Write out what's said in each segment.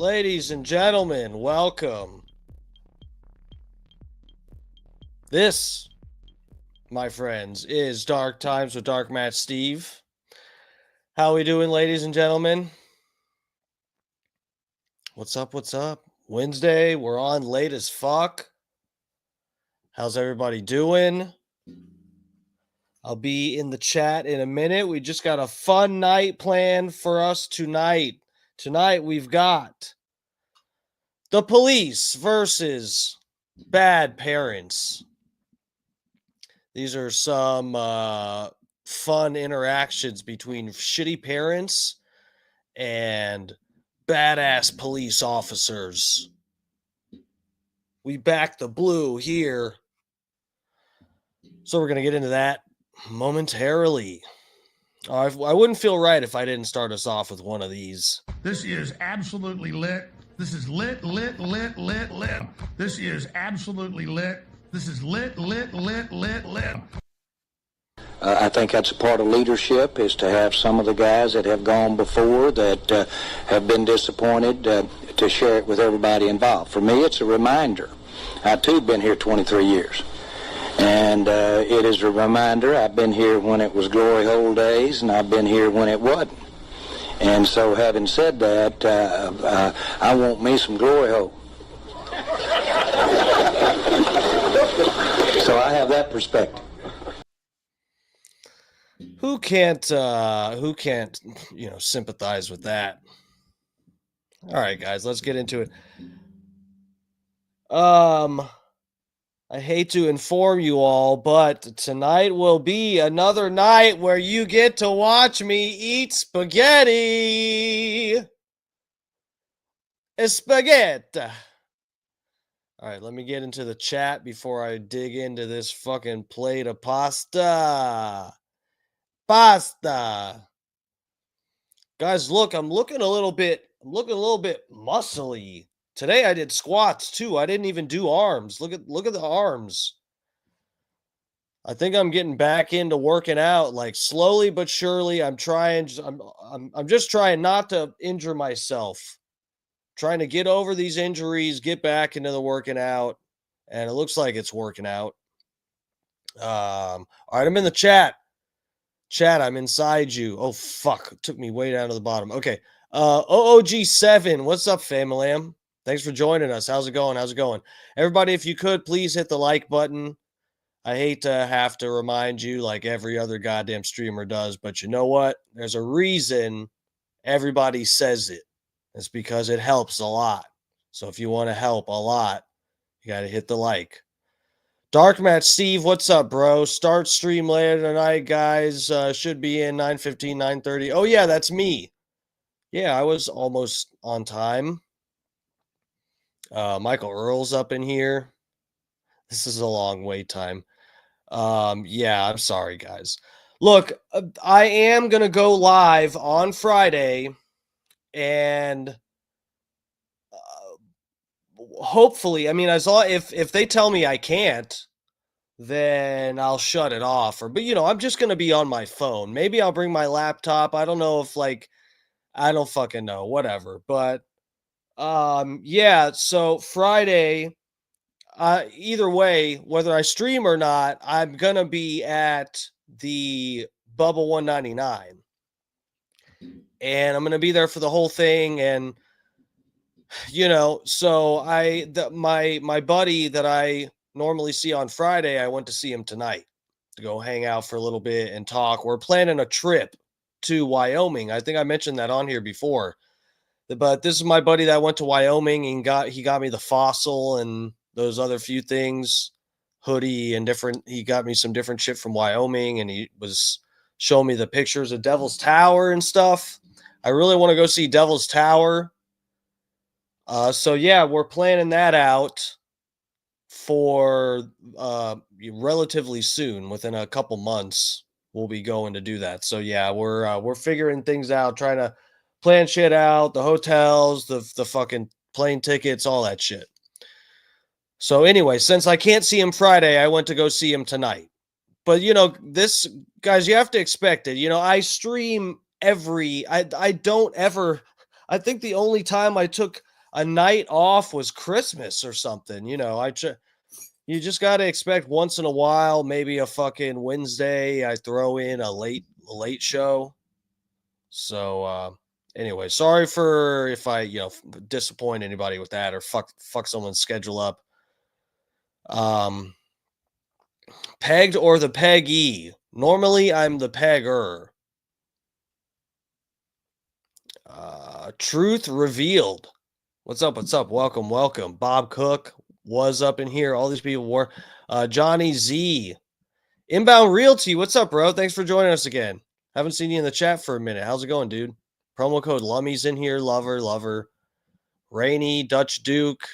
Ladies and gentlemen, welcome. This, my friends, is Dark Times with Dark Match Steve. How we doing, ladies and gentlemen? What's up? What's up? Wednesday, we're on late as fuck. How's everybody doing? I'll be in the chat in a minute. We just got a fun night planned for us tonight. Tonight, we've got the police versus bad parents. These are some fun interactions between shitty parents and badass police officers. We back the blue here. So we're going to get into that momentarily. I wouldn't feel right if I didn't start us off with one of these. This is absolutely lit. This is lit. This is absolutely lit. This is lit. I think that's a part of leadership, is to have some of the guys that have gone before that have been disappointed to share it with everybody involved. For me, it's a reminder. I, too, have been here 23 years. And it is a reminder. I've been here when it was glory hole days, and I've been here when it wasn't. And so, having said that, I want me some glory hole. So I have that perspective. Who can't sympathize with that? All right, guys, let's get into it. I hate to inform you all, but tonight will be another night where you get to watch me eat spaghetti. Spaghetti. All right, let me get into the chat before I dig into this fucking plate of pasta. Guys, look, I'm looking a little bit muscly. Today I did squats too. I didn't even do arms. Look at the arms. I think I'm getting back into working out, like slowly but surely. I'm just trying not to injure myself. Trying to get over these injuries, get back into the working out, and it looks like it's working out. All right, I'm in the chat. Chat, I'm inside you. Oh, fuck. It took me way down to the bottom. Okay. OOG7, what's up, fam? Thanks for joining us. How's it going? Everybody, if you could, please hit the like button. I hate to have to remind you like every other goddamn streamer does, but you know what? There's a reason everybody says it. It's because it helps a lot. So if you want to help a lot, you got to hit the like. Dark Match Steve, what's up, bro? Start stream later tonight, guys. Should be in 9:15, 9:30. Oh, yeah, that's me. Yeah, I was almost on time. Michael Earl's up in here. This is a long wait time. Yeah, I'm sorry, guys. Look, I am going to go live on Friday, and hopefully, I mean, if they tell me I can't, then I'll shut it off. But I'm just going to be on my phone. Maybe I'll bring my laptop. I don't know if I don't fucking know, whatever. But yeah, so Friday, either way, whether I stream or not, I'm going to be at the Bubble 199. And I'm going to be there for the whole thing. And, so my buddy that I normally see on Friday, I went to see him tonight to go hang out for a little bit and talk. We're planning a trip to Wyoming. I think I mentioned that on here before. But this is my buddy that went to Wyoming and he got me the fossil and those other few things, hoodie and he got me some different shit from Wyoming, and he was showing me the pictures of Devil's Tower and stuff. I really want to go see Devil's Tower. So yeah, we're planning that out for relatively soon. Within a couple months, we'll be going to do that. So yeah, we're figuring things out, trying to plan shit out, the hotels, the fucking plane tickets, all that shit. So anyway, since I can't see him Friday, I went to go see him tonight. But this, guys, you have to expect it. I stream I don't ever, I think the only time I took a night off was Christmas or something. You know, you just got to expect once in a while, maybe a fucking Wednesday, I throw in a late show. So anyway, sorry for if I disappoint anybody with that or fuck someone's schedule up. Pegged or the peggee? Normally I'm the pegger. Truth revealed. What's up? What's up? Welcome, welcome. Bob Cook was up in here. All these people were. Johnny Z. Inbound Realty. What's up, bro? Thanks for joining us again. Haven't seen you in the chat for a minute. How's it going, dude? Promo code Lummy's in here. Lover. Rainy, Dutch Duke.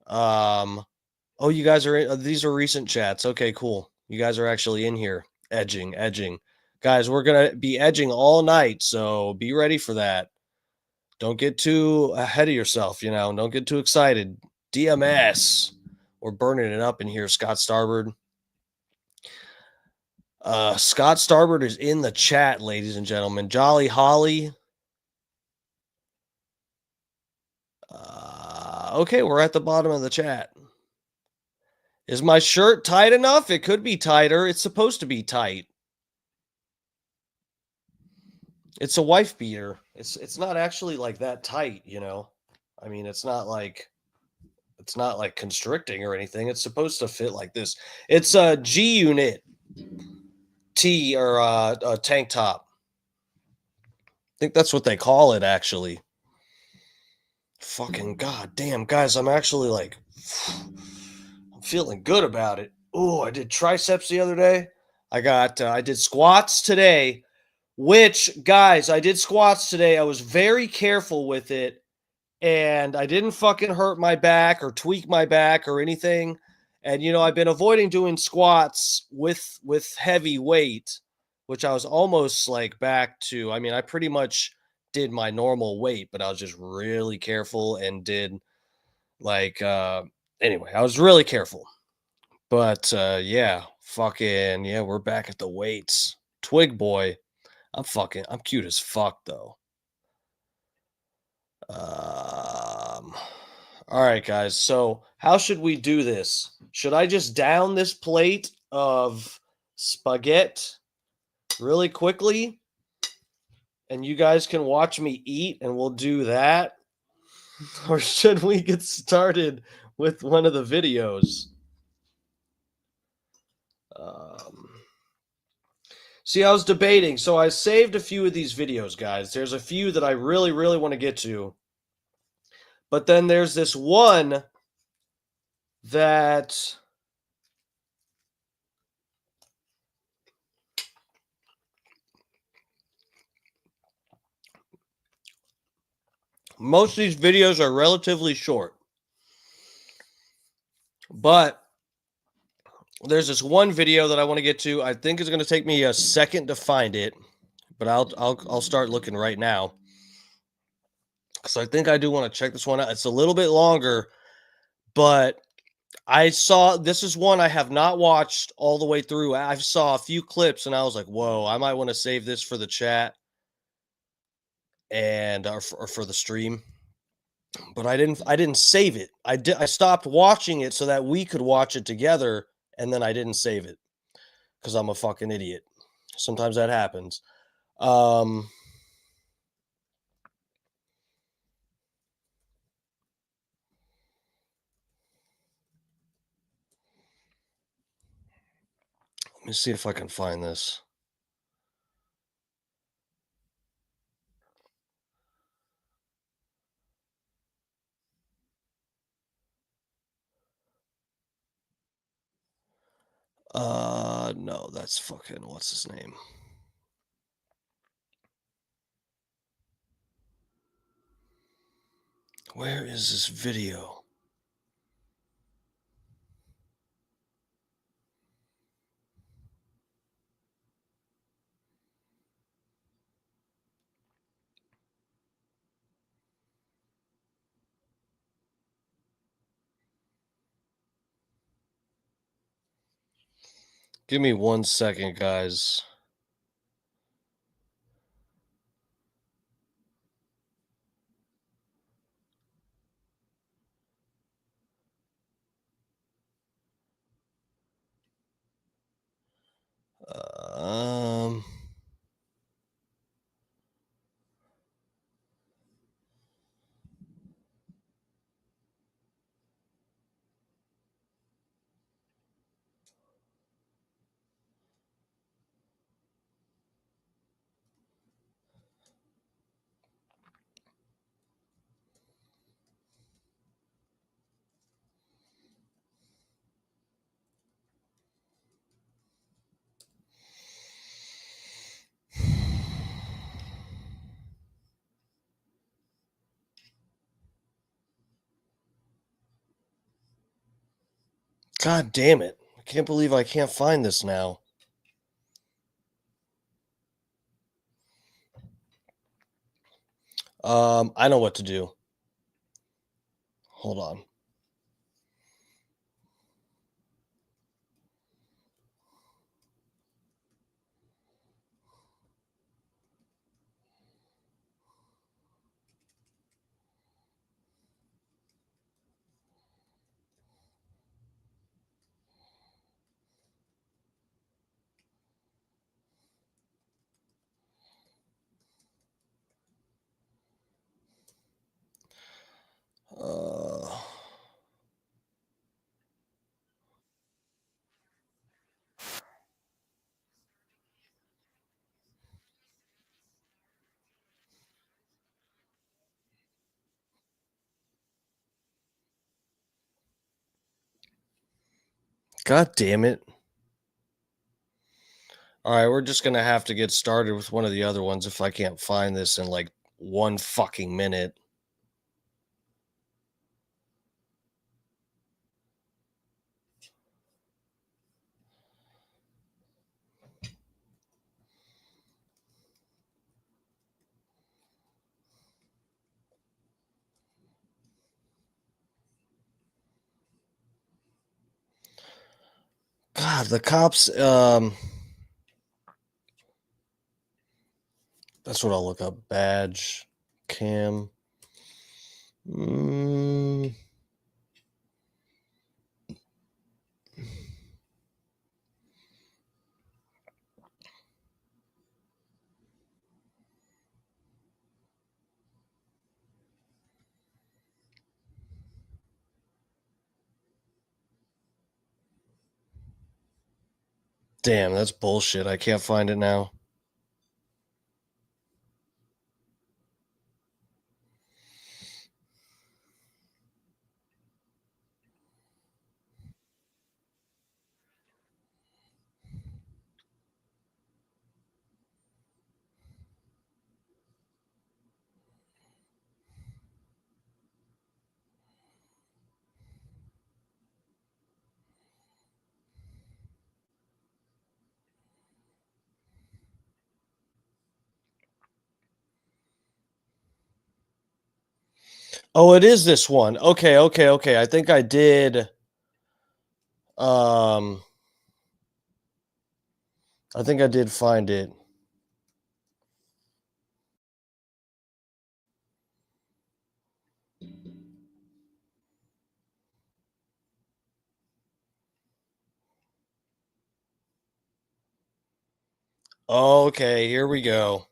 Oh, you guys are in, these are recent chats. Okay, cool. You guys are actually in here. Edging. Guys, we're going to be edging all night, so be ready for that. Don't get too ahead of yourself, Don't get too excited. DMS. We're burning it up in here, Scott Starboard. Scott Starboard is in the chat, ladies and gentlemen. Jolly Holly. Okay, we're at the bottom of the chat. Is my shirt tight enough? It could be tighter. It's supposed to be tight. It's a wife beater. It's not actually like that tight, I mean, it's not like constricting or anything. It's supposed to fit like this. It's a G unit tee or a tank top. I think that's what they call it, actually. Fucking goddamn, guys, I'm actually like, I'm feeling good about it. Oh, I did triceps the other day. I did squats today, which, guys, I did squats today. I was very careful with it, and I didn't fucking hurt my back or tweak my back or anything. And, I've been avoiding doing squats with heavy weight, which I was almost like back to, I mean, I pretty much did my normal weight, but I was just really careful and did anyway, I was really careful. But yeah, we're back at the weights. Twig boy. I'm cute as fuck though. All right, guys. So how should we do this? Should I just down this plate of spaghetti really quickly and you guys can watch me eat and we'll do that? Or should we get started with one of the videos? See, I was debating. So I saved a few of these videos, guys. There's a few that I really, really want to get to. But then there's this one that most of these videos are relatively short. But there's this one video that I want to get to. I think it's going to take me a second to find it, but I'll start looking right now. So I think I do want to check this one out. It's a little bit longer, but I saw this is one I have not watched all the way through. I saw a few clips and I was like, whoa, I might want to save this for the chat and or for the stream. But I didn't save it. I stopped watching it so that we could watch it together, and then I didn't save it because I'm a fucking idiot. Sometimes that happens. Let me see if I can find this. No, that's fucking, what's his name? Where is this video? Give me 1 second, guys. God damn it. I can't believe I can't find this now. I know what to do. Hold on. Uh, God damn it. All right, we're just going to have to get started with one of the other ones if I can't find this in like 1 fucking minute. God, the cops that's what I'll look up. Badge cam. Damn, that's bullshit. I can't find it now. Oh, it is this one. Okay. I think I did. I think I did find it. Okay, here we go.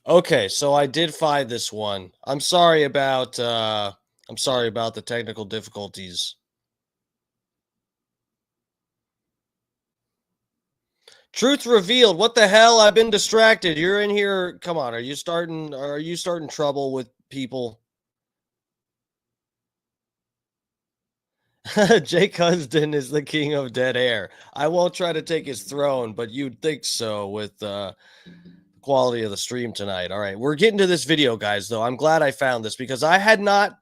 Okay, so I did find this one. I'm sorry about the technical difficulties. Truth revealed. What the hell? I've been distracted. You're in here. Come on. Are you starting trouble with people? Jake Husden is the king of dead air. I won't try to take his throne, but you'd think so with the quality of the stream tonight. All right, we're getting to this video, guys. Though I'm glad I found this because I had not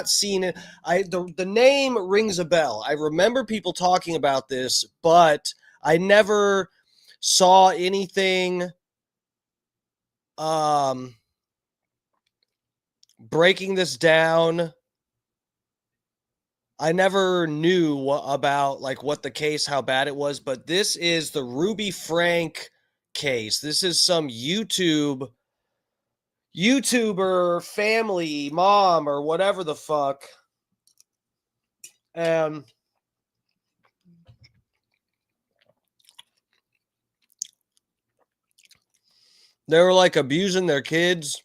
seen it. The name rings a bell. I remember people talking about this, but I never saw anything breaking this down. I never knew about like what the case, how bad it was, but this is the Ruby Frank case. This is some YouTuber family, mom, or whatever the fuck. And they were like abusing their kids,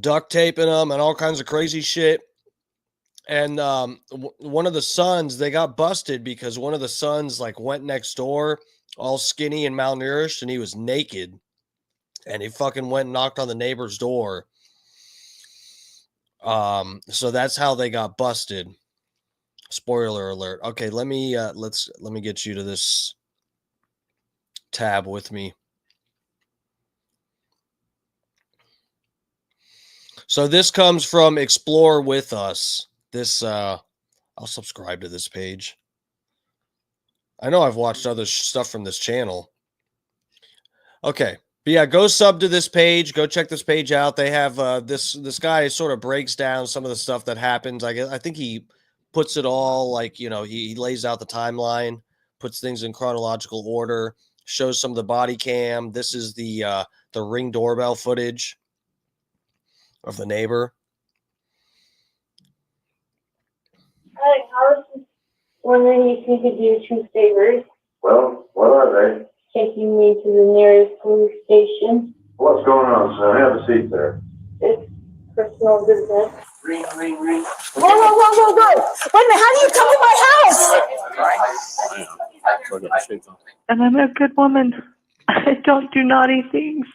duct taping them, and all kinds of crazy shit. And one of the sons, they got busted because one of the sons like went next door all skinny and malnourished, and he was naked. and he fucking went and knocked on the neighbor's door. So that's how they got busted. Spoiler alert. Okay, let me get you to this tab with me. So this comes from Explore With Us. This I'll subscribe to this page. I know I've watched other stuff from this channel. Okay. But yeah, go sub to this page. Go check this page out. They have this guy sort of breaks down some of the stuff that happens. I think he puts it all like, you know, he lays out the timeline, puts things in chronological order, shows some of the body cam. This is the Ring doorbell footage of the neighbor. Hi, I was just wondering if you could do 2 favors. Well, what are they? Taking me to the nearest police station. What's going on, son? Have a seat there. It's personal business. Ring, ring, ring. Whoa, whoa, whoa, whoa, whoa! Wait a minute, how do you come to my house? And I'm a good woman. I don't do naughty things.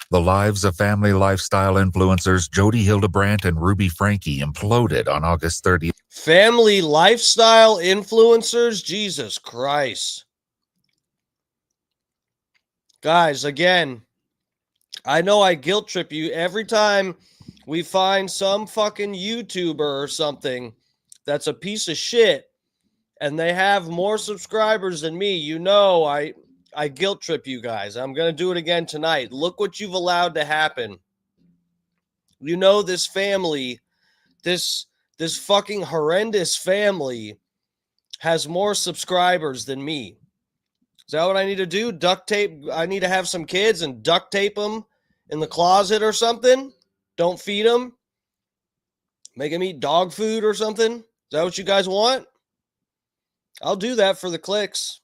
The lives of family lifestyle influencers Jody Hildebrandt and Ruby Franke imploded on August 30th. Family lifestyle influencers? Jesus Christ. Guys, again, I know I guilt trip you every time we find some fucking YouTuber or something that's a piece of shit and they have more subscribers than me. You know, I guilt trip you guys. I'm going to do it again tonight. Look what you've allowed to happen. You know, this family, this fucking horrendous family has more subscribers than me. Is that what I need to do? Duct tape? I need to have some kids and duct tape them in the closet or something? Don't feed them? Make them eat dog food or something? Is that what you guys want? I'll do that for the clicks.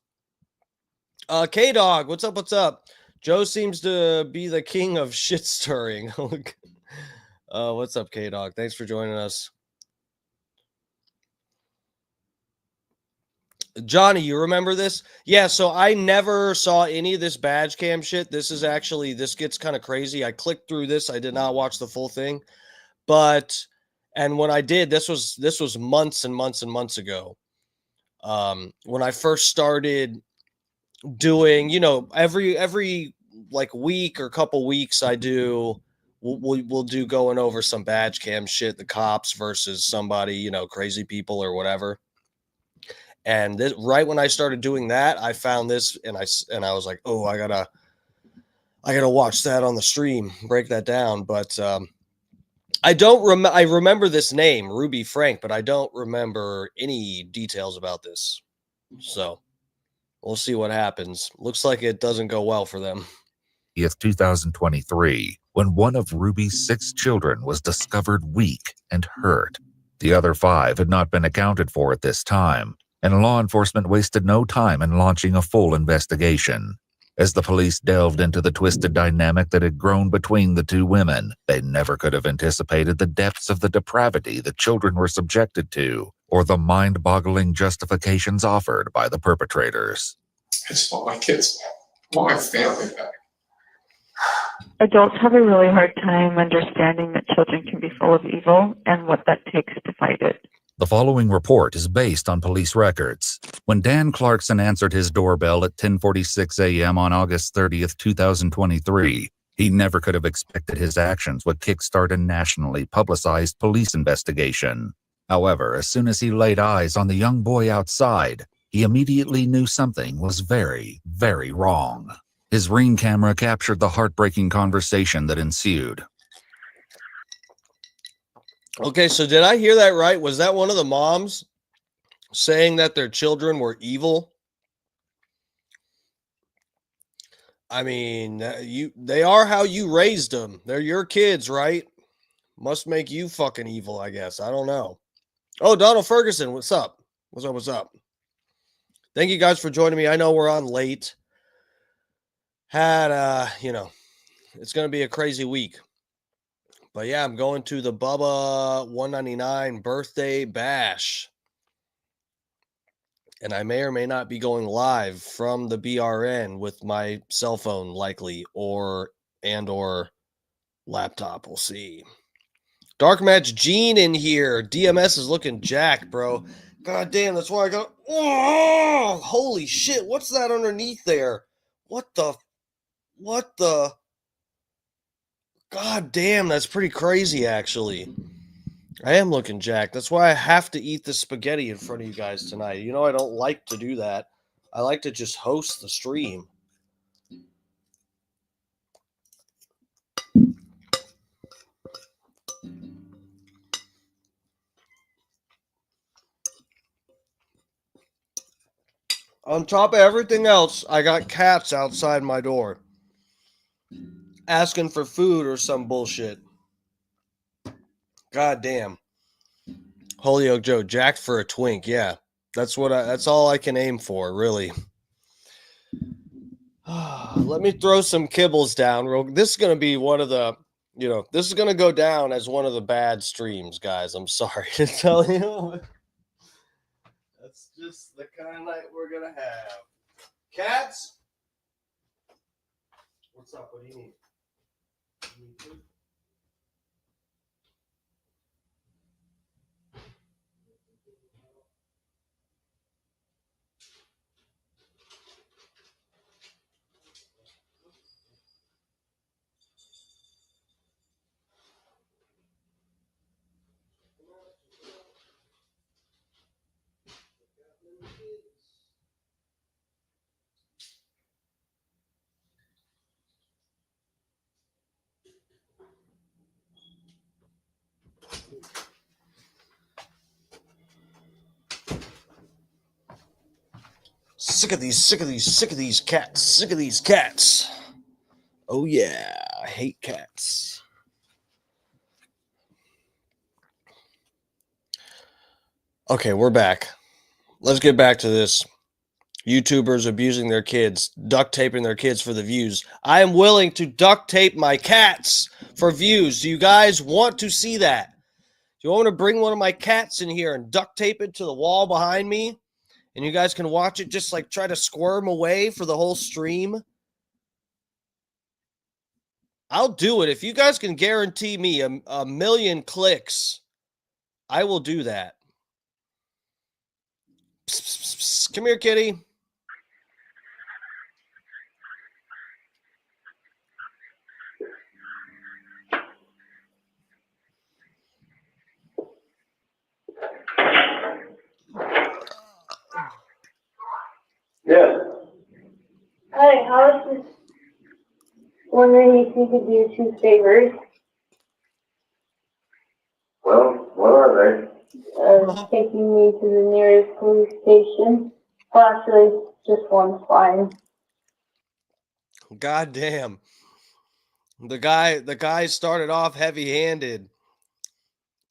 K-Dog, what's up? What's up? Joe seems to be the king of shit stirring. What's up, K-Dog? Thanks for joining us. Johnny, you remember this? Yeah, so I never saw any of this badge cam shit. This gets kind of crazy. I clicked through this. I did not watch the full thing. And when I did, this was months and months and months ago. When I first started doing, you know, every like week or couple weeks we'll do going over some badge cam shit, the cops versus somebody, you know, crazy people or whatever. And this, right when I started doing that, I found this and I was like, oh, I gotta watch that on the stream, break that down. But I remember this name, Ruby Frank, but I don't remember any details about this. So we'll see what happens. Looks like it doesn't go well for them. 2023, when one of Ruby's 6 children was discovered weak and hurt. The other 5 had not been accounted for at this time, and law enforcement wasted no time in launching a full investigation. As the police delved into the twisted dynamic that had grown between the 2 women, they never could have anticipated the depths of the depravity the children were subjected to, or the mind-boggling justifications offered by the perpetrators. I just want my kids, I want my family back. Adults have a really hard time understanding that children can be full of evil and what that takes to fight it. The following report is based on police records. When Dan Clarkson answered his doorbell at 10:46 a.m. on August 30th, 2023, he never could have expected his actions would kickstart a nationally publicized police investigation. However, as soon as he laid eyes on the young boy outside, he immediately knew something was very, very wrong. His Ring camera captured the heartbreaking conversation that ensued. Okay, so did I hear that right? Was that one of the moms saying that their children were evil? I mean, they are how you raised them. They're your kids, right? Must make you fucking evil, I guess. I don't know. Oh, Donald Ferguson, what's up? What's up? What's up? Thank you guys for joining me. I know we're on late. It's going to be a crazy week. But yeah, I'm going to the Bubba 199 birthday bash. And I may or may not be going live from the BRN with my cell phone likely, or and or laptop. We'll see. Dark Match Gene in here. DMS is looking jacked, bro. God damn, that's why I got. Oh, holy shit! What's that underneath there? What the? God damn, that's pretty crazy, actually. I am looking jacked. That's why I have to eat the spaghetti in front of you guys tonight. You know, I don't like to do that. I like to just host the stream. On top of everything else, I got cats outside my door asking for food or some bullshit. God damn. Holyoke Joe, jacked for a twink. Yeah, that's all I can aim for, really. Let me throw some kibbles down. This is going to be one of the, this is going to go down as one of the bad streams, guys. I'm sorry to tell you. That's just the kind of night we're going to have. Cats? What's up? What do you need? You need food? Sick of these cats. Oh yeah, I hate cats. Okay, we're back. Let's get back to this. YouTubers abusing their kids, duct taping their kids for the views. I am willing to duct tape my cats for views. Do you guys want to see that? Do you want me to bring one of my cats in here and duct tape it to the wall behind me? And you guys can watch it just like try to squirm away for the whole stream? I'll do it. If you guys can guarantee me a million clicks, I will do that. Psst, psst, psst. Come here, kitty. Yes. Hi, I was just wondering if you could do 2 favors. Well, what are they? Taking me to the nearest police station. Well, actually, just one's fine. God damn. The guy started off heavy-handed.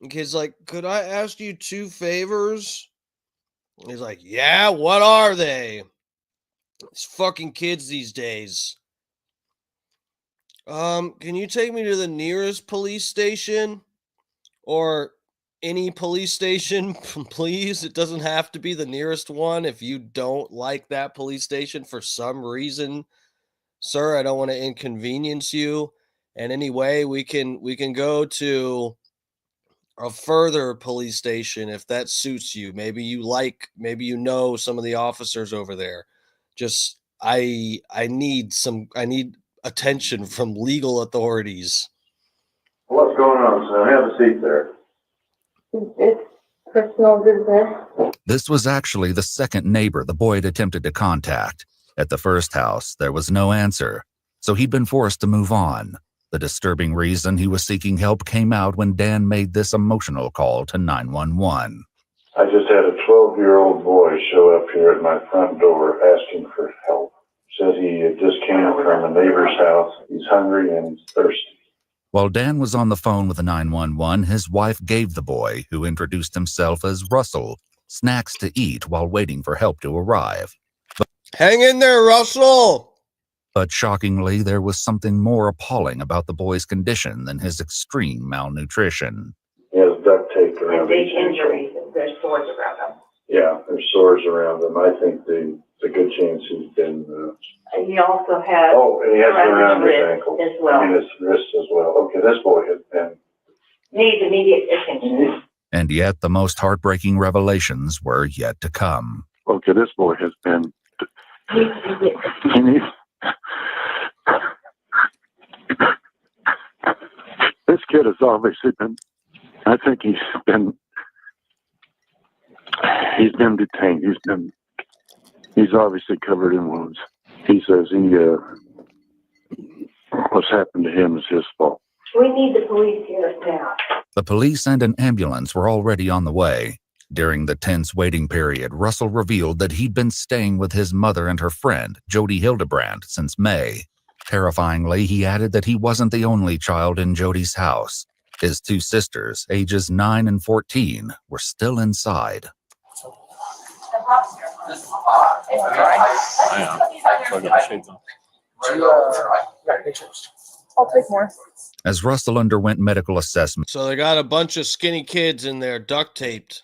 The kid's like, could I ask you 2 favors? He's like, yeah, what are they? These fucking kids these days. Can you take me to the nearest police station? Or any police station, please? It doesn't have to be the nearest one if you don't like that police station for some reason. Sir, I don't want to inconvenience you in any way. We can go to a further police station if that suits you. Maybe you know some of the officers over there. Just I need attention from legal authorities. What's going on, son? Have a seat there. It's personal business. This was actually the second neighbor the boy had attempted to contact. At the first house, there was no answer, so he'd been forced to move on. The disturbing reason he was seeking help came out when Dan made this emotional call to 911. I just had a 12-year-old boy show up here at my front door asking for help. Says he just came from a neighbor's house. He's hungry and he's thirsty. While Dan was on the phone with the 911, his wife gave the boy, who introduced himself as Russell, snacks to eat while waiting for help to arrive. Hang in there, Russell! But shockingly, there was something more appalling about the boy's condition than his extreme malnutrition. He has duct tape around Big his injuries. There's sores around them. Yeah, there's sores around him. I think they It's a good chance he's been, He also has and he has been around his wrist ankle. as well. I mean, his wrist as well. Okay, this boy has been. Needs immediate attention. And yet the most heartbreaking revelations were yet to come. Okay, this boy has been. Needs immediate attention. This kid has obviously been. I think he's been detained. He's obviously covered in wounds. He says what's happened to him is his fault. We need the police here now. The police and an ambulance were already on the way. During the tense waiting period, Russell revealed that he'd been staying with his mother and her friend, Jody Hildebrandt, since May. Terrifyingly, he added that he wasn't the only child in Jody's house. His two sisters, ages 9 and 14, were still inside. I'll take more. As Russell underwent medical assessment, So they got a bunch of skinny kids in there duct taped.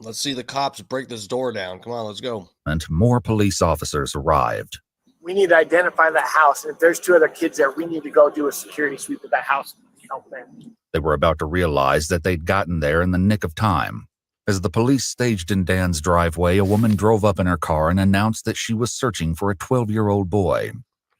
Let's see the cops break this door down. Come on, let's go. more police officers arrived. We need to identify that house. And if there's 2 other kids there, we need to go do a security sweep of that house and help them. They were about to realize that they'd gotten there in the nick of time. As the police staged in Dan's driveway, a woman drove up in her car and announced that she was searching for a 12-year-old boy.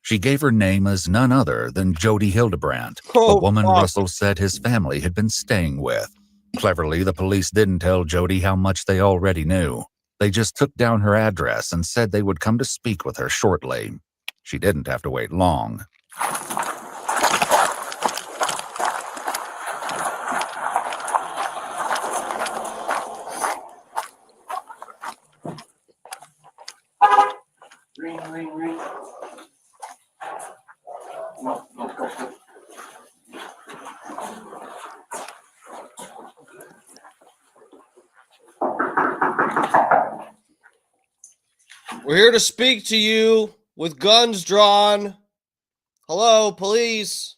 She gave her name as none other than Jody Hildebrandt, the woman Russell said his family had been staying with. Cleverly, the police didn't tell Jody how much they already knew. They just took down her address and said they would come to speak with her shortly. She didn't have to wait long. Ring. No, go. We're here to speak to you with guns drawn. Hello, police.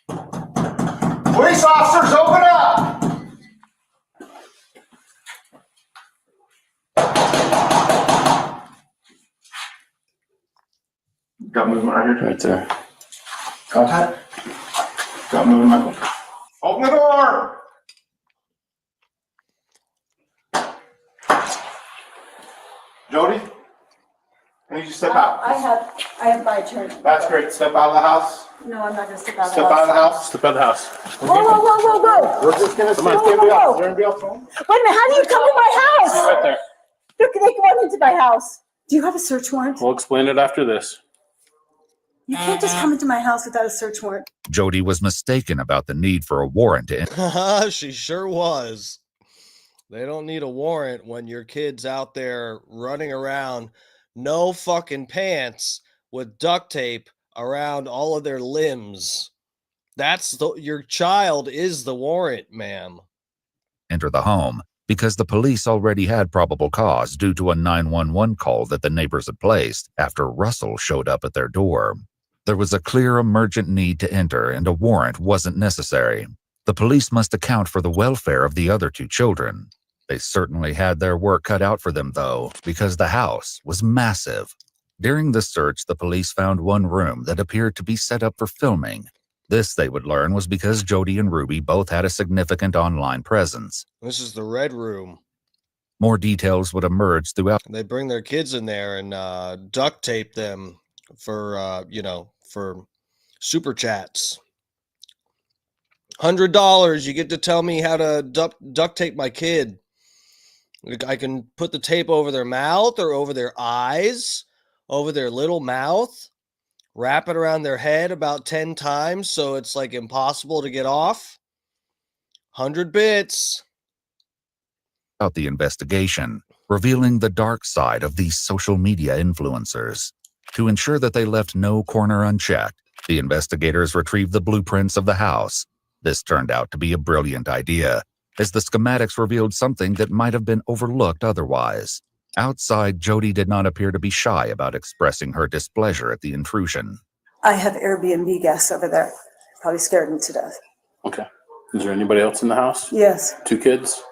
Police officers, open up! Got movement right here. Right there. Contact. Got movement, Michael. Open the door! Jody, I need you to step out. I have my attorney. That's great. Step out of the house. No, I'm not gonna step out of the Step out of the house. house. Step out of the house. Whoa. We're just gonna see. Whoa, Is anybody whoa, else? whoa. Is there anybody else home? Wait a minute, how do you come to my house? Right there. Look, they come into my house. Do you have a search warrant? We'll explain it after this. You can't just come into my house without a search warrant. Jody was mistaken about the need for a warrant to enter. She sure was. They don't need a warrant when your kid's out there running around, no fucking pants, with duct tape around all of their limbs. Your child is the warrant, ma'am. enter the home because the police already had probable cause due to a 911 call that the neighbors had placed after Russell showed up at their door. There was a clear emergent need to enter, and a warrant wasn't necessary. The police must account for the welfare of the other 2 children. They certainly had their work cut out for them, though, because the house was massive. During the search, the police found one room that appeared to be set up for filming. This, they would learn, was because Jody and Ruby both had a significant online presence. This is the red room. More details would emerge throughout. They bring their kids in there and duct tape them for, for super chats. $100, you get to tell me how to duct tape my kid. I can put the tape over their mouth or over their eyes, over their little mouth, wrap it around their head about 10 times so it's like impossible to get off. 100 bits. About the investigation, revealing the dark side of these social media influencers. To ensure that they left no corner unchecked, the investigators retrieved the blueprints of the house. This turned out to be a brilliant idea, as the schematics revealed something that might have been overlooked otherwise. Outside, Jody did not appear to be shy about expressing her displeasure at the intrusion. I have Airbnb guests over there. Probably scared them to death. Okay. Is there anybody else in the house? Yes, 2 kids?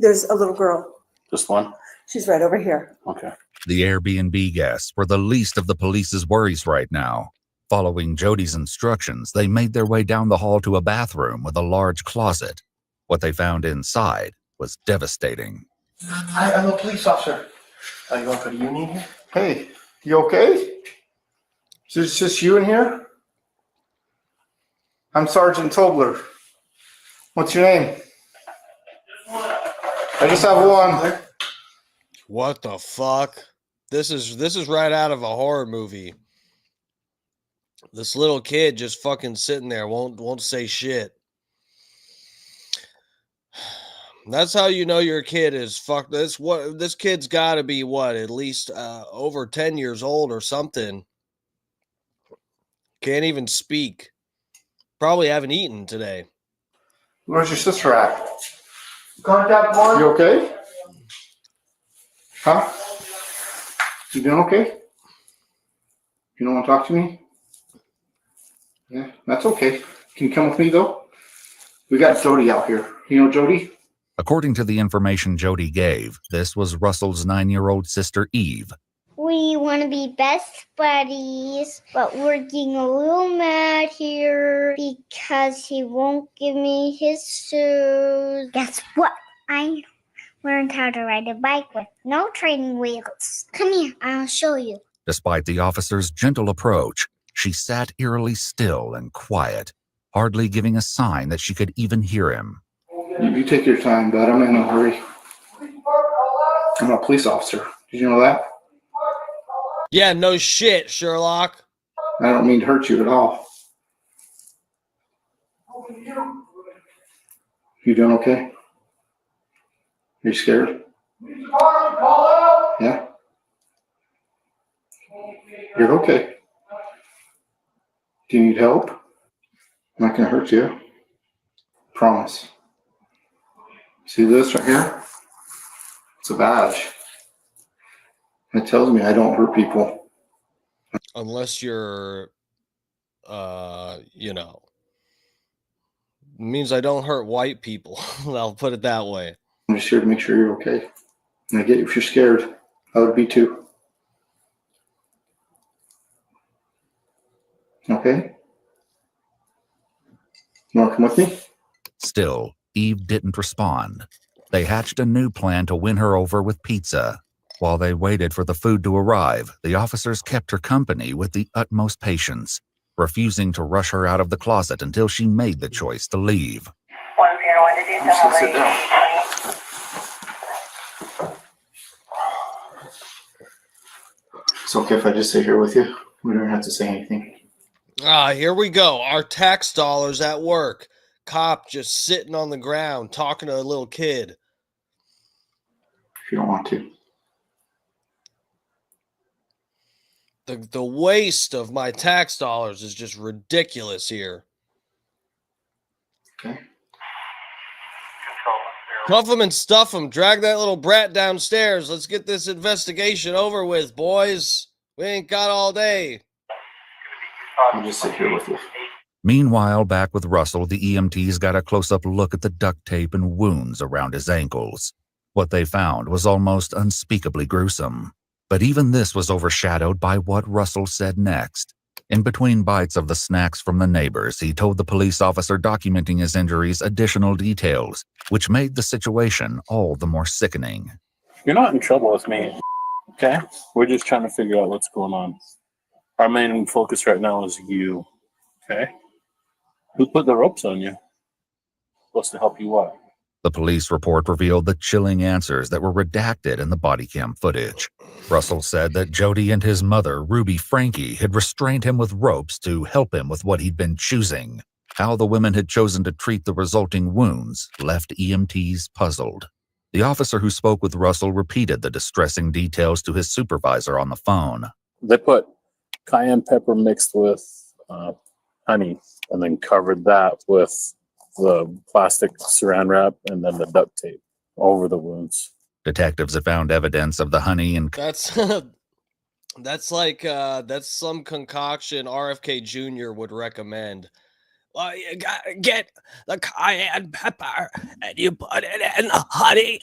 there's a little girl. Just one? She's right over here. Okay. The Airbnb guests were the least of the police's worries right now. Following Jody's instructions, they made their way down the hall to a bathroom with a large closet. What they found inside was devastating. Hi, I'm a police officer. Are you going for the union here? Hey, you okay? Is this just you in here? I'm Sergeant Tobler. What's your name? I just have one. What the fuck? This is right out of a horror movie. This little kid just fucking sitting there won't say shit. That's how you know your kid is fucked. This kid's got to be at least over 10 years old or something. Can't even speak. Probably haven't eaten today. Where's your sister at? Contact one. You okay? Huh? You doing okay? You don't want to talk to me? Yeah, that's okay. Can you come with me though? We got Jody out here. You know Jody? According to the information Jody gave, this was Russell's 9-year-old sister Eve. We want to be best buddies, but we're getting a little mad here because he won't give me his shoes. Guess what? I learned how to ride a bike with no training wheels. Come here, I'll show you. Despite the officer's gentle approach, she sat eerily still and quiet, hardly giving a sign that she could even hear him. You take your time, bud. I'm in no hurry. I'm a police officer. Did you know that? Yeah, no shit, Sherlock. I don't mean to hurt you at all. You doing okay? Are you scared? Yeah? You're okay. Do you need help? I'm not going to hurt you. Promise. See this right here? It's a badge. It tells me I don't hurt people. Unless you're, means I don't hurt white people. I'll put it that way. I'm just here to make sure you're okay. And I get if you're scared. I would be too. Okay? You want to come with me? Still, Eve didn't respond. They hatched a new plan to win her over with pizza. While they waited for the food to arrive, the officers kept her company with the utmost patience, refusing to rush her out of the closet until she made the choice to leave. I'm just gonna sit down. It's okay if I just sit here with you. We don't have to say anything. Here we go. Our tax dollars at work. Cop just sitting on the ground talking to a little kid. If you don't want to. The waste of my tax dollars is just ridiculous here. Okay. Cuff him and stuff him. Drag that little brat downstairs. Let's get this investigation over with, boys. We ain't got all day. I'll just sit here with you. Meanwhile, back with Russell, the EMTs got a close-up look at the duct tape and wounds around his ankles. What they found was almost unspeakably gruesome. But even this was overshadowed by what Russell said next. In between bites of the snacks from the neighbors, he told the police officer documenting his injuries additional details, which made the situation all the more sickening. You're not in trouble with me, okay? We're just trying to figure out what's going on. Our main focus right now is you, okay? Who put the ropes on you? Supposed to help you what? The police report revealed the chilling answers that were redacted in the body cam footage. Russell said that Jody and his mother, Ruby Frankie, had restrained him with ropes to help him with what he'd been choosing. How the women had chosen to treat the resulting wounds left EMTs puzzled. The officer who spoke with Russell repeated the distressing details to his supervisor on the phone. They put cayenne pepper mixed with honey and then covered that with the plastic saran wrap and then the duct tape over the wounds. Detectives have found evidence of the honey and... That's that's some concoction RFK Jr. would recommend. Well, you gotta get the cayenne pepper and you put it in the honey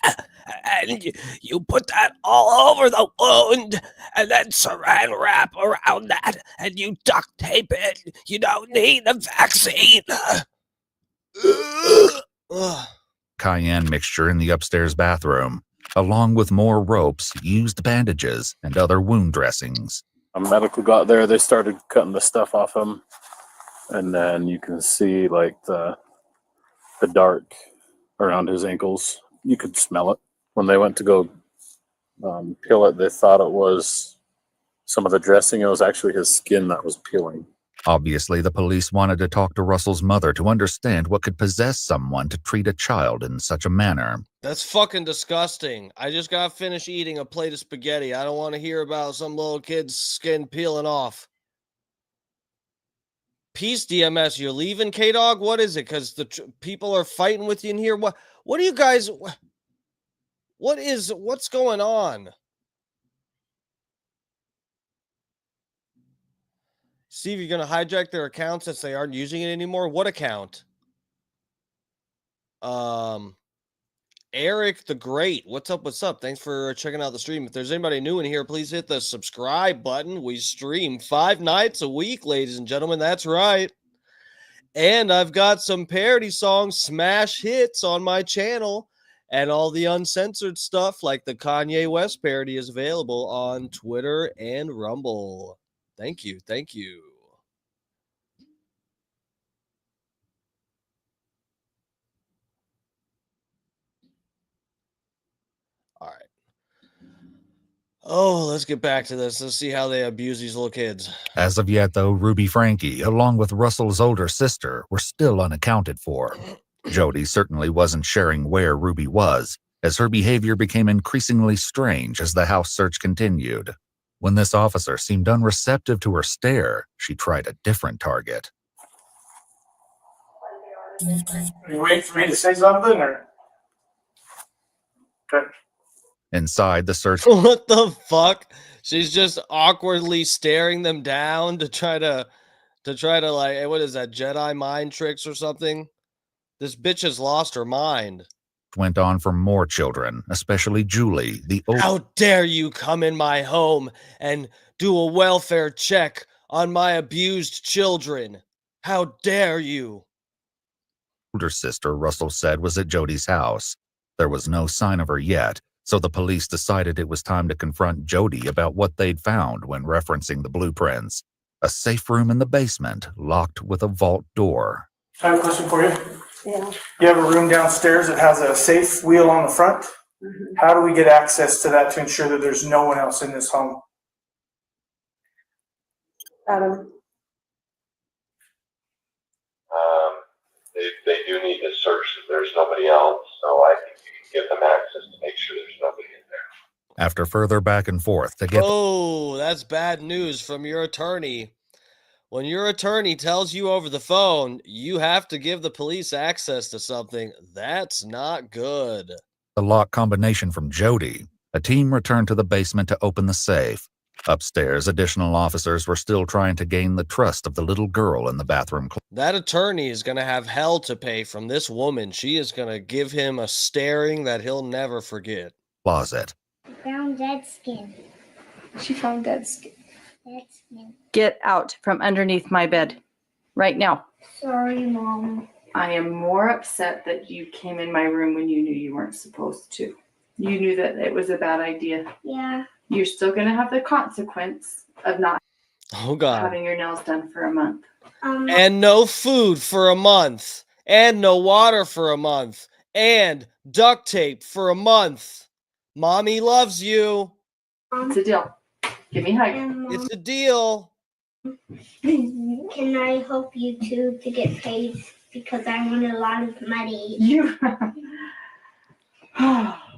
and you put that all over the wound and then saran wrap around that and you duct tape it. You don't need the vaccine. Ugh. Cayenne mixture in the upstairs bathroom, along with more ropes, used bandages, and other wound dressings. A medical got there. They started cutting the stuff off him, and then you can see like the dark around his ankles. You could smell it. When they went to go peel it, they thought it was some of the dressing. It was actually his skin that was peeling. Obviously, the police wanted to talk to Russell's mother to understand what could possess someone to treat a child in such a manner. That's fucking disgusting. I just got finished eating a plate of spaghetti. I don't want to hear about some little kid's skin peeling off. Peace, DMS. You're leaving, K-Dog? What is it? Because the people are fighting with you in here? What are you guys... What's going on? Steve, you're going to hijack their account since they aren't using it anymore? What account? Eric the Great. What's up? What's up? Thanks for checking out the stream. If there's anybody new in here, please hit the subscribe button. We stream 5 nights a week, ladies and gentlemen. That's right. And I've got some parody songs, smash hits on my channel, and all the uncensored stuff like the Kanye West parody is available on Twitter and Rumble. Thank you. Thank you. All right. Oh, let's get back to this. Let's see how they abuse these little kids. As of yet, though, Ruby Frankie, along with Russell's older sister, were still unaccounted for. Jody certainly wasn't sharing where Ruby was, as her behavior became increasingly strange as the house search continued. When this officer seemed unreceptive to her stare, she tried a different target. You waiting for me to say something, or? Okay. Inside the search... What the fuck? She's just awkwardly staring them down to try to like, hey, what is that, Jedi mind tricks or something? This bitch has lost her mind. Went on for more children, especially Julie, the old... How dare you come in my home and do a welfare check on my abused children? How dare you? older sister, Russell said, was at Jody's house. There was no sign of her yet, so the police decided it was time to confront Jody about what they'd found when referencing the blueprints. A safe room in the basement, locked with a vault door. I have a question for you. Yeah. You have a room downstairs that has a safe wheel on the front. Mm-hmm. How do we get access to that to ensure that there's no one else in this home? Adam. They do need to search that there's nobody else, so I think you can give them access to make sure there's nobody in there. After further back and forth to get... Oh, that's bad news from your attorney. When your attorney tells you over the phone, you have to give the police access to something. That's not good. The lock combination from Jody, a team returned to the basement to open the safe. Upstairs, additional officers were still trying to gain the trust of the little girl in the bathroom. That attorney is going to have hell to pay from this woman. She is going to give him a staring that he'll never forget. Closet. Found dead skin. She found dead skin. Dead skin. Get out from underneath my bed right now. Sorry, Mom. I am more upset that you came in my room when you knew you weren't supposed to. You knew that it was a bad idea. Yeah. You're still going to have the consequence of not having your nails done for a month. And no food for a month. And no water for a month. And duct tape for a month. Mommy loves you. It's a deal. Give me a hug. It's a deal. Can I help you too to get paid? Because I want a lot of money. You.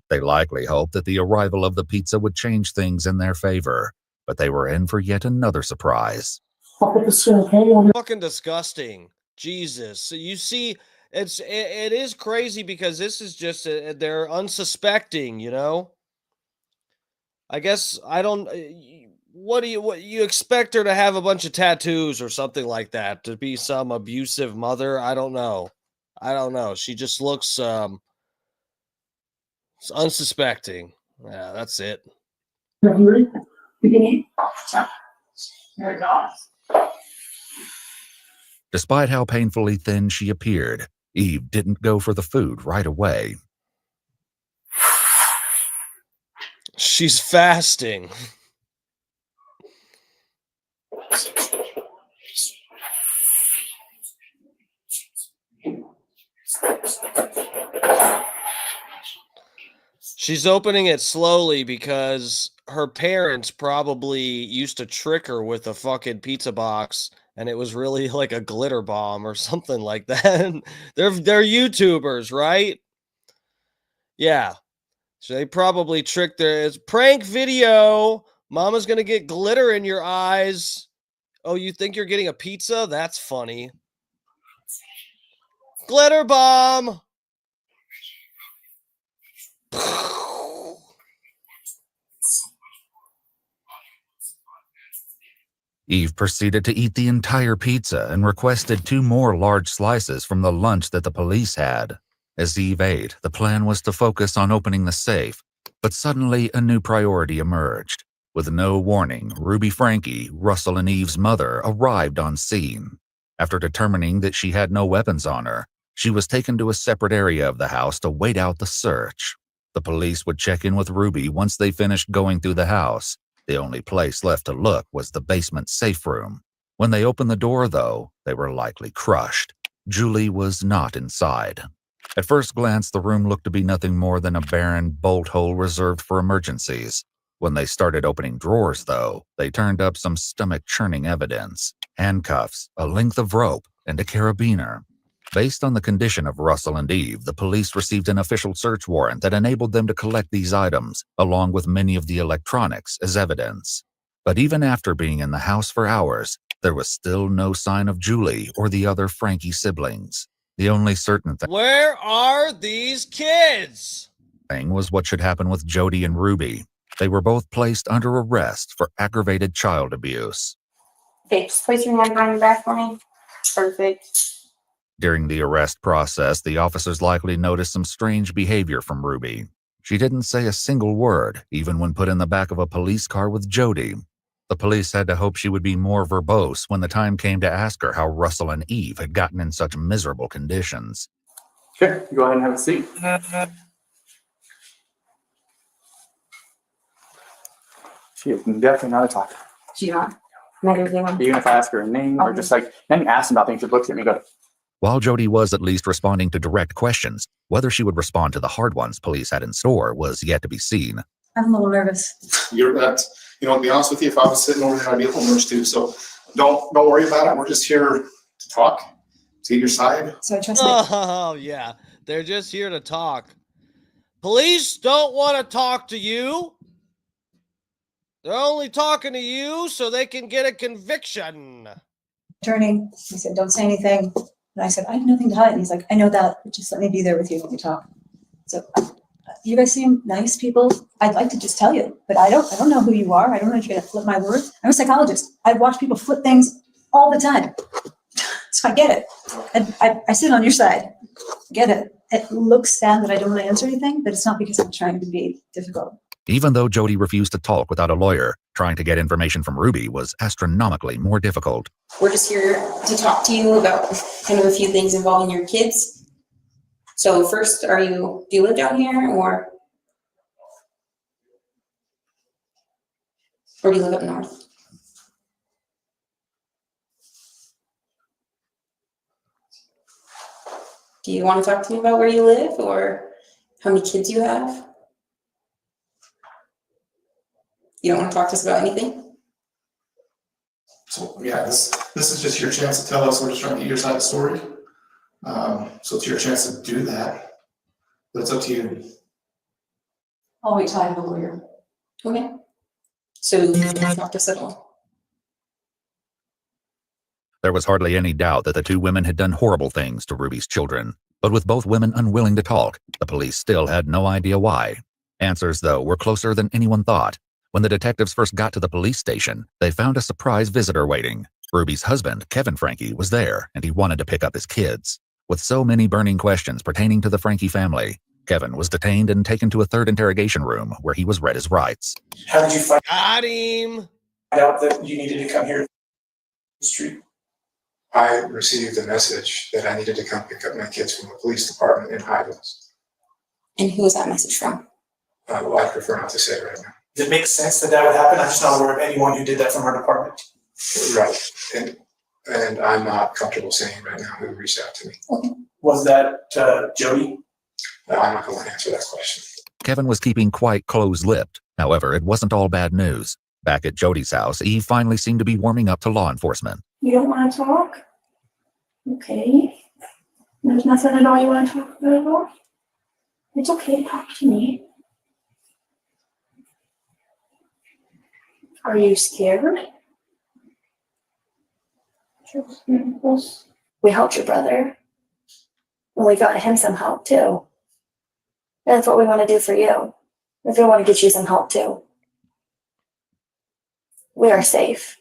They likely hoped that the arrival of the pizza would change things in their favor, but they were in for yet another surprise. Fucking disgusting. Jesus. So you see, it is crazy because this is just, they're unsuspecting, you know? I guess I don't, what you expect her to have a bunch of tattoos or something like that, to be some abusive mother? I don't know. She just looks unsuspecting. Yeah, that's it. Despite how painfully thin she appeared, Eve didn't go for the food right away. She's fasting. She's opening it slowly because her parents probably used to trick her with a fucking pizza box, and it was really like a glitter bomb or something like that. They're YouTubers, right? Yeah. So they probably tricked her. It's prank video. Mama's gonna get glitter in your eyes. Oh, you think you're getting a pizza? That's funny. Glitter bomb. Eve proceeded to eat the entire pizza and requested 2 more large slices from the lunch that the police had. As Eve ate, the plan was to focus on opening the safe, but suddenly a new priority emerged. With no warning, Ruby Franke, Russell and Eve's mother, arrived on scene. After determining that she had no weapons on her, she was taken to a separate area of the house to wait out the search. The police would check in with Ruby once they finished going through the house. The only place left to look was the basement safe room. When they opened the door, though, they were likely crushed. Julie was not inside. At first glance, the room looked to be nothing more than a barren bolt hole reserved for emergencies. When they started opening drawers, though, they turned up some stomach-churning evidence: handcuffs, a length of rope, and a carabiner. Based on the condition of Russell and Eve, the police received an official search warrant that enabled them to collect these items, along with many of the electronics, as evidence. But even after being in the house for hours, there was still no sign of Julie or the other Franke siblings. The only certain Where are these kids? thing was what should happen with Jody and Ruby. They were both placed under arrest for aggravated child abuse. Okay, just place your hand behind your back for me. Perfect. During the arrest process, the officers likely noticed some strange behavior from Ruby. She didn't say a single word, even when put in the back of a police car with Jody. The police had to hope she would be more verbose when the time came to ask her how Russell and Eve had gotten in such miserable conditions. Okay, go ahead and have a seat. She is definitely not a talker. She's not. Not everyone. Even if I ask her a name or just like, then you ask about things, she looks at me and goes, While Jody was at least responding to direct questions, whether she would respond to the hard ones police had in store was yet to be seen. I'm a little nervous. You're not, to be honest with you, if I was sitting over there, I'd be a little nervous too. So don't worry about it. We're just here to talk, see your side. So I trust me. Oh, yeah. They're just here to talk. Police don't want to talk to you. They're only talking to you so they can get a conviction. Attorney, he said, don't say anything. And I said, I have nothing to hide. And he's like, I know that, but just let me be there with you when we talk. So you guys seem nice people. I'd like to just tell you, but I don't know who you are. I don't know if you're gonna flip my word. I'm a psychologist. I watch people flip things all the time. So I get it. And I sit on your side. Get it. It looks sad that I don't want to answer anything, but it's not because I'm trying to be difficult. Even though Jody refused to talk without a lawyer, trying to get information from Ruby was astronomically more difficult. We're just here to talk to you about kind of a few things involving your kids. So first, do you live down here or do you live up north? Do you want to talk to me about where you live or how many kids you have? You don't want to talk to us about anything? So yeah, this is just your chance to tell us. We're just trying to get your side of the story. So it's your chance to do that, but it's up to you. I'll wait till I have a lawyer. Okay. So you don't want to talk to us at all? There was hardly any doubt that the two women had done horrible things to Ruby's children, but with both women unwilling to talk, the police still had no idea why. Answers, though, were closer than anyone thought. When the detectives first got to the police station, they found a surprise visitor waiting. Ruby's husband, Kevin Franke, was there, and he wanted to pick up his kids. With so many burning questions pertaining to the Franke family, Kevin was detained and taken to a third interrogation room where he was read his rights. How did you find Got him. out that you needed to come here to the street? I received a message that I needed to come pick up my kids from the police department in Highlands. And who was that message from? Well, I prefer not to say right now. Does it make sense that that would happen? I'm just not aware of anyone who did that from our department. Right. And I'm not comfortable saying right now who reached out to me. Okay. Was that Jody? I'm not going to answer that question. Kevin was keeping quite close-lipped. However, it wasn't all bad news. Back at Jody's house, Eve finally seemed to be warming up to law enforcement. You don't want to talk? Okay. There's nothing at all you want to talk about at all? It's okay to talk to me. Are you scared? We helped your brother. And we got him some help too. That's what we want to do for you. We want to get you some help too. We are safe.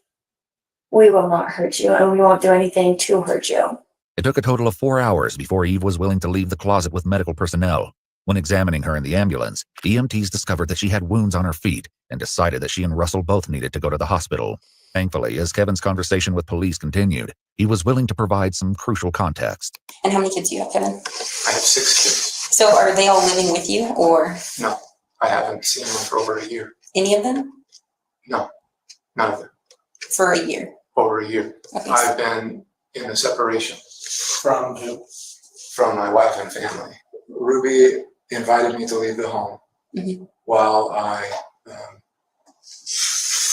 We will not hurt you, and we won't do anything to hurt you. It took a total of 4 hours before Eve was willing to leave the closet with medical personnel. When examining her in the ambulance, EMTs discovered that she had wounds on her feet and decided that she and Russell both needed to go to the hospital. Thankfully, as Kevin's conversation with police continued, he was willing to provide some crucial context. And how many kids do you have, Kevin? I have 6 kids. So are they all living with you, or No, I haven't seen them for over a year. any of them? No, none of them. For a year? Over a year. Okay. I've been in a separation From who? from my wife and family. Ruby invited me to leave the home while I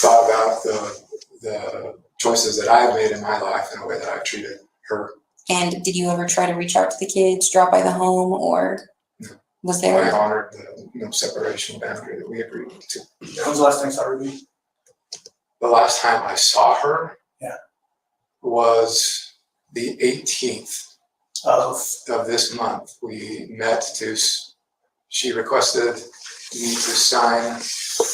thought about the choices that I've made in my life and the way that I've treated her. And did you ever try to reach out to the kids, drop by the home, or was there? I honored the no separation boundary that we agreed to. When was the last time you saw Ruby? The last time I saw her Yeah. was the 18th Of this month. We met she requested me to sign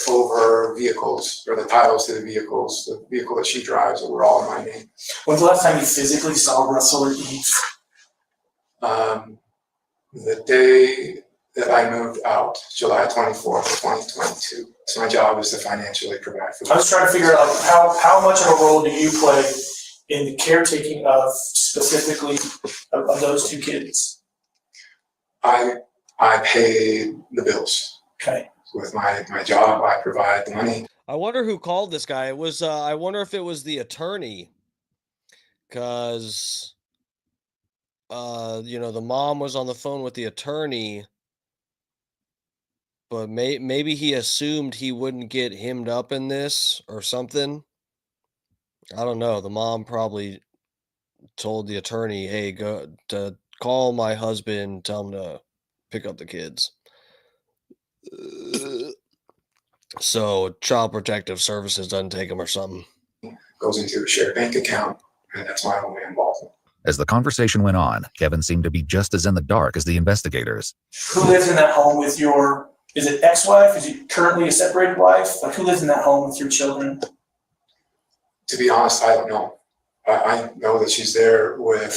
over vehicles, or the titles to the vehicles, the vehicle that she drives, that were all in my name. when's the last time you physically saw Russell or Eve? The day that I moved out, July 24th, 2022. So my job is to financially provide for I was trying to figure out like how much of a role do you play in the caretaking of specifically of those 2 kids? I pay the bills. Okay. With my job, I provide the money. I wonder who called this guy. It was I wonder if it was the attorney, because the mom was on the phone with the attorney, but maybe he assumed he wouldn't get hemmed up in this or something. I don't know. The mom probably told the attorney, "Hey, go to call my husband, tell him to pick up the kids." So Child Protective Services doesn't take him or something. Goes into a shared bank account, and that's my only involvement. As the conversation went on, Kevin seemed to be just as in the dark as the investigators. Who lives in that home with your, is it ex-wife? Is it currently a separated wife? Like who lives in that home with your children? To be honest, I don't know. I know that she's there with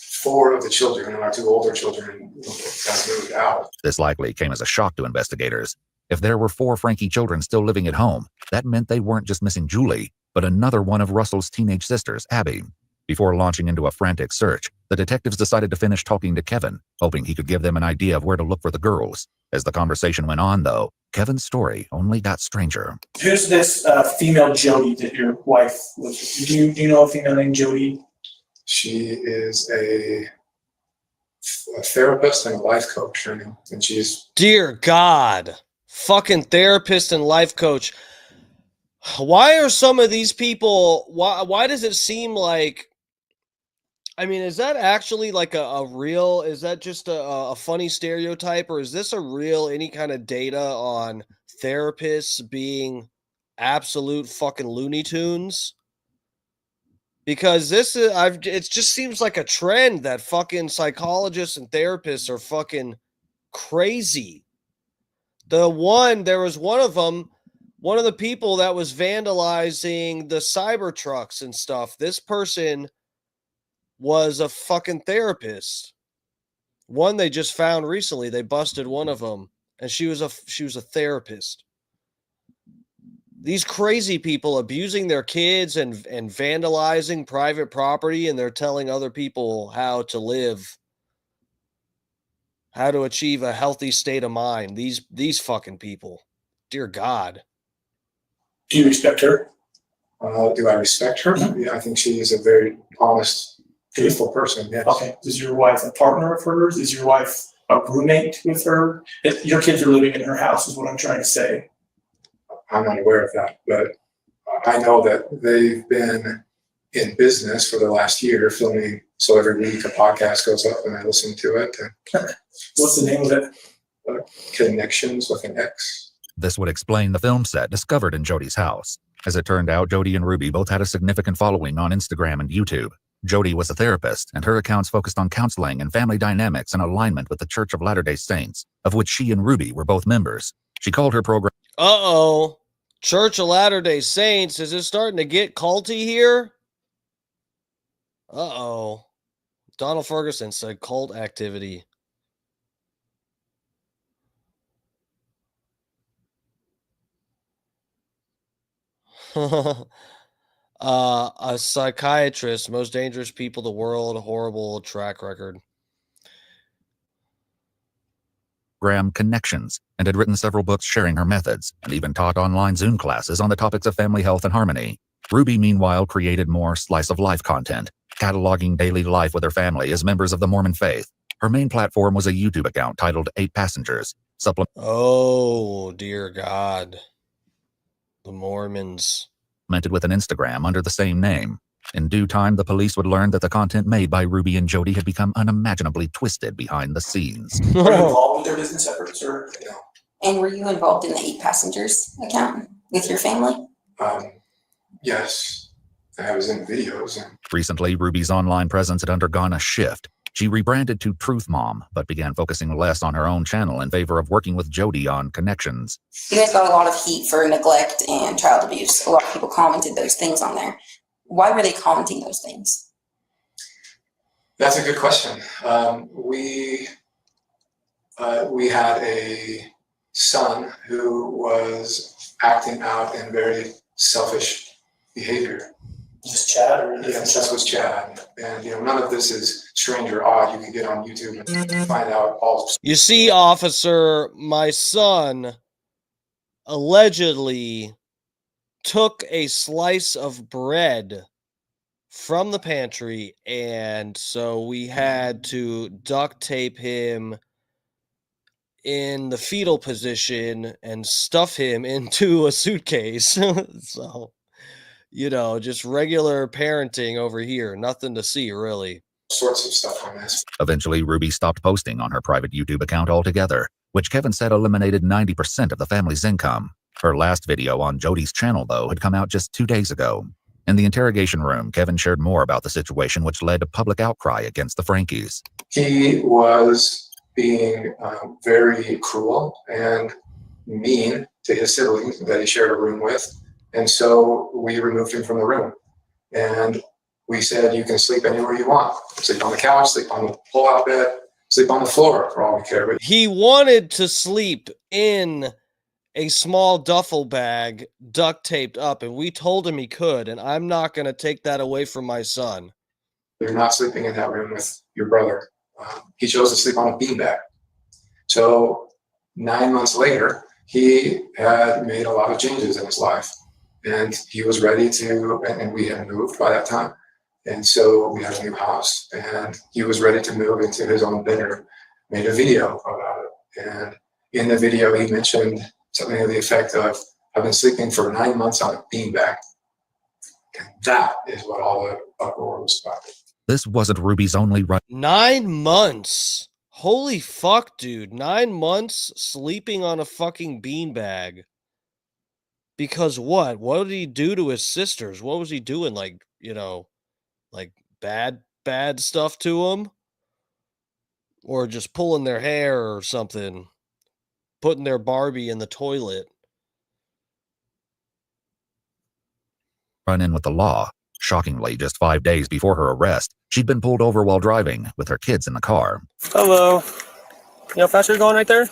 4 of the children, and our 2 older children have moved out. This likely came as a shock to investigators. If there were 4 Franke children still living at home, that meant they weren't just missing Julie, but another one of Russell's teenage sisters, Abby. Before launching into a frantic search, the detectives decided to finish talking to Kevin, hoping he could give them an idea of where to look for the girls. As the conversation went on, though, Kevin's story only got stranger. Who's this female Jody that your wife was? Do you know a female named Jody? She is a therapist and a life coach, and she's... Dear God, fucking therapist and life coach. Why are some of these people, why does it seem like, I mean, is that actually like a real, is that just a funny stereotype, or is this a real, any kind of data on therapists being absolute fucking Looney Tunes? Because this is, it just seems like a trend that fucking psychologists and therapists are fucking crazy. There was one of them, one of the people that was vandalizing the Cybertrucks and stuff. This person was a fucking therapist. One they just found recently. They busted one of them, and she was a therapist. These crazy people abusing their kids and vandalizing private property, and they're telling other people how to live, how to achieve a healthy state of mind. These fucking people. Dear God. Do you respect her? Do I respect her? Yeah, I think she is a very honest, faithful person. Yes. Okay. Is your wife a partner of hers? Is your wife a roommate with her? If your kids are living in her house, is what I'm trying to say. I'm not aware of that, but I know that they've been in business for the last year filming. So every week a podcast goes up and I listen to it. And what's the name of it? Connections with an X. This would explain the film set discovered in Jody's house. As it turned out, Jody and Ruby both had a significant following on Instagram and YouTube. Jody was a therapist, and her accounts focused on counseling and family dynamics in alignment with the Church of Latter-day Saints, of which she and Ruby were both members. She called her program... Uh-oh. Church of Latter-day Saints. Is it starting to get culty here? Uh-oh. Donald Ferguson said cult activity. A psychiatrist, most dangerous people in the world, horrible track record. Connections, and had written several books sharing her methods, and even taught online Zoom classes on the topics of family health and harmony. Ruby, meanwhile, created more slice-of-life content, cataloging daily life with her family as members of the Mormon faith. Her main platform was a YouTube account titled 8 Passengers. Oh, dear God. The Mormons. Supplemented with an Instagram under the same name. In due time, the police would learn that the content made by Ruby and Jody had become unimaginably twisted behind the scenes. Are you involved with their business efforts, or no? And were you involved in the 8 Passengers account with your family? Yes, I was in videos. Recently, Ruby's online presence had undergone a shift. She rebranded to Truth Mom, but began focusing less on her own channel in favor of working with Jody on Connections. You guys got a lot of heat for neglect and child abuse. A lot of people commented those things on there. Why were they commenting those things? That's a good question. We had a son who was acting out in very selfish behavior. Just Chad, or yes, this was Chad, and none of this is strange or odd. You can get on YouTube and find out all. You see, officer, my son allegedly took a slice of bread from the pantry, and so we had to duct tape him in the fetal position and stuff him into a suitcase. So, just regular parenting over here. Nothing to see, really. Sorts of stuff on this. Eventually, Ruby stopped posting on her private YouTube account altogether, which Kevin said eliminated 90% of the family's income. Her last video on Jody's channel, though, had come out just 2 days ago. In the interrogation room, Kevin shared more about the situation, which led to public outcry against the Frankies. He was being very cruel and mean to his siblings that he shared a room with. And so we removed him from the room. And we said, you can sleep anywhere you want. Sleep on the couch, sleep on the pull-out bed, sleep on the floor for all we care. But he wanted to sleep in a small duffel bag duct taped up, and we told him he could, and I'm not going to take that away from my son. You're not sleeping in that room with your brother. He chose to sleep on a beanbag. So 9 months later, he had made a lot of changes in his life, and he was ready to, and we had moved by that time. And so we had a new house, and he was ready to move into his own bedroom, made a video about it. And in the video, he mentioned something to the effect of, I've been sleeping for 9 months on a beanbag. And that is what all the uproar was about. This wasn't Ruby's only 9 months. Holy fuck, dude. 9 months sleeping on a fucking beanbag. Because what? What did he do to his sisters? What was he doing? Like bad stuff to them? Or just pulling their hair or something? putting their Barbie in the toilet. Run in with the law. Shockingly, just 5 days before her arrest, she'd been pulled over while driving with her kids in the car. Hello. You know how fast you're going right there?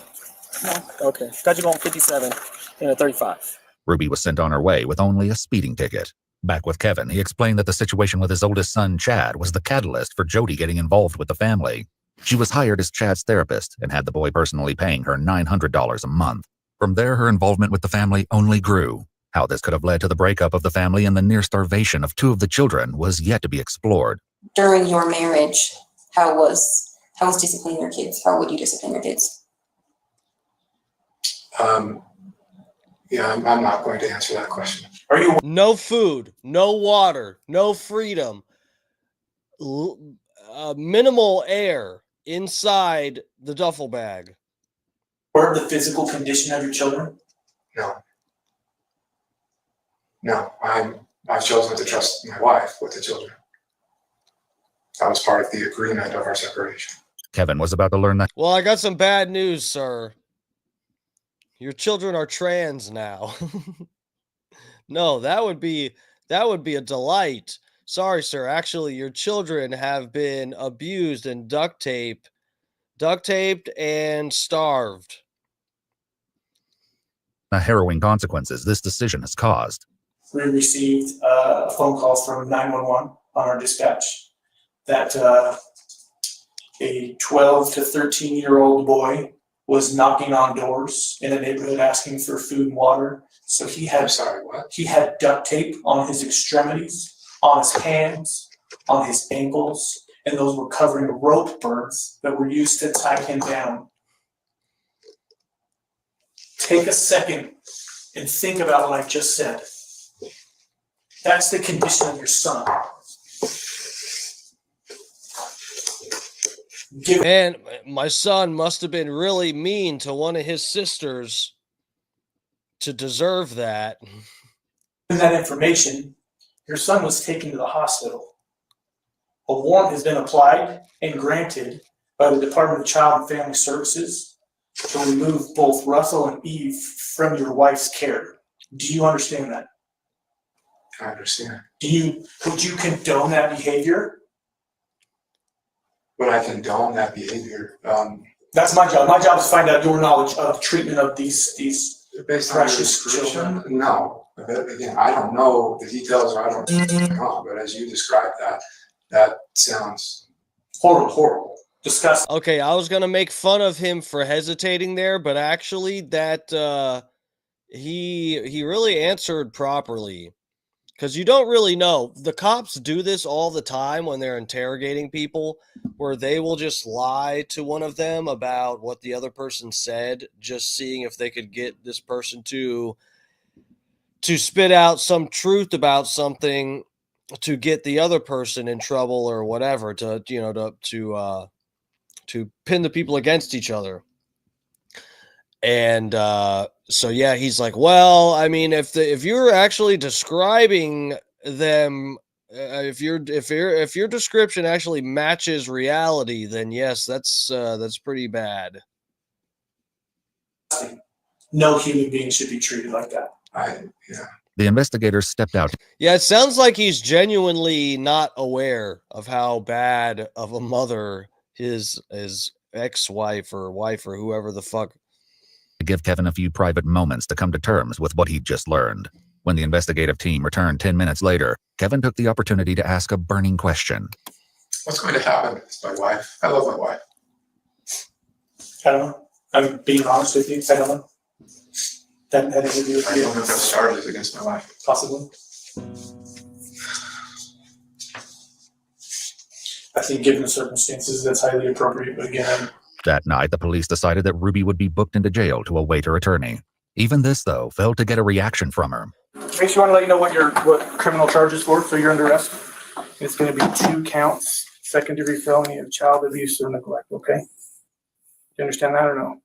No. Okay. Got you going 57 in a 35. Ruby was sent on her way with only a speeding ticket. Back with Kevin, he explained that the situation with his oldest son, Chad, was the catalyst for Jody getting involved with the family. She was hired as Chad's therapist and had the boy personally paying her $900 a month. From there, her involvement with the family only grew. How this could have led to the breakup of the family and the near starvation of 2 of the children was yet to be explored. During your marriage, how was disciplining your kids? How would you discipline your kids? Yeah, I'm not going to answer that question. Are you no food, no water, no freedom, minimal air inside the duffel bag? Or the physical condition of your children? No, I've chosen to trust my wife with the children. That was part of the agreement of our separation. Kevin was about to learn that. Well, I got some bad news, sir. Your children are trans now. No, that would be a delight. Sorry, sir. Actually, your children have been abused and duct taped and starved. The harrowing consequences this decision has caused. We received a phone call from 911 on our dispatch that a 12 to 13-year-old boy was knocking on doors in a neighborhood asking for food and water. So he had he had duct tape on his extremities, on his hands, on his ankles, and those were covering rope burns that were used to tie him down. Take a second and think about what I just said. That's the condition of your son. Man, my son must have been really mean to one of his sisters to deserve that. Given that information, your son was taken to the hospital. A warrant has been applied and granted by the Department of Child and Family Services to remove both Russell and Eve from your wife's care. Do you understand that? I understand. Would you condone that behavior? Would I condone that behavior? That's my job. My job is to find out your knowledge of treatment of these based on your precious description, children. no. But again, I don't know the details, or I don't know what's going on. But as you described that sounds horrible. Disgusting. Okay, I was gonna make fun of him for hesitating there, but actually that he really answered properly. Because you don't really know. The cops do this all the time when they're interrogating people, where they will just lie to one of them about what the other person said, just seeing if they could get this person to spit out some truth about something to get the other person in trouble or whatever, to pin the people against each other. And so yeah, he's like, well, I mean, if you're actually describing them, if your description actually matches reality, then yes, that's pretty bad. No human being should be treated like that. The investigators stepped out. Yeah, it sounds like he's genuinely not aware of how bad of a mother his ex-wife or wife or whoever the fuck. To give Kevin a few private moments to come to terms with what he'd just learned. When the investigative team returned 10 minutes later, Kevin took the opportunity to ask a burning question. What's going to happen with my wife? I love my wife. I don't know. I'm being honest with you. I don't know. That interview with I you. don't have those charges against my wife. Possibly. I think given the circumstances, that's highly appropriate. But again, That night, the police decided that Ruby would be booked into jail to await her attorney. Even this, though, failed to get a reaction from her. Makes you want to let you know what criminal charges for, so you're under arrest. It's going to be 2 counts, second-degree felony of child abuse or neglect, okay? Do you understand that or no?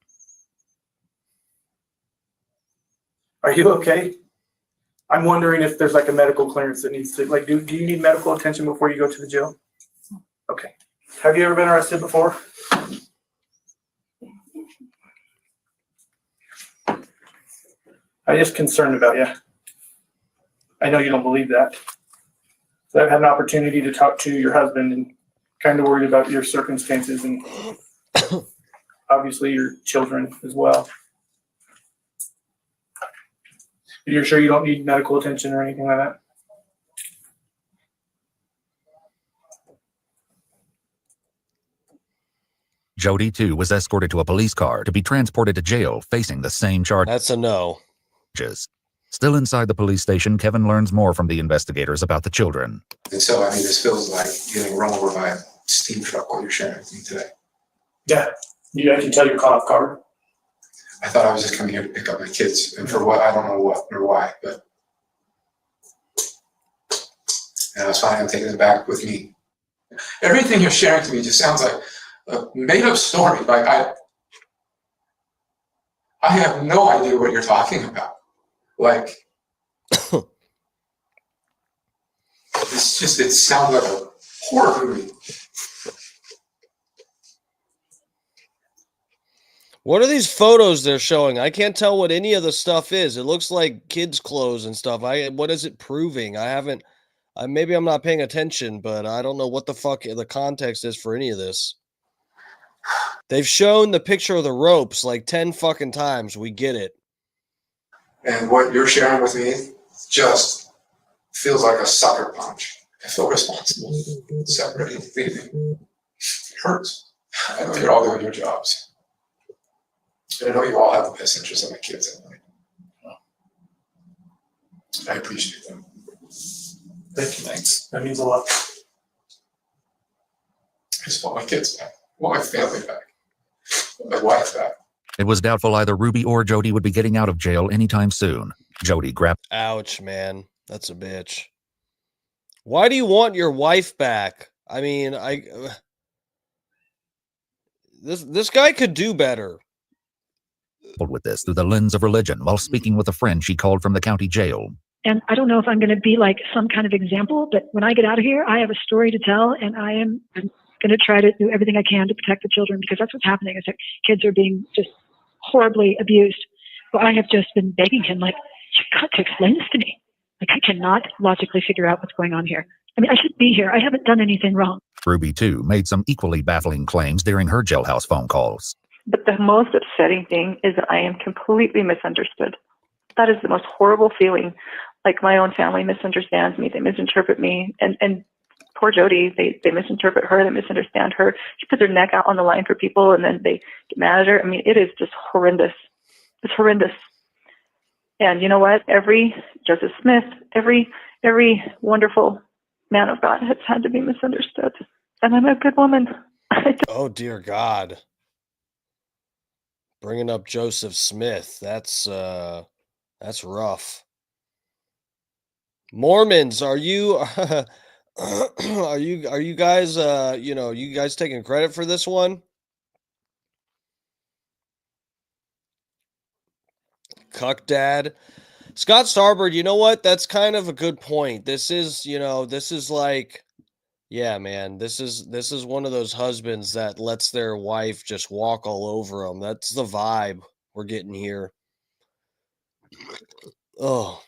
Are you okay? I'm wondering if there's like a medical clearance that needs to, like, do you need medical attention before you go to the jail? Okay. Have you ever been arrested before? I'm just concerned about you. I know you don't believe that. So I've had an opportunity to talk to your husband and kind of worried about your circumstances and obviously your children as well. You're sure you don't need medical attention or anything like that? Jody, too, was escorted to a police car to be transported to jail facing the same charges. That's a no. Still inside the police station, Kevin learns more from the investigators about the children. And so, I mean, this feels like getting run over by a steam truck while you're sharing with me today. Yeah. I can tell you're caught off guard. I thought I was just coming here to pick up my kids, and for what, I don't know what or why, but. And I was fine, I'm taking them back with me. Everything you're sharing to me just sounds like a made-up story. Like, I have no idea what you're talking about. Like, it sounds like a horror movie. What are these photos they're showing? I can't tell what any of the stuff is. It looks like kids' clothes and stuff. What is it proving? Maybe I'm not paying attention, but I don't know what the fuck the context is for any of this. They've shown the picture of the ropes like 10 fucking times. We get it. And what you're sharing with me just feels like a sucker punch. I feel responsible. Separating, leaving. It hurts. I know you're all doing your jobs. And I know you all have the best interests of my kids in mind. I appreciate them. Thank you. Thanks. That means a lot. I just want my kids back. I want my family back. I want my wife back. It was doubtful either Ruby or Jody would be getting out of jail anytime soon. Jody grabbed. Ouch, man. That's a bitch. Why do you want your wife back? I mean, this guy could do better. With this through the lens of religion while speaking with a friend she called from the county jail. And I don't know if I'm going to be like some kind of example, but when I get out of here, I have a story to tell, and I'm going to try to do everything I can to protect the children, because that's what's happening, is that kids are being just horribly abused. But I have just been begging him, like, you've got to explain this to me. Like, I cannot logically figure out what's going on here. I mean, I should be here. I haven't done anything wrong. Ruby, too, made some equally baffling claims during her jailhouse phone calls. But the most upsetting thing is that I am completely misunderstood. That is the most horrible feeling. Like, my own family misunderstands me. They misinterpret me. And poor Jody, they misinterpret her. They misunderstand her. She puts her neck out on the line for people, and then they get mad at her. I mean, it is just horrendous. It's horrendous. And you know what? Every Joseph Smith, every wonderful man of God has had to be misunderstood. And I'm a good woman. Oh, dear God. Bringing up Joseph Smith. That's rough. Mormons, are you are you guys you guys taking credit for this one? Cuck dad. Scott Starbird, you know what? That's kind of a good point. This is like, yeah, man, this is one of those husbands that lets their wife just walk all over them. That's the vibe we're getting here. Oh,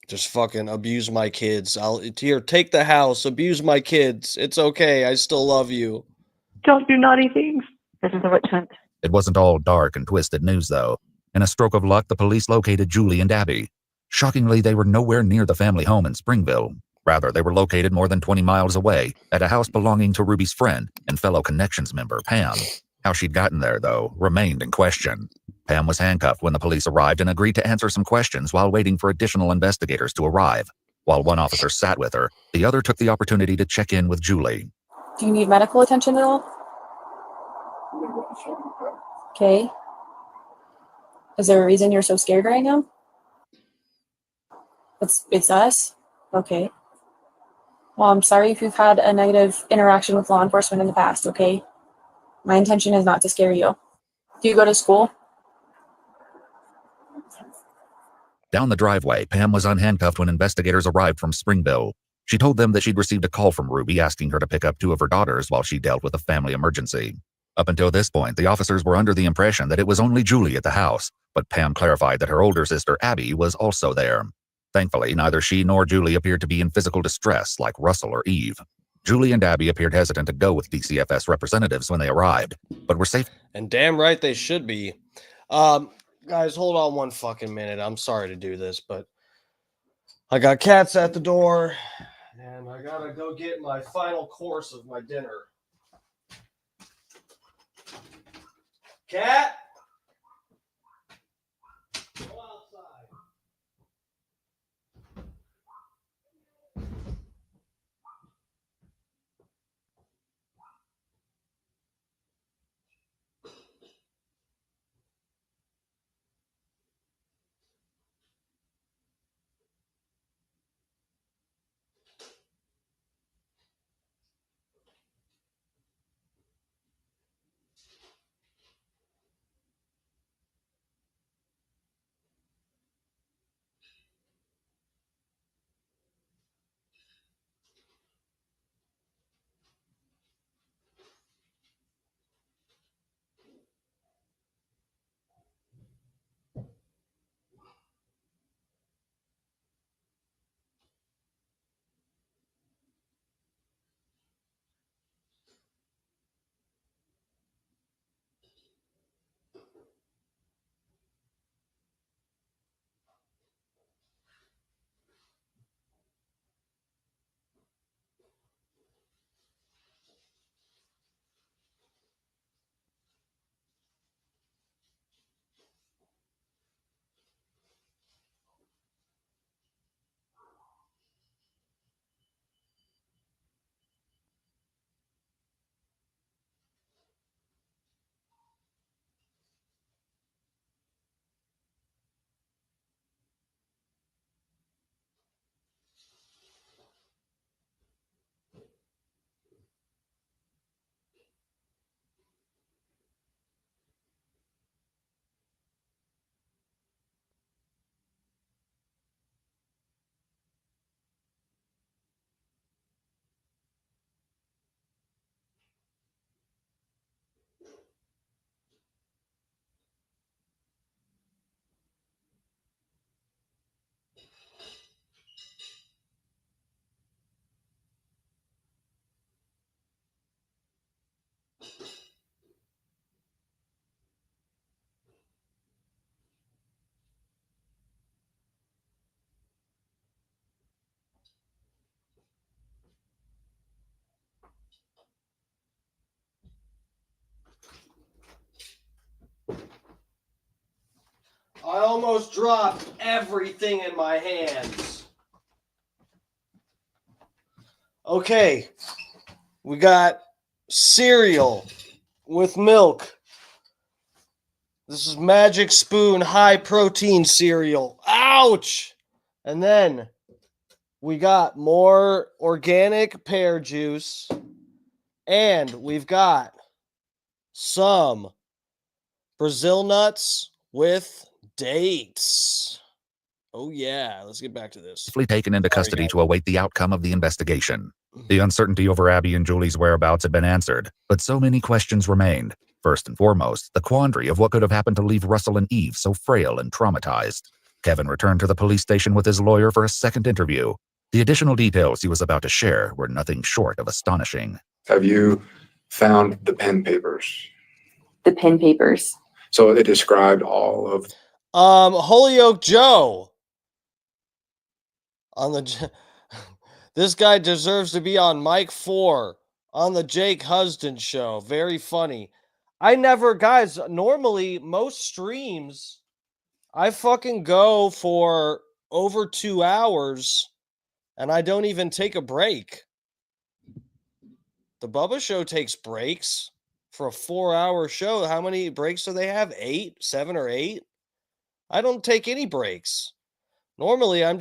just fucking abuse my kids. Take the house, abuse my kids. It's okay. I still love you. Don't do naughty things. This is the witch hunt. It wasn't all dark and twisted news, though. In a stroke of luck, the police located Julie and Abby. Shockingly, they were nowhere near the family home in Springville. Rather, they were located more than 20 miles away at a house belonging to Ruby's friend and fellow Connections member, Pam. How she'd gotten there, though, remained in question. Pam was handcuffed when the police arrived and agreed to answer some questions while waiting for additional investigators to arrive. While one officer sat with her, the other took the opportunity to check in with Julie. Do you need medical attention at all? Okay. Is there a reason you're so scared right now? It's us? Okay. Well, I'm sorry if you've had a negative interaction with law enforcement in the past, okay? My intention is not to scare you. Do you go to school? Down the driveway, Pam was unhandcuffed when investigators arrived from Springville. She told them that she'd received a call from Ruby asking her to pick up two of her daughters while she dealt with a family emergency. Up until this point, the officers were under the impression that it was only Julie at the house, but Pam clarified that her older sister Abby was also there. Thankfully, neither she nor Julie appeared to be in physical distress like Russell or Eve. Julie and Abby appeared hesitant to go with DCFS representatives when they arrived, but were safe. And damn right they should be. Guys, hold on one fucking minute. I'm sorry to do this, but I got cats at the door, and I gotta go get my final course of my dinner. Cat? Go outside. I almost dropped everything in my hands. Okay, we got cereal with milk. This is Magic Spoon high protein cereal. Ouch! And then we got more organic pear juice. And we've got some Brazil nuts with dates. Oh, yeah. Let's get back to this. Safely taken into custody to await the outcome of the investigation. The uncertainty over Abby and Julie's whereabouts had been answered, but so many questions remained. First and foremost, the quandary of what could have happened to leave Russell and Eve so frail and traumatized. Kevin returned to the police station with his lawyer for a second interview. The additional details he was about to share were nothing short of astonishing. Have you found the pen papers? The pen papers. So it described all of. Holyoke Joe. This guy deserves to be on Mike 4 on the Jake Huston show. Very funny. Guys, normally most streams, I fucking go for over 2 hours and I don't even take a break. The Bubba Show takes breaks for a 4-hour show. How many breaks do they have? 7 or 8? I don't take any breaks. Normally, I'm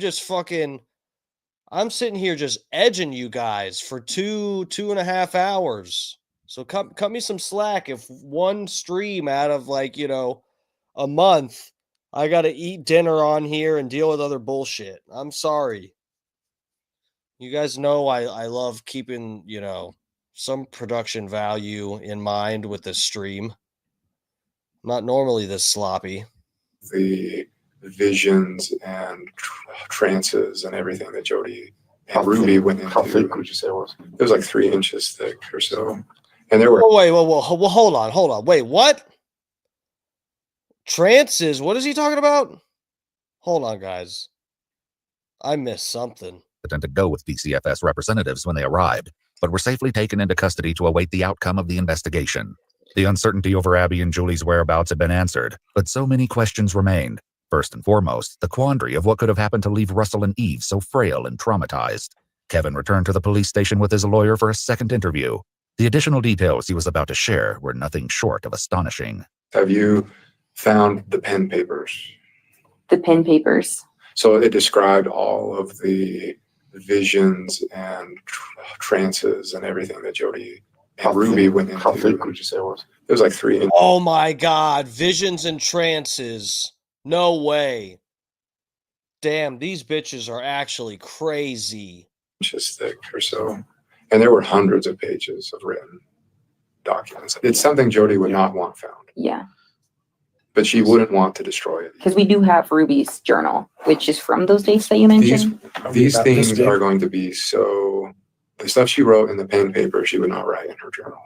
sitting here just edging you guys for 2.5 hours. So cut me some slack if one stream out of a month, I got to eat dinner on here and deal with other bullshit. I'm sorry. You guys know I love keeping, production value in mind with this stream. I'm not normally this sloppy. The visions and trances and everything that Jody and Ruby went into. How thick would you say it was? It was like 3 inches thick or so. And there were Whoa, hold on. Wait, what? Trances? What is he talking about? Hold on, guys. I missed something. To go with DCFS representatives when they arrived, but were safely taken into custody to await the outcome of the investigation. The uncertainty over Abby and Julie's whereabouts had been answered, but so many questions remained. First and foremost, the quandary of what could have happened to leave Russell and Eve so frail and traumatized. Kevin returned to the police station with his lawyer for a second interview. The additional details he was about to share were nothing short of astonishing. Have you found the pen papers? The pen papers. So it described all of the visions and trances and everything that Jody and Ruby went into. How thick would you say it was? It was like 3 inches. Oh my God. Visions and trances. No way. Damn, these bitches are actually crazy. Inches thick or so. And there were hundreds of pages of written documents. It's something Jody would not want found. Yeah. But she wouldn't want to destroy it. Because we do have Ruby's journal, which is from those dates that you mentioned. These things are going to be so... The stuff she wrote in the pen paper, she would not write in her journal.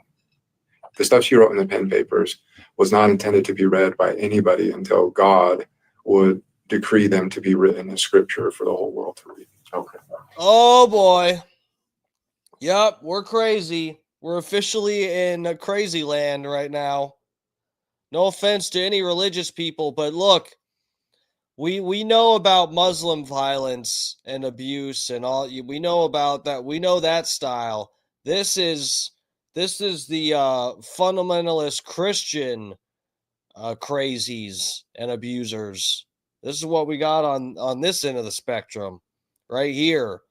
The stuff she wrote in the pen papers was not intended to be read by anybody until God would decree them to be written in scripture for the whole world to read. Okay. Oh boy. Yep, we're crazy. We're officially in a crazy land right now. No offense to any religious people, but look, we know about Muslim violence and abuse and all. We know about that. We know that style. This is the fundamentalist Christian crazies and abusers. This is what we got on this end of the spectrum, right here.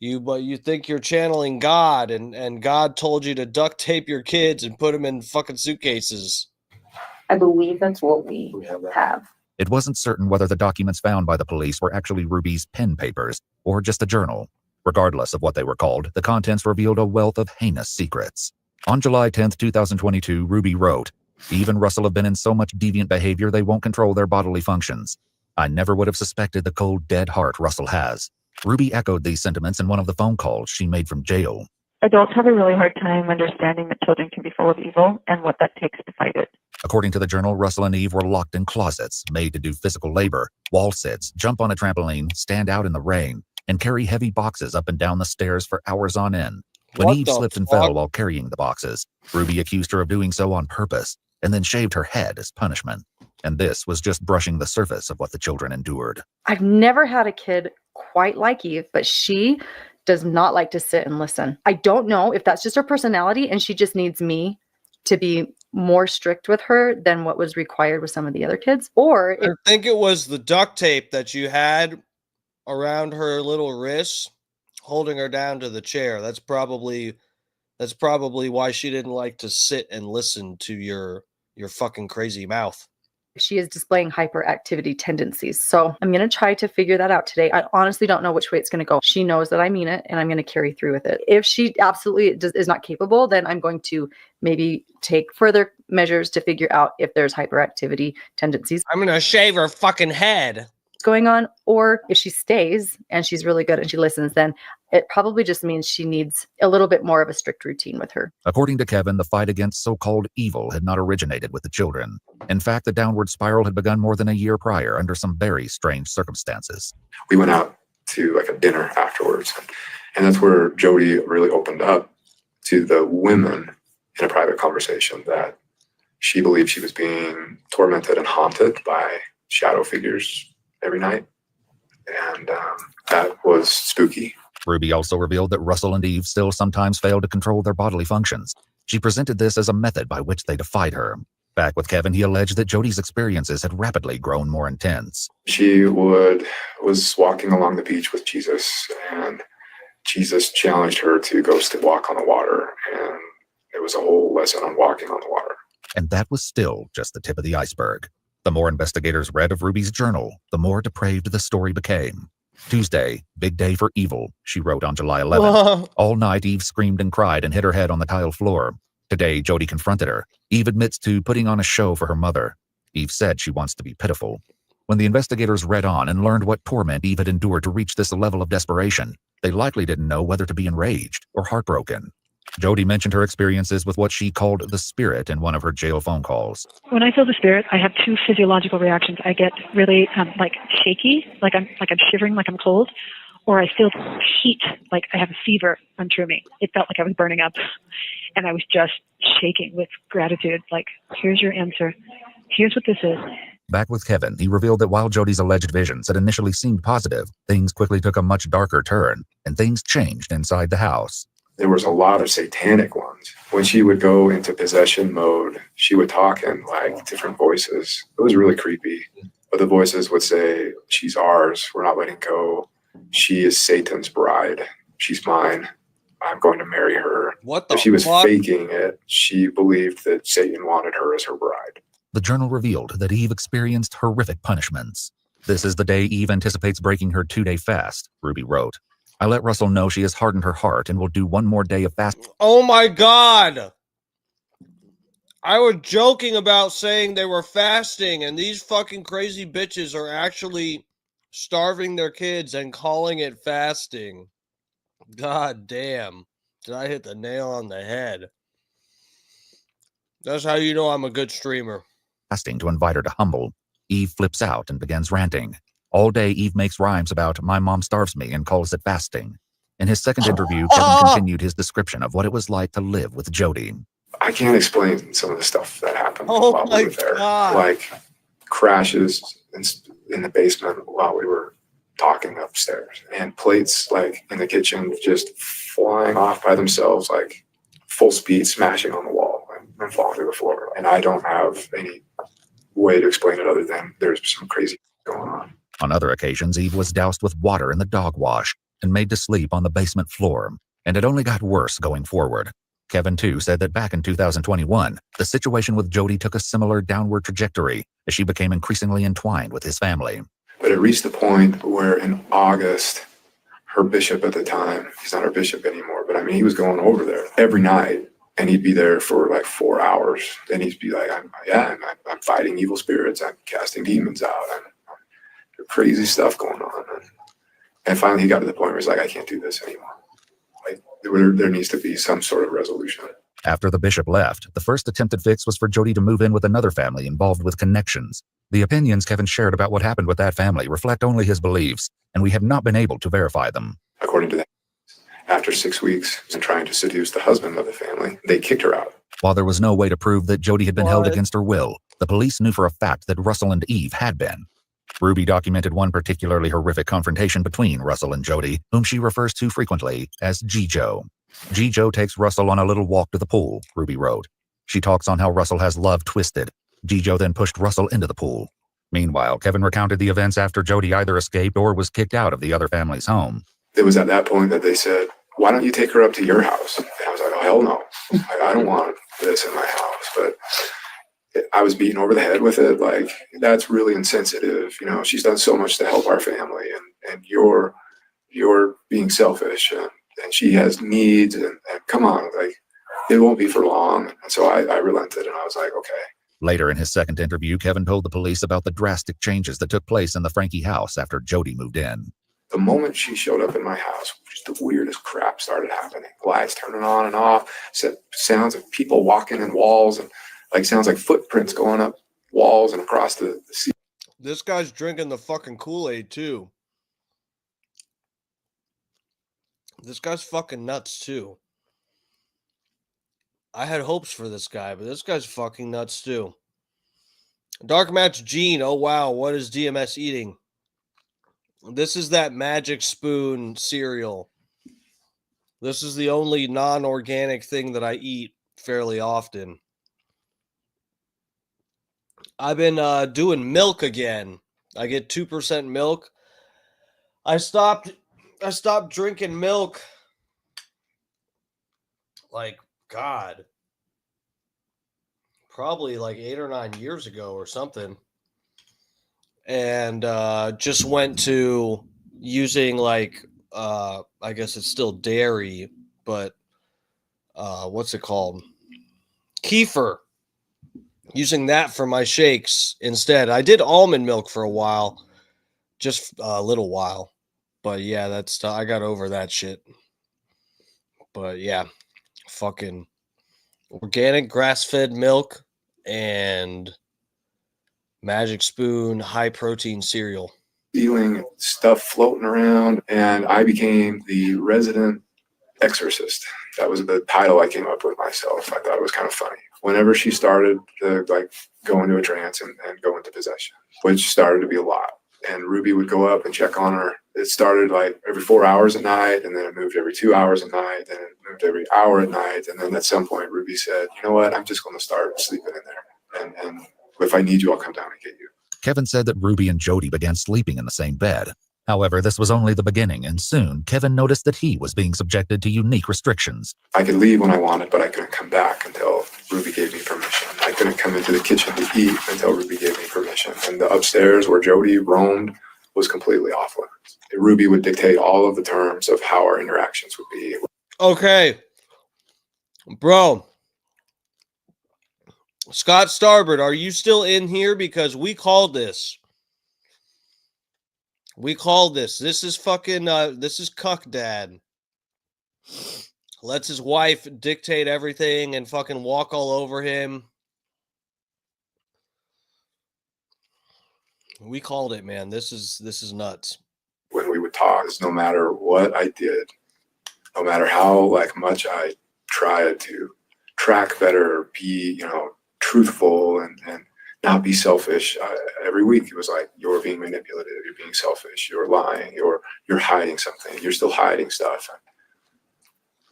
But you think you're channeling God, and God told you to duct tape your kids and put them in fucking suitcases. I believe that's what we have. It wasn't certain whether the documents found by the police were actually Ruby's pen papers or just a journal. Regardless of what they were called, the contents revealed a wealth of heinous secrets. On July 10th, 2022, Ruby wrote, "Eve and Russell have been in so much deviant behavior they won't control their bodily functions. I never would have suspected the cold, dead heart Russell has." Ruby echoed these sentiments in one of the phone calls she made from jail. Adults have a really hard time understanding that children can be full of evil and what that takes to fight it. According to the journal, Russell and Eve were locked in closets, made to do physical labor, wall sits, jump on a trampoline, stand out in the rain, and carry heavy boxes up and down the stairs for hours on end. When Eve slipped and fell while carrying the boxes, Ruby accused her of doing so on purpose, and then shaved her head as punishment. And this was just brushing the surface of what the children endured. I've never had a kid quite like Eve, but she does not like to sit and listen. I don't know if that's just her personality and she just needs me to be more strict with her than what was required with some of the other kids. Or I think it was the duct tape that you had around her little wrists holding her down to the chair. That's probably why she didn't like to sit and listen to your fucking crazy mouth. she is displaying hyperactivity tendencies. So I'm going to try to figure that out today. I honestly don't know which way it's going to go. She knows that I mean it, and I'm going to carry through with it. If she absolutely is not capable, then I'm going to maybe take further measures to figure out if there's hyperactivity tendencies. I'm going to shave her fucking head going on. Or if she stays and she's really good and she listens, then it probably just means she needs a little bit more of a strict routine with her. According to Kevin, the fight against so-called evil had not originated with the children. In fact, the downward spiral had begun more than a year prior under some very strange circumstances. We went out to like a dinner afterwards, and that's where Jody really opened up to the women in a private conversation that she believed she was being tormented and haunted by shadow figures every night. And that was spooky. Ruby also revealed that Russell and Eve still sometimes failed to control their bodily functions. She presented this as a method by which they defied her. Back with Kevin, he alleged that Jody's experiences had rapidly grown more intense. She was walking along the beach with Jesus, and Jesus challenged her to go walk on the water, and it was a whole lesson on walking on the water. And that was still just the tip of the iceberg. The more investigators read of Ruby's journal, the more depraved the story became. Tuesday, big day for evil, she wrote on July 11th. All night, Eve screamed and cried and hit her head on the tile floor. Today, Jody confronted her. Eve admits to putting on a show for her mother. Eve said she wants to be pitiful. When the investigators read on and learned what torment Eve had endured to reach this level of desperation, they likely didn't know whether to be enraged or heartbroken. Jody mentioned her experiences with what she called the spirit in one of her jail phone calls. When I feel the spirit, I have two physiological reactions. I get really like shaky, like I'm shivering, like I'm cold, or I feel heat, like I have a fever run through me. It felt like I was burning up, and I was just shaking with gratitude. Like, here's your answer. Here's what this is. Back with Kevin, he revealed that while Jody's alleged visions had initially seemed positive, things quickly took a much darker turn, and things changed inside the house. There was a lot of satanic ones. When she would go into possession mode, she would talk in like different voices. It was really creepy. But the voices would say, she's ours. We're not letting go. She is Satan's bride. She's mine. I'm going to marry her. What the If she was fuck? faking it, she believed that Satan wanted her as her bride. The journal revealed that Eve experienced horrific punishments. This is the day Eve anticipates breaking her 2-day fast, Ruby wrote. I let Russell know she has hardened her heart and will do one more day of fasting. Oh my God. I was joking about saying they were fasting, and these fucking crazy bitches are actually starving their kids and calling it fasting. God damn. Did I hit the nail on the head? That's how you know I'm a good streamer. Fasting to invite her to humble. Eve flips out and begins ranting. All day, Eve makes rhymes about my mom starves me and calls it fasting. In his second interview, Kevin continued his description of what it was like to live with Jody. I can't explain some of the stuff that happened Oh while my we were there. God. Like crashes in the basement while we were talking upstairs, and plates like in the kitchen just flying off by themselves, like full speed, smashing on the wall and falling to the floor. And I don't have any way to explain it other than there's some crazy going on. On other occasions, Eve was doused with water in the dog wash and made to sleep on the basement floor, and it only got worse going forward. Kevin, too, said that back in 2021, the situation with Jody took a similar downward trajectory as she became increasingly entwined with his family. But it reached the point where in August, her bishop at the time, he's not our bishop anymore, but I mean, he was going over there every night, and he'd be there for like 4 hours. Then he'd be like, I'm fighting evil spirits. I'm casting demons out. Crazy stuff going on. And finally he got to the point where he's like, I can't do this anymore. Like there needs to be some sort of resolution. After the bishop left, the first attempted fix was for Jody to move in with another family involved with connections. The opinions Kevin shared about what happened with that family reflect only his beliefs, and we have not been able to verify them. According to that, after 6 weeks and trying to seduce the husband of the family, they kicked her out. While there was no way to prove that Jody had been held What? against her will, the police knew for a fact that Russell and Eve had been. Ruby documented one particularly horrific confrontation between Russell and Jody, whom she refers to frequently as G-Joe. G-Joe takes Russell on a little walk to the pool, Ruby wrote. She talks on how Russell has love twisted. G-Joe then pushed Russell into the pool. Meanwhile, Kevin recounted the events after Jody either escaped or was kicked out of the other family's home. It was at that point that they said, why don't you take her up to your house? And I was like, oh, hell no. I don't want this in my house. But I was beaten over the head with it. Like, that's really insensitive. You know, she's done so much to help our family, and you're being selfish, and she has needs, and come on, like, it won't be for long. And so I relented, and I was like, okay. Later in his second interview, Kevin told the police about the drastic changes that took place in the Frankie house after Jody moved in. The moment she showed up in my house, just the weirdest crap started happening. Lights turning on and off, sounds of people walking in walls, and like sounds like footprints going up walls and across the sea. This guy's drinking the fucking Kool-Aid too. This guy's fucking nuts too. I had hopes for this guy, but this guy's fucking nuts too. Dark Match Gene. Oh wow, what is DMS eating? This is that Magic Spoon cereal. This is the only non-organic thing that I eat fairly often. I've been doing milk again. I get 2% milk. I stopped drinking milk like, God, probably like 8 or 9 years ago or something. And just went to using like I guess it's still dairy, but what's it called? Kefir. Using that for my shakes instead. I did almond milk for a while, just a little while. But yeah, that's I got over that shit. But yeah, fucking organic grass-fed milk and Magic Spoon high protein cereal. Feeling stuff floating around, and I became the resident exorcist. That was the title I came up with myself. I thought it was kind of funny. Whenever she started to like go into a trance and go into possession, which started to be a lot. And Ruby would go up and check on her. It started like every 4 hours at night, and then it moved every 2 hours at night, then it moved every hour at night. And then at some point, Ruby said, you know what, I'm just going to start sleeping in there. And if I need you, I'll come down and get you. Kevin said that Ruby and Jody began sleeping in the same bed. However, this was only the beginning, and soon Kevin noticed that he was being subjected to unique restrictions. I could leave when I wanted, but I couldn't come back until Ruby gave me permission. I couldn't come into the kitchen to eat until Ruby gave me permission. And the upstairs where Jody roamed was completely off limits. Ruby would dictate all of the terms of how our interactions would be. Okay. Bro. Scott Starboard, are you still in here? Because we called this. We called this. This is fucking, this is Cuck Dad. Lets his wife dictate everything and fucking walk all over him. We called it, man. This is nuts. When we would talk, no matter what I did, no matter how like much I tried to track better, be, truthful and not be selfish. Every week it was like, you're being manipulative, you're being selfish, you're lying, you're hiding something, you're still hiding stuff.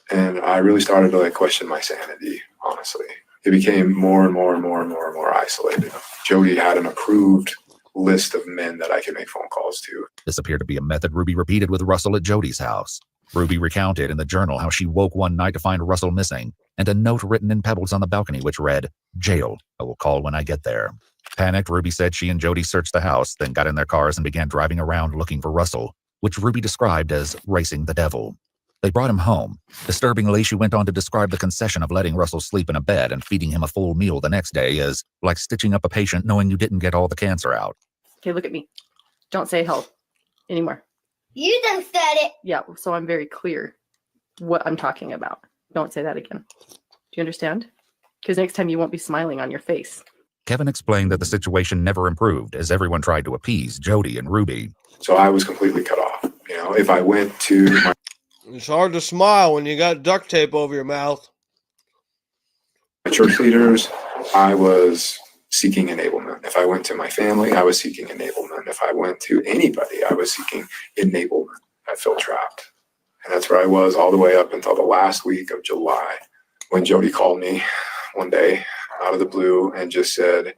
And I really started to like question my sanity, honestly. It became more and more and more and more and more isolated. Jody had an approved list of men that I could make phone calls to. This appeared to be a method Ruby repeated with Russell at Jody's house. Ruby recounted in the journal how she woke one night to find Russell missing, and a note written in pebbles on the balcony which read, "Jailed. I will call when I get there." Panicked, Ruby said she and Jody searched the house, then got in their cars and began driving around looking for Russell, which Ruby described as racing the devil. They brought him home. Disturbingly, she went on to describe the concession of letting Russell sleep in a bed and feeding him a full meal the next day as like stitching up a patient knowing you didn't get all the cancer out. Okay, look at me. Don't say help anymore. You done said it. Yeah, so I'm very clear what I'm talking about. Don't say that again. Do you understand? Because next time you won't be smiling on your face. Kevin explained that the situation never improved as everyone tried to appease Jody and Ruby. So I was completely cut off. If I went to my... It's hard to smile when you got duct tape over your mouth. church leaders, I was seeking enablement. If I went to my family, I was seeking enablement. If I went to anybody, I was seeking enablement. I felt trapped. And that's where I was all the way up until the last week of July, when Jody called me one day out of the blue and just said,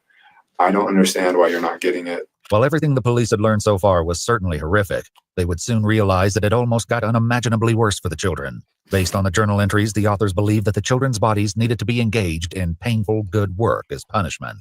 I don't understand why you're not getting it. While everything the police had learned so far was certainly horrific, they would soon realize that it almost got unimaginably worse for the children. Based on the journal entries, the authors believed that the children's bodies needed to be engaged in painful good work as punishment.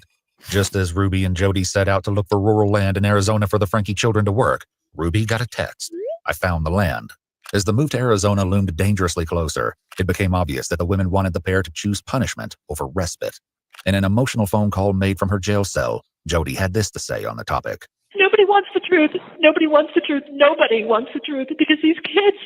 Just as Ruby and Jody set out to look for rural land in Arizona for the Frankie children to work, Ruby got a text. I found the land. As the move to Arizona loomed dangerously closer, it became obvious that the women wanted the pair to choose punishment over respite. In an emotional phone call made from her jail cell, Jody had this to say on the topic. Nobody wants the truth. Nobody wants the truth. Nobody wants the truth because these kids,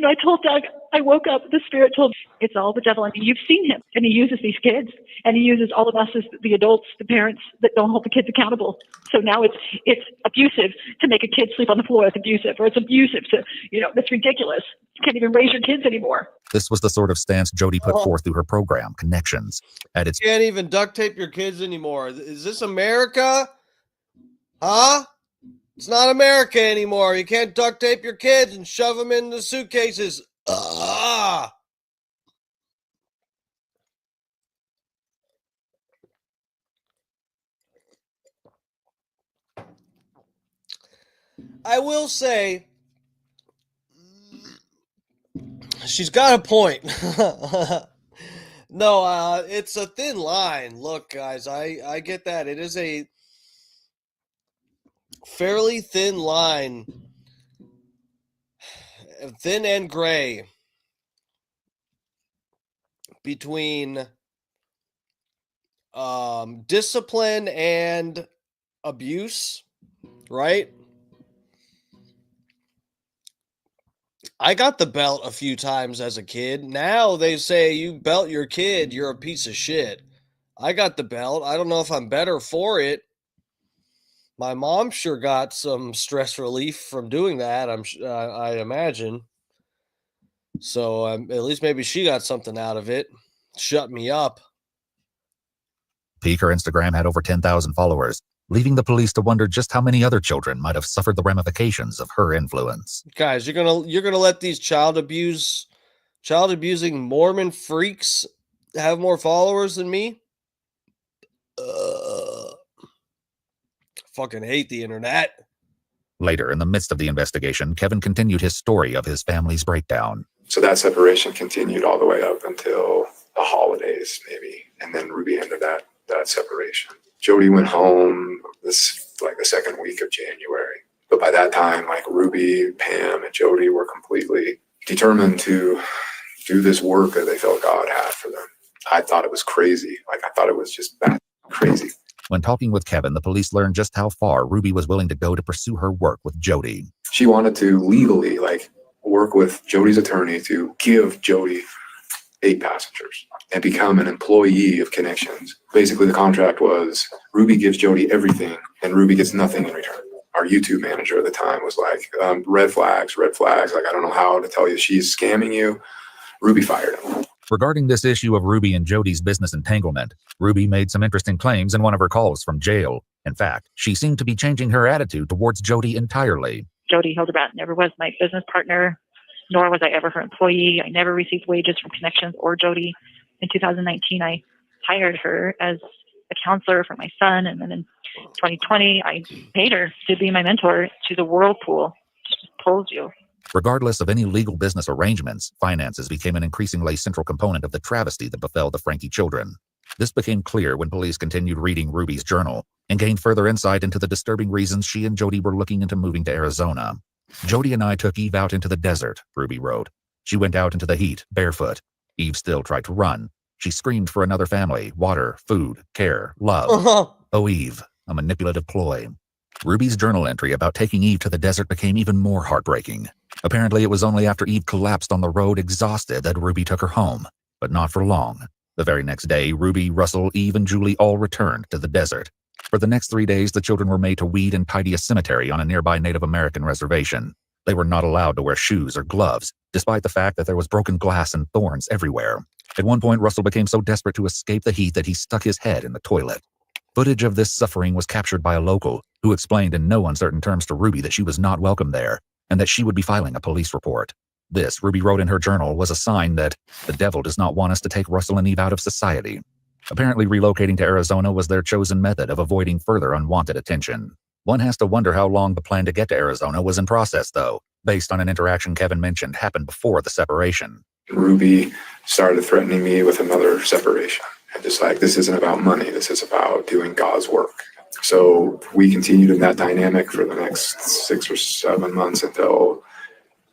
I told Doug, I woke up, the spirit told me, it's all the devil. I mean, you've seen him, and he uses these kids, and he uses all of us as the adults, the parents that don't hold the kids accountable. So now it's abusive to make a kid sleep on the floor. It's abusive, or it's abusive to, that's ridiculous. You can't even raise your kids anymore. This was the sort of stance Jody put forth through her program, Connections. At its Can't even duct tape your kids anymore. Is this America? Huh? It's not America anymore. You can't duct tape your kids and shove them into suitcases. I will say, she's got a point. No, it's a thin line. Look, guys, I get that. It is a fairly thin line thin and gray between discipline and abuse, right? I got the belt a few times as a kid. Now they say you belt your kid, you're a piece of shit. I got the belt. I don't know if I'm better for it. My mom sure got some stress relief from doing that. I imagine. So at least maybe she got something out of it. Shut me up. Peak, her Instagram had over 10,000 followers, leaving the police to wonder just how many other children might have suffered the ramifications of her influence. Guys, you're gonna let these child abusing Mormon freaks have more followers than me? Fucking hate the internet. Later, in the midst of the investigation, Kevin continued his story of his family's breakdown. So that separation continued all the way up until the holidays, maybe. And then Ruby ended that separation. Jody went home the second week of January. But by that time, like Ruby, Pam, and Jody were completely determined to do this work that they felt God had for them. I thought it was crazy. Like, I thought it was just crazy. When talking with Kevin, the police learned just how far Ruby was willing to go to pursue her work with Jody. She wanted to legally, work with Jody's attorney to give Jody 8 passengers and become an employee of Connections. Basically, the contract was Ruby gives Jody everything and Ruby gets nothing in return. Our YouTube manager at the time was like, red flags. Like, I don't know how to tell you she's scamming you. Ruby fired him. Regarding this issue of Ruby and Jody's business entanglement, Ruby made some interesting claims in one of her calls from jail. In fact, she seemed to be changing her attitude towards Jody entirely. Jody Hildebrandt never was my business partner, nor was I ever her employee. I never received wages from Connections or Jody. In 2019, I hired her as a counselor for my son, and then in 2020, I paid her to be my mentor. She's a whirlpool. She just pulls you. Regardless of any legal business arrangements, finances became an increasingly central component of the travesty that befell the Franke children. This became clear when police continued reading Ruby's journal and gained further insight into the disturbing reasons she and Jody were looking into moving to Arizona. Jody and I took Eve out into the desert, Ruby wrote. She went out into the heat, barefoot. Eve still tried to run. She screamed for another family, water, food, care, love. Oh, Eve, a manipulative ploy. Ruby's journal entry about taking Eve to the desert became even more heartbreaking. Apparently, it was only after Eve collapsed on the road exhausted that Ruby took her home, but not for long. The very next day, Ruby, Russell, Eve, and Julie all returned to the desert. For the next 3 days, the children were made to weed and tidy a cemetery on a nearby Native American reservation. They were not allowed to wear shoes or gloves, despite the fact that there was broken glass and thorns everywhere. At one point, Russell became so desperate to escape the heat that he stuck his head in the toilet. Footage of this suffering was captured by a local, who explained in no uncertain terms to Ruby that she was not welcome there, and that she would be filing a police report. This, Ruby wrote in her journal, was a sign that the devil does not want us to take Russell and Eve out of society. Apparently, relocating to Arizona was their chosen method of avoiding further unwanted attention. One has to wonder how long the plan to get to Arizona was in process, though, based on an interaction Kevin mentioned happened before the separation. Ruby started threatening me with another separation. And just like, this isn't about money, this is about doing God's work. So we continued in that dynamic for the next 6 or 7 months until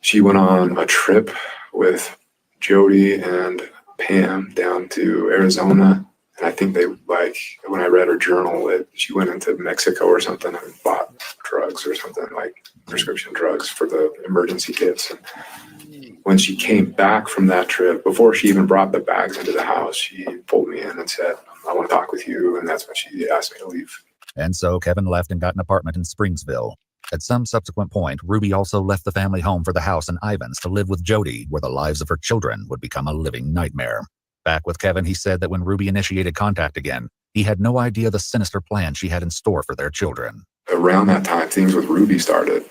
she went on a trip with Jody and Pam down to Arizona. And I think when I read her journal, that she went into Mexico or something and bought drugs or something, like prescription drugs for the emergency kits. And when she came back from that trip, before she even brought the bags into the house, she pulled me in and said, I want to talk with you. And that's when she asked me to leave. And so Kevin left and got an apartment in Springsville. At some subsequent point, Ruby also left the family home for the house in Ivins to live with Jody, where the lives of her children would become a living nightmare. Back with Kevin, he said that when Ruby initiated contact again, he had no idea the sinister plan she had in store for their children. Around that time, things with Ruby started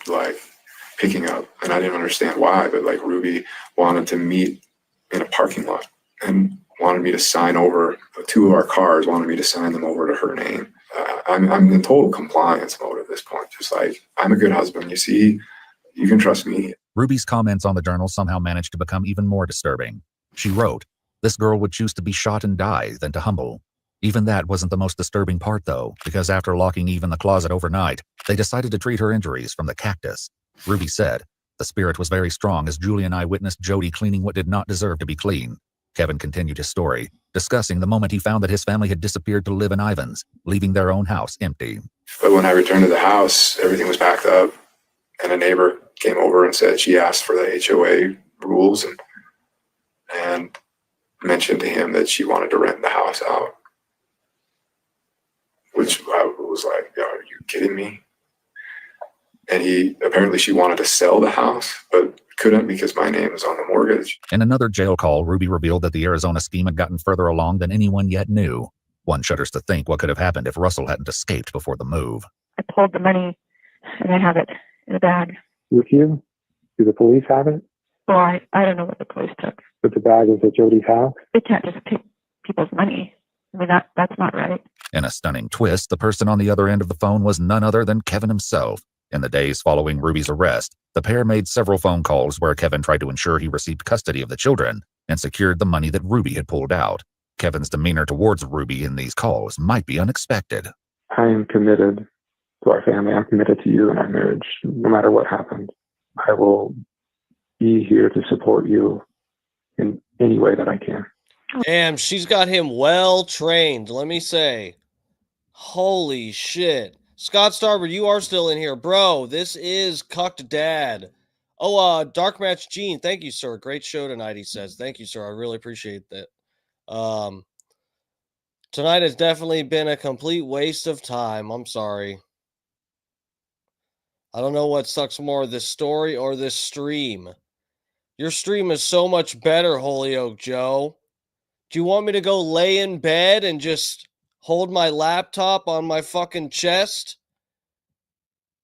picking up, and I didn't understand why, but Ruby wanted to meet in a parking lot and wanted me to sign over 2 of our cars, wanted me to sign them over to her name. I'm in total compliance mode at this point. Just I'm a good husband. You see, you can trust me. Ruby's comments on the journal somehow managed to become even more disturbing. She wrote, "This girl would choose to be shot and die than to humble." Even that wasn't the most disturbing part, though, because after locking Eve in the closet overnight, they decided to treat her injuries from the cactus. Ruby said, The spirit was very strong as Julie and I witnessed Jody cleaning what did not deserve to be clean. Kevin continued his story, discussing the moment he found that his family had disappeared to live in Ivans, leaving their own house empty. But when I returned to the house, everything was packed up, and a neighbor came over and said she asked for the HOA rules and mentioned to him that she wanted to rent the house out, which I was like, are you kidding me? And she wanted to sell the house, but couldn't because my name is on the mortgage. In another jail call, Ruby revealed that the Arizona scheme had gotten further along than anyone yet knew. One shudders to think what could have happened if Russell hadn't escaped before the move. I pulled the money and I have it in a bag. With you? Do the police have it? Well, I don't know what the police took. But the bag is at Jody's house? They can't just take people's money. I mean, that's not right. In a stunning twist, the person on the other end of the phone was none other than Kevin himself. In the days following Ruby's arrest, the pair made several phone calls where Kevin tried to ensure he received custody of the children and secured the money that Ruby had pulled out. Kevin's demeanor towards Ruby in these calls might be unexpected. I am committed to our family. I'm committed to you and our marriage. No matter what happens, I will be here to support you in any way that I can. Damn, she's got him well trained, let me say. Holy shit. Scott Starboard, you are still in here. Bro, this is Cucked Dad. Oh, Dark Match Gene, thank you, sir. Great show tonight, he says. Thank you, sir. I really appreciate that. Tonight has definitely been a complete waste of time. I'm sorry. I don't know what sucks more, this story or this stream. Your stream is so much better, Holyoke Joe. Do you want me to go lay in bed and just hold my laptop on my fucking chest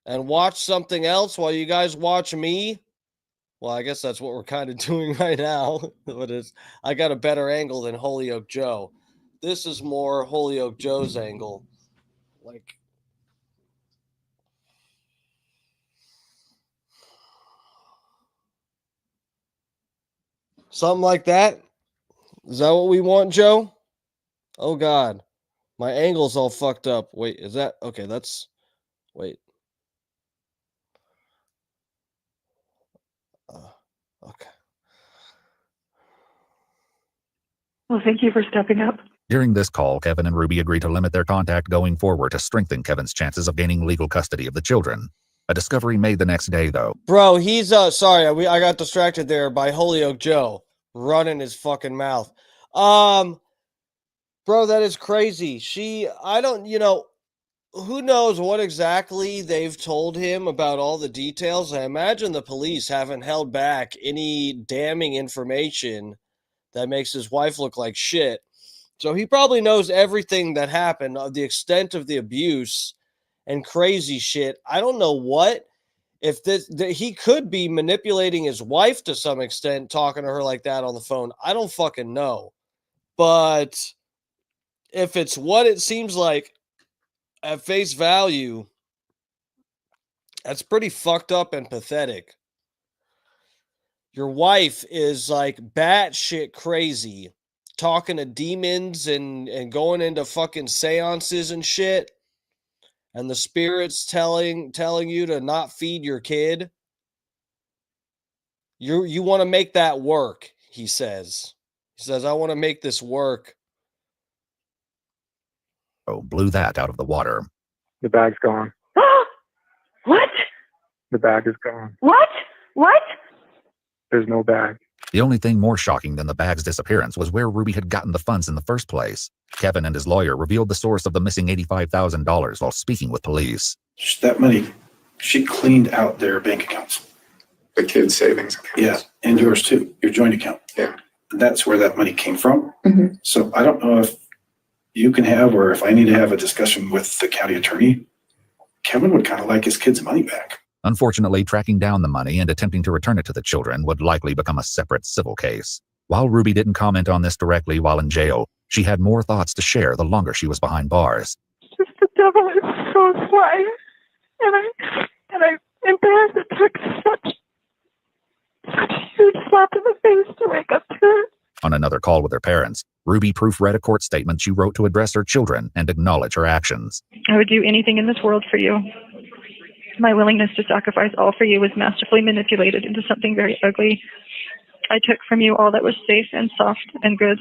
and watch something else while you guys watch me? Well, I guess that's what we're kind of doing right now. But I got a better angle than Holyoke Joe. This is more Holyoke Joe's angle. Like, something like that? Is that what we want, Joe? Oh, God. My angle's all fucked up. Wait, is that... Okay, that's... Wait. Okay. Well, thank you for stepping up. During this call, Kevin and Ruby agreed to limit their contact going forward to strengthen Kevin's chances of gaining legal custody of the children. A discovery made the next day, though. Bro, he's... Sorry, I got distracted there by Holyoke Joe running his fucking mouth. Bro, that is crazy. Who knows what exactly they've told him about all the details. I imagine the police haven't held back any damning information that makes his wife look like shit. So he probably knows everything that happened, of the extent of the abuse and crazy shit. I don't know what. If he could be manipulating his wife to some extent, talking to her like that on the phone. I don't fucking know. But if it's what it seems like at face value, that's pretty fucked up and pathetic. Your wife is like batshit crazy, talking to demons and going into fucking seances and shit. And the spirit's telling you to not feed your kid. You want to make that work, he says. He says, I want to make this work. Oh, blew that out of the water. The bag's gone. What? The bag is gone. What? What? There's no bag. The only thing more shocking than the bag's disappearance was where Ruby had gotten the funds in the first place. Kevin and his lawyer revealed the source of the missing $85,000 while speaking with police. That money, she cleaned out their bank accounts. The kids' savings accounts. Yeah, and yours too, your joint account. Yeah. That's where that money came from. Mm-hmm. So I don't know if you can have, or if I need to have a discussion with the county attorney. Kevin would kind of like his kids' money back. Unfortunately, tracking down the money and attempting to return it to the children would likely become a separate civil case. While Ruby didn't comment on this directly while in jail, she had more thoughts to share the longer she was behind bars. Just the devil is so sly. And I'm embarrassed it took such a huge slap in the face to wake up to it. On another call with her parents, Ruby proofread a court statement she wrote to address her children and acknowledge her actions. I would do anything in this world for you. My willingness to sacrifice all for you was masterfully manipulated into something very ugly. I took from you all that was safe and soft and good.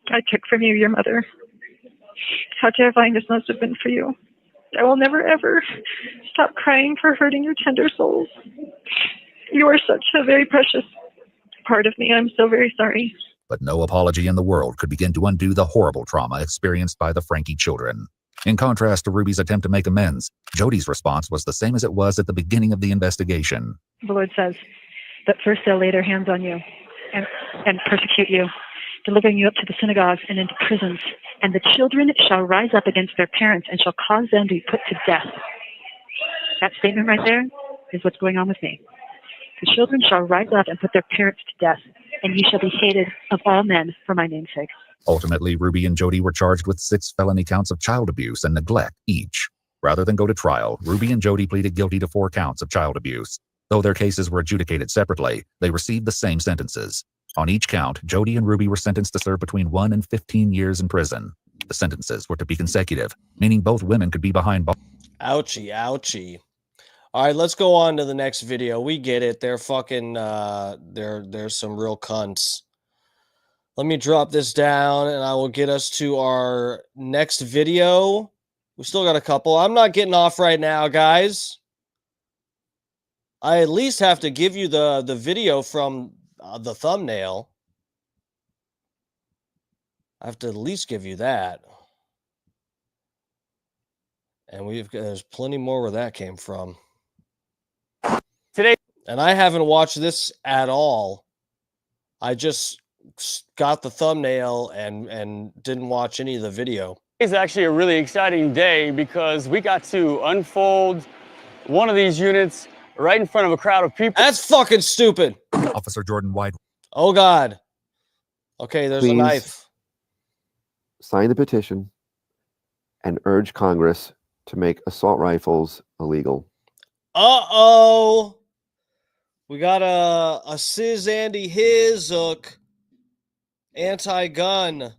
I took from you your mother. How terrifying this must have been for you. I will never, ever stop crying for hurting your tender souls. You are such a very precious part of me. I'm so very sorry. But no apology in the world could begin to undo the horrible trauma experienced by the Frankie children. In contrast to Ruby's attempt to make amends, Jody's response was the same as it was at the beginning of the investigation. The Lord says that first they'll lay their hands on you and persecute you, delivering you up to the synagogues and into prisons. And the children shall rise up against their parents and shall cause them to be put to death. That statement right there is what's going on with me. The children shall rise up and put their parents to death, and ye shall be hated of all men for my name's sake. Ultimately, Ruby and Jody were charged with 6 felony counts of child abuse and neglect each. Rather than go to trial, Ruby and Jody pleaded guilty to 4 counts of child abuse. Though their cases were adjudicated separately, they received the same sentences. On each count, Jody and Ruby were sentenced to serve between 1 and 15 years in prison. The sentences were to be consecutive, meaning both women could be behind bars. Ouchie, ouchie. All right, let's go on to the next video. We get it. They're fucking, they're some real cunts. Let me drop this down and I will get us to our next video. We still got a couple. I'm not getting off right now, guys. I at least have to give you the video from the thumbnail. I have to at least give you that. And there's plenty more where that came from. Today, and I haven't watched this at all. I just got the thumbnail and didn't watch any of the video. It's actually a really exciting day because we got to unfold one of these units right in front of a crowd of people. That's fucking stupid. Officer Jordan White. Oh, God. Okay, there's a knife. Sign the petition and urge Congress to make assault rifles illegal. Uh-oh. We got a Sis Andy Hizook anti-gun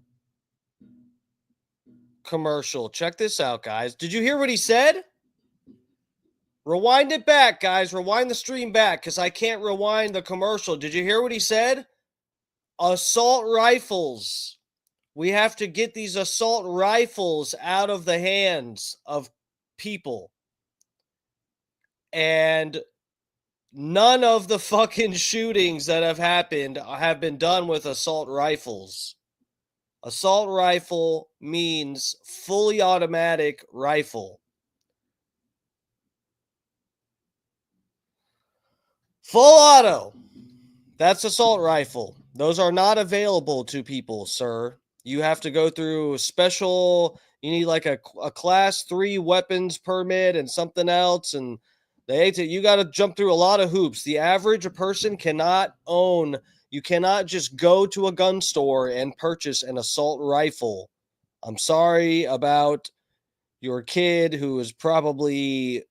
commercial. Check this out, guys. Did you hear what he said? Rewind it back, guys. Rewind the stream back because I can't rewind the commercial. Did you hear what he said? Assault rifles. We have to get these assault rifles out of the hands of people. And none of the fucking shootings that have happened have been done with assault rifles. Assault rifle means fully automatic rifle. Full auto. That's assault rifle. Those are not available to people, sir. You have to go through special, you need like a class 3 weapons permit and something else. And you got to jump through a lot of hoops. The average person cannot own, you cannot just go to a gun store and purchase an assault rifle. I'm sorry about your kid who is probably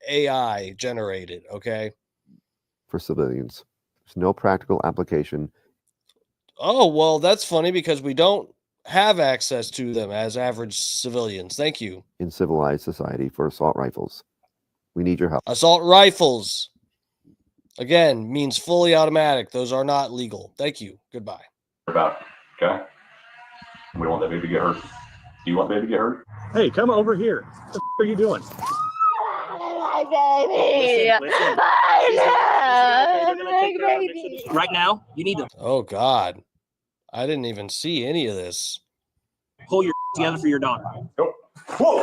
AI generated, okay? For civilians. There's no practical application. Oh, well, that's funny because we don't have access to them as average civilians. Thank you. In civilized society for assault rifles. We need your help. Assault rifles, again, means fully automatic. Those are not legal. Thank you. Goodbye. About, okay? We don't want that baby to get hurt. Do you want the baby to get hurt? Hey, come over here. What the f are you doing? My baby. Listen. I love my baby. Right now, you need to Oh, God. I didn't even see any of this. pull your together for your daughter. Whoa.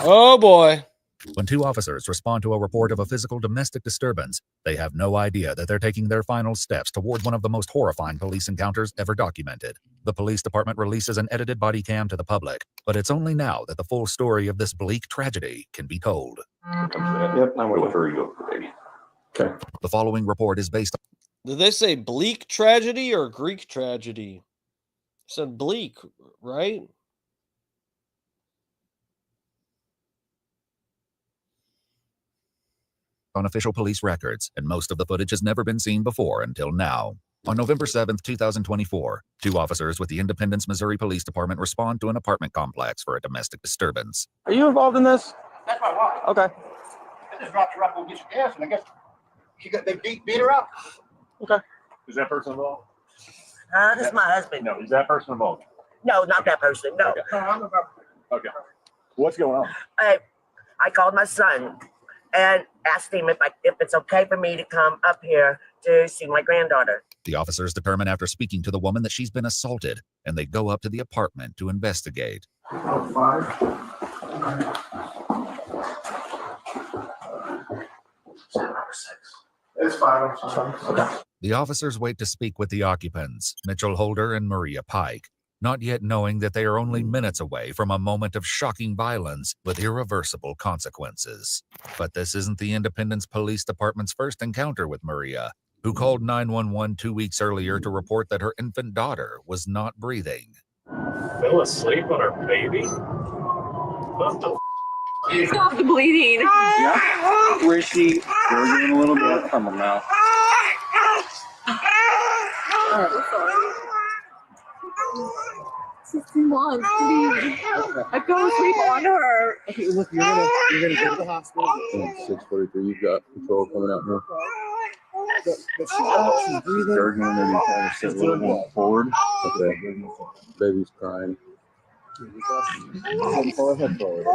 Oh, boy. When 2 officers respond to a report of a physical domestic disturbance, they have no idea that they're taking their final steps toward one of the most horrifying police encounters ever documented. The police department releases an edited body cam to the public, but it's only now that the full story of this bleak tragedy can be told. Yep, I'm going to let her go, baby. Okay. The following report is based Did they say bleak tragedy or Greek tragedy? It said bleak, right? on official police records, and most of the footage has never been seen before until now. On November 7th, 2024, 2 officers with the Independence, Missouri Police Department respond to an apartment complex for a domestic disturbance. Are you involved in this? That's my wife. Okay. I just dropped her off to go get some gas, and I guess they beat her up. Okay. Is that person involved? This is my husband. No, is that person involved? No, not that person. No. Okay. What's going on? I called my son and asked him if it's okay for me to come up here to see my granddaughter. The officers determine after speaking to the woman that she's been assaulted, and they go up to the apartment to investigate. It's fine. Okay. The officers wait to speak with the occupants, Mitchell Holder and Maria Pike, not yet knowing that they are only minutes away from a moment of shocking violence with irreversible consequences. But this isn't the Independence Police Department's first encounter with Maria, who called 911 2 weeks earlier to report that her infant daughter was not breathing. Fell asleep on her baby? What the Stop the bleeding. Yeah. Where's she? Gurgling a little bit. Come on now. Mom, please. I fell asleep on her. Okay, look, you're gonna go to the hospital. 6:43. You've got control coming out here. She's breathing. Gurgling, maybe kind of sit a little more forward. Okay. Baby's crying. Pull her head forward.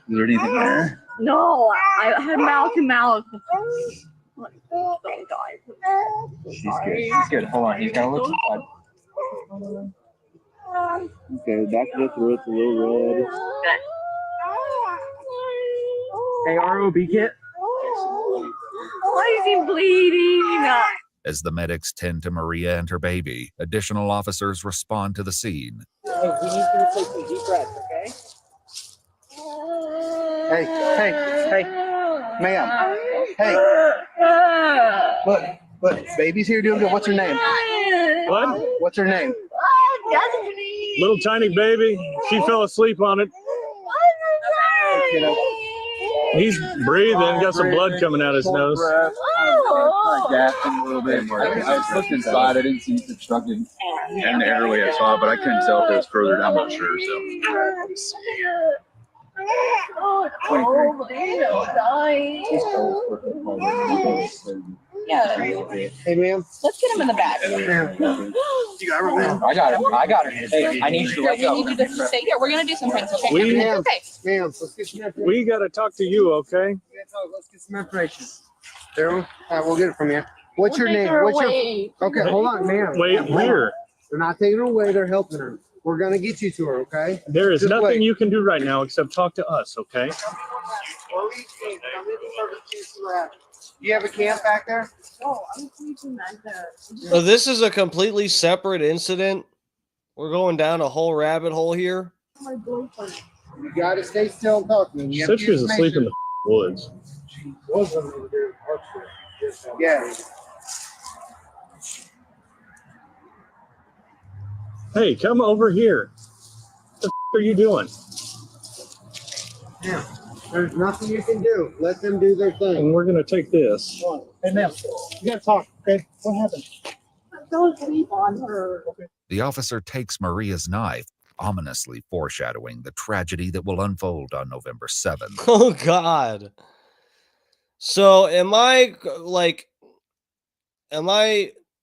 Is there anything there? No, I had mouth to mouth. She's good. She's good. Hold on. He's gonna look inside. Okay, back to the throat, a little red. Hey, ROB kit. Why is he bleeding? As the medics tend to Maria and her baby, additional officers respond to the scene. Hey, we need you to take some deep breaths, okay? Hey, ma'am. Hey. Look, baby's here doing good. What's her name? What? What's her name? Little tiny baby. She fell asleep on it. He's breathing, got some blood coming out his nose. Gasping a little bit. I looked inside. I didn't see it obstructed in the airway. I saw it, but I couldn't tell if it was further down. I'm not sure. So. Yeah. Hey, ma'am. Let's get him in the back. You got her, ma'am. I got her. Hey, I need you to Here, let we go. need you to stay here. We're gonna do some things. Okay. We- Okay. Ma'am, let's get some information. We got to talk to you, okay? Let's get some information. Daryl, we'll get it from you. What's your name? Her What's your? away. Okay, hold on, ma'am. Wait, where? They're not taking her away. They're helping her. We're gonna get you to her, okay? There is Just nothing wait. you can do right now except talk to us, okay? You have a camp back there? Oh, I'm sleeping back there. So this is a completely separate incident. We're going down a whole rabbit hole here. My boyfriend. You gotta stay still and talk to me. You have Said she was asleep in information. the woods. She was over there in Hartsville. Yeah. Hey, come over here. What the are you doing? Yeah. There's nothing you can do. Let them do their thing. And we're going to take this. Hey, ma'am. You gotta talk, okay? What happened? I fell asleep on her. The officer takes Maria's knife, ominously foreshadowing the tragedy that will unfold on November 7th. Oh God. So am I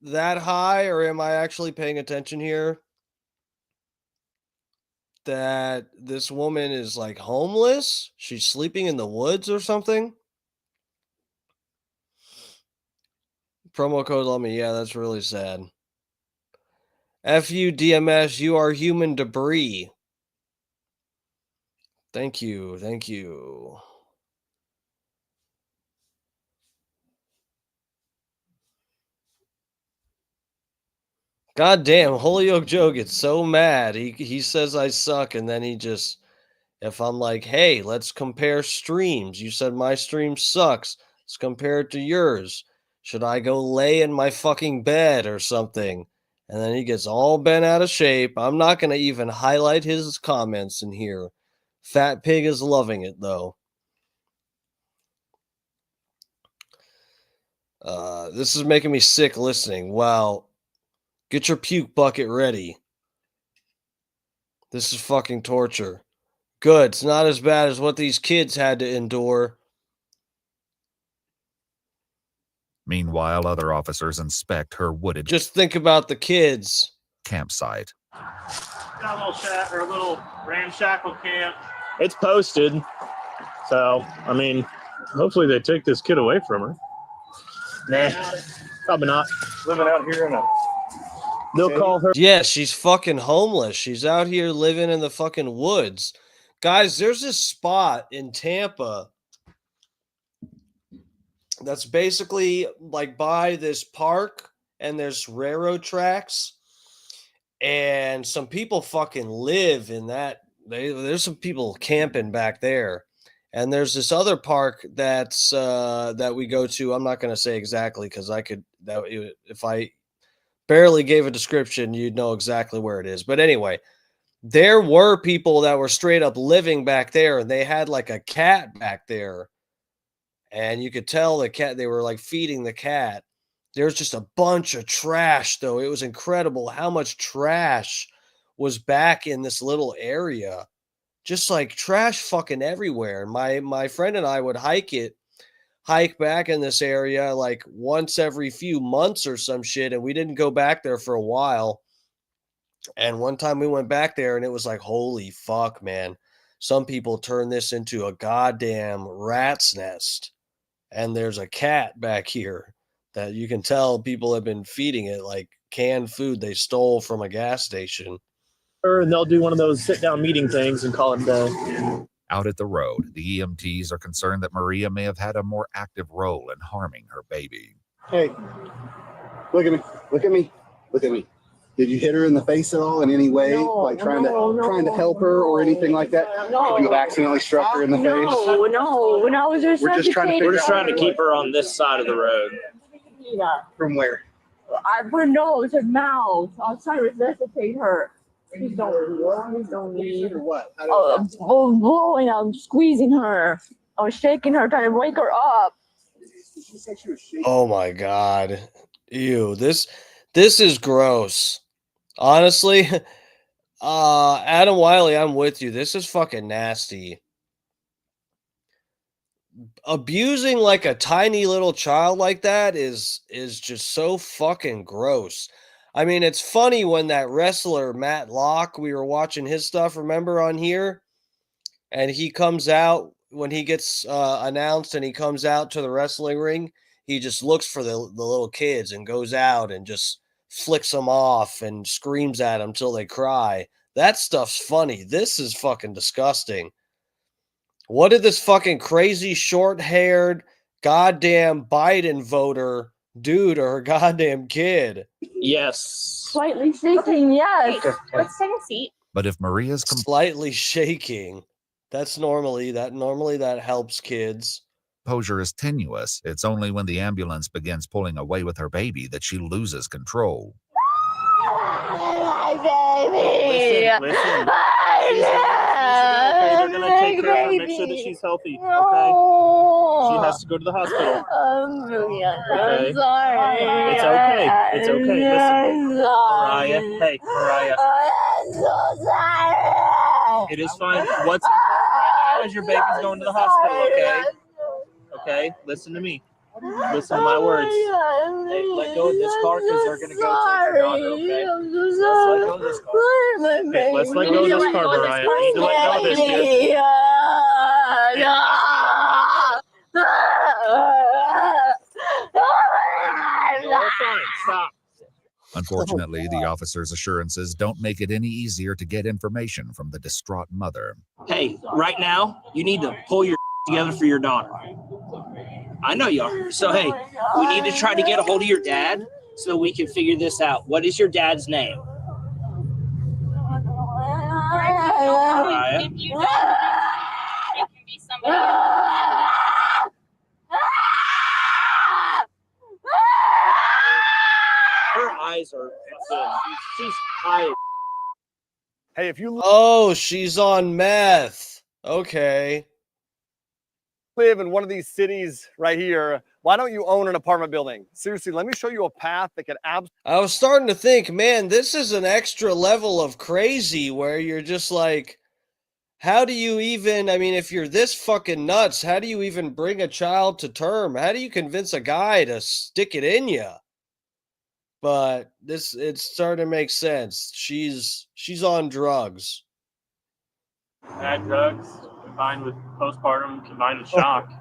that high, or am I actually paying attention here? That this woman is like homeless? She's sleeping in the woods or something? Promo code on me. Yeah, that's really sad. FU DMS, you are human debris. Thank you. Thank you. God damn, Holyoke Joe gets so mad. He says I suck, and then he just, if I'm like, hey, let's compare streams. You said my stream sucks. Let's compare it to yours. Should I go lay in my fucking bed or something? And then he gets all bent out of shape. I'm not going to even highlight his comments in here. Fat Pig is loving it, though. This is making me sick listening. Wow. Get your puke bucket ready. This is fucking torture. Good. It's not as bad as what these kids had to endure. Meanwhile, other officers inspect her wooded Just think about the kids. campsite. Got a little shack or a little ramshackle camp. It's posted. So, I mean, hopefully they take this kid away from her. Nah, probably not. Living out here in a... They'll call her... Yeah, she's fucking homeless. She's out here living in the fucking woods. Guys, there's this spot in Tampa that's basically like by this park, and there's railroad tracks, and some people fucking live in that. There's some people camping back there, and there's this other park that's that we go to. I'm not going to say exactly because if I barely gave a description, you'd know exactly where it is. But anyway, there were people that were straight up living back there, and they had like a cat back there. And you could tell the cat, they were like feeding the cat. There's just a bunch of trash, though. It was incredible how much trash was back in this little area. Just like trash fucking everywhere. My friend and I would hike back in this area like once every few months or some shit. And we didn't go back there for a while. And one time we went back there and it was like, holy fuck, man. Some people turn this into a goddamn rat's nest. And there's a cat back here that you can tell people have been feeding it like canned food they stole from a gas station. And they'll do one of those sit-down meeting things and call it a day. Out at the road, the EMTs are concerned that Maria may have had a more active role in harming her baby. Hey, look at me. Look at me. Look at me. Did you hit her in the face at all in any way? Like trying to help her or anything like that? You accidentally struck her in the face? No. We're just trying to keep her on this side of the road. Yeah. From where? I her nose and mouth. I was trying to resuscitate her. Please don't leave. What? Blowing, I'm squeezing her. I was shaking her, trying to wake her up. Oh my God. Ew. This is gross. Honestly, Adam Wiley, I'm with you. This is fucking nasty. Abusing like a tiny little child like that is just so fucking gross. I mean, it's funny when that wrestler Matt Locke, we were watching his stuff, remember, on here, and he comes out when he gets announced and he comes out to the wrestling ring, he just looks for the little kids and goes out and just flicks them off and screams at them till they cry. That stuff's funny. This is fucking disgusting. What did this fucking crazy short-haired goddamn Biden voter do to her goddamn kid? Yes. Slightly shaking, yes. Let's take a seat. But if Maria's slightly shaking, normally that helps kids. Composure is tenuous, it's only when the ambulance begins pulling away with her baby that she loses control. My baby. Listen. They're gonna take care of her, make sure that she's healthy. Okay. She has to go to the hospital. I'm sorry. It's okay. It's okay. Listen, Mariah. Hey, Mariah. I'm so sorry. It is fine. What's important right now is your baby's going to the hospital. Okay. Okay. Listen to me. Listen to my words. Hey, let go of this car because they're gonna go take your daughter. Okay. Let's let go of this car. Hey, let's let go of this car, Mariah. You need to let go of this, dude. You're fine. Stop. Unfortunately, the officer's assurances don't make it any easier to get information from the distraught mother. Hey, right now, you need to pull your together for your daughter. I know you are. So, hey, we need to try to get a hold of your dad so we can figure this out. What is your dad's name? Mariah. If you don't, it can be somebody. Her eyes are she's tired. Hey, if you Oh, she's on meth. Okay. live in one of these cities right here, why don't you own an apartment building? Seriously, let me show you a path that could I was starting to think, man, this is an extra level of crazy where you're just like, How do you even, I mean, if you're this fucking nuts, how do you even bring a child to term? How do you convince a guy to stick it in you? But it's starting to make sense. She's on drugs. Bad drugs combined with postpartum, combined with shock.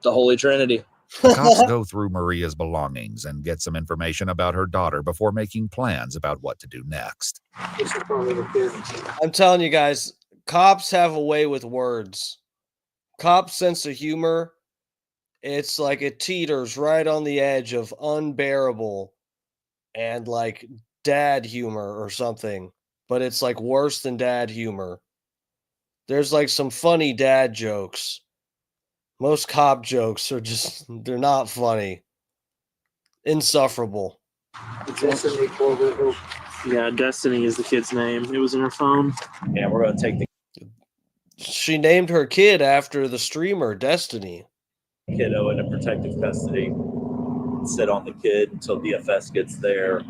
The Holy Trinity. The cops go through Maria's belongings and get some information about her daughter before making plans about what to do next. I'm telling you guys, cops have a way with words. Cops' sense of humor, it's like it teeters right on the edge of unbearable and like dad humor or something, but it's like worse than dad humor. There's like some funny dad jokes. Most cop jokes are just, they're not funny. Insufferable. Yeah, Destiny is the kid's name. It was in her phone. Yeah, we're gonna take the She named her kid after the streamer Destiny. kiddo into protective custody. Sit on the kid until DFS gets there.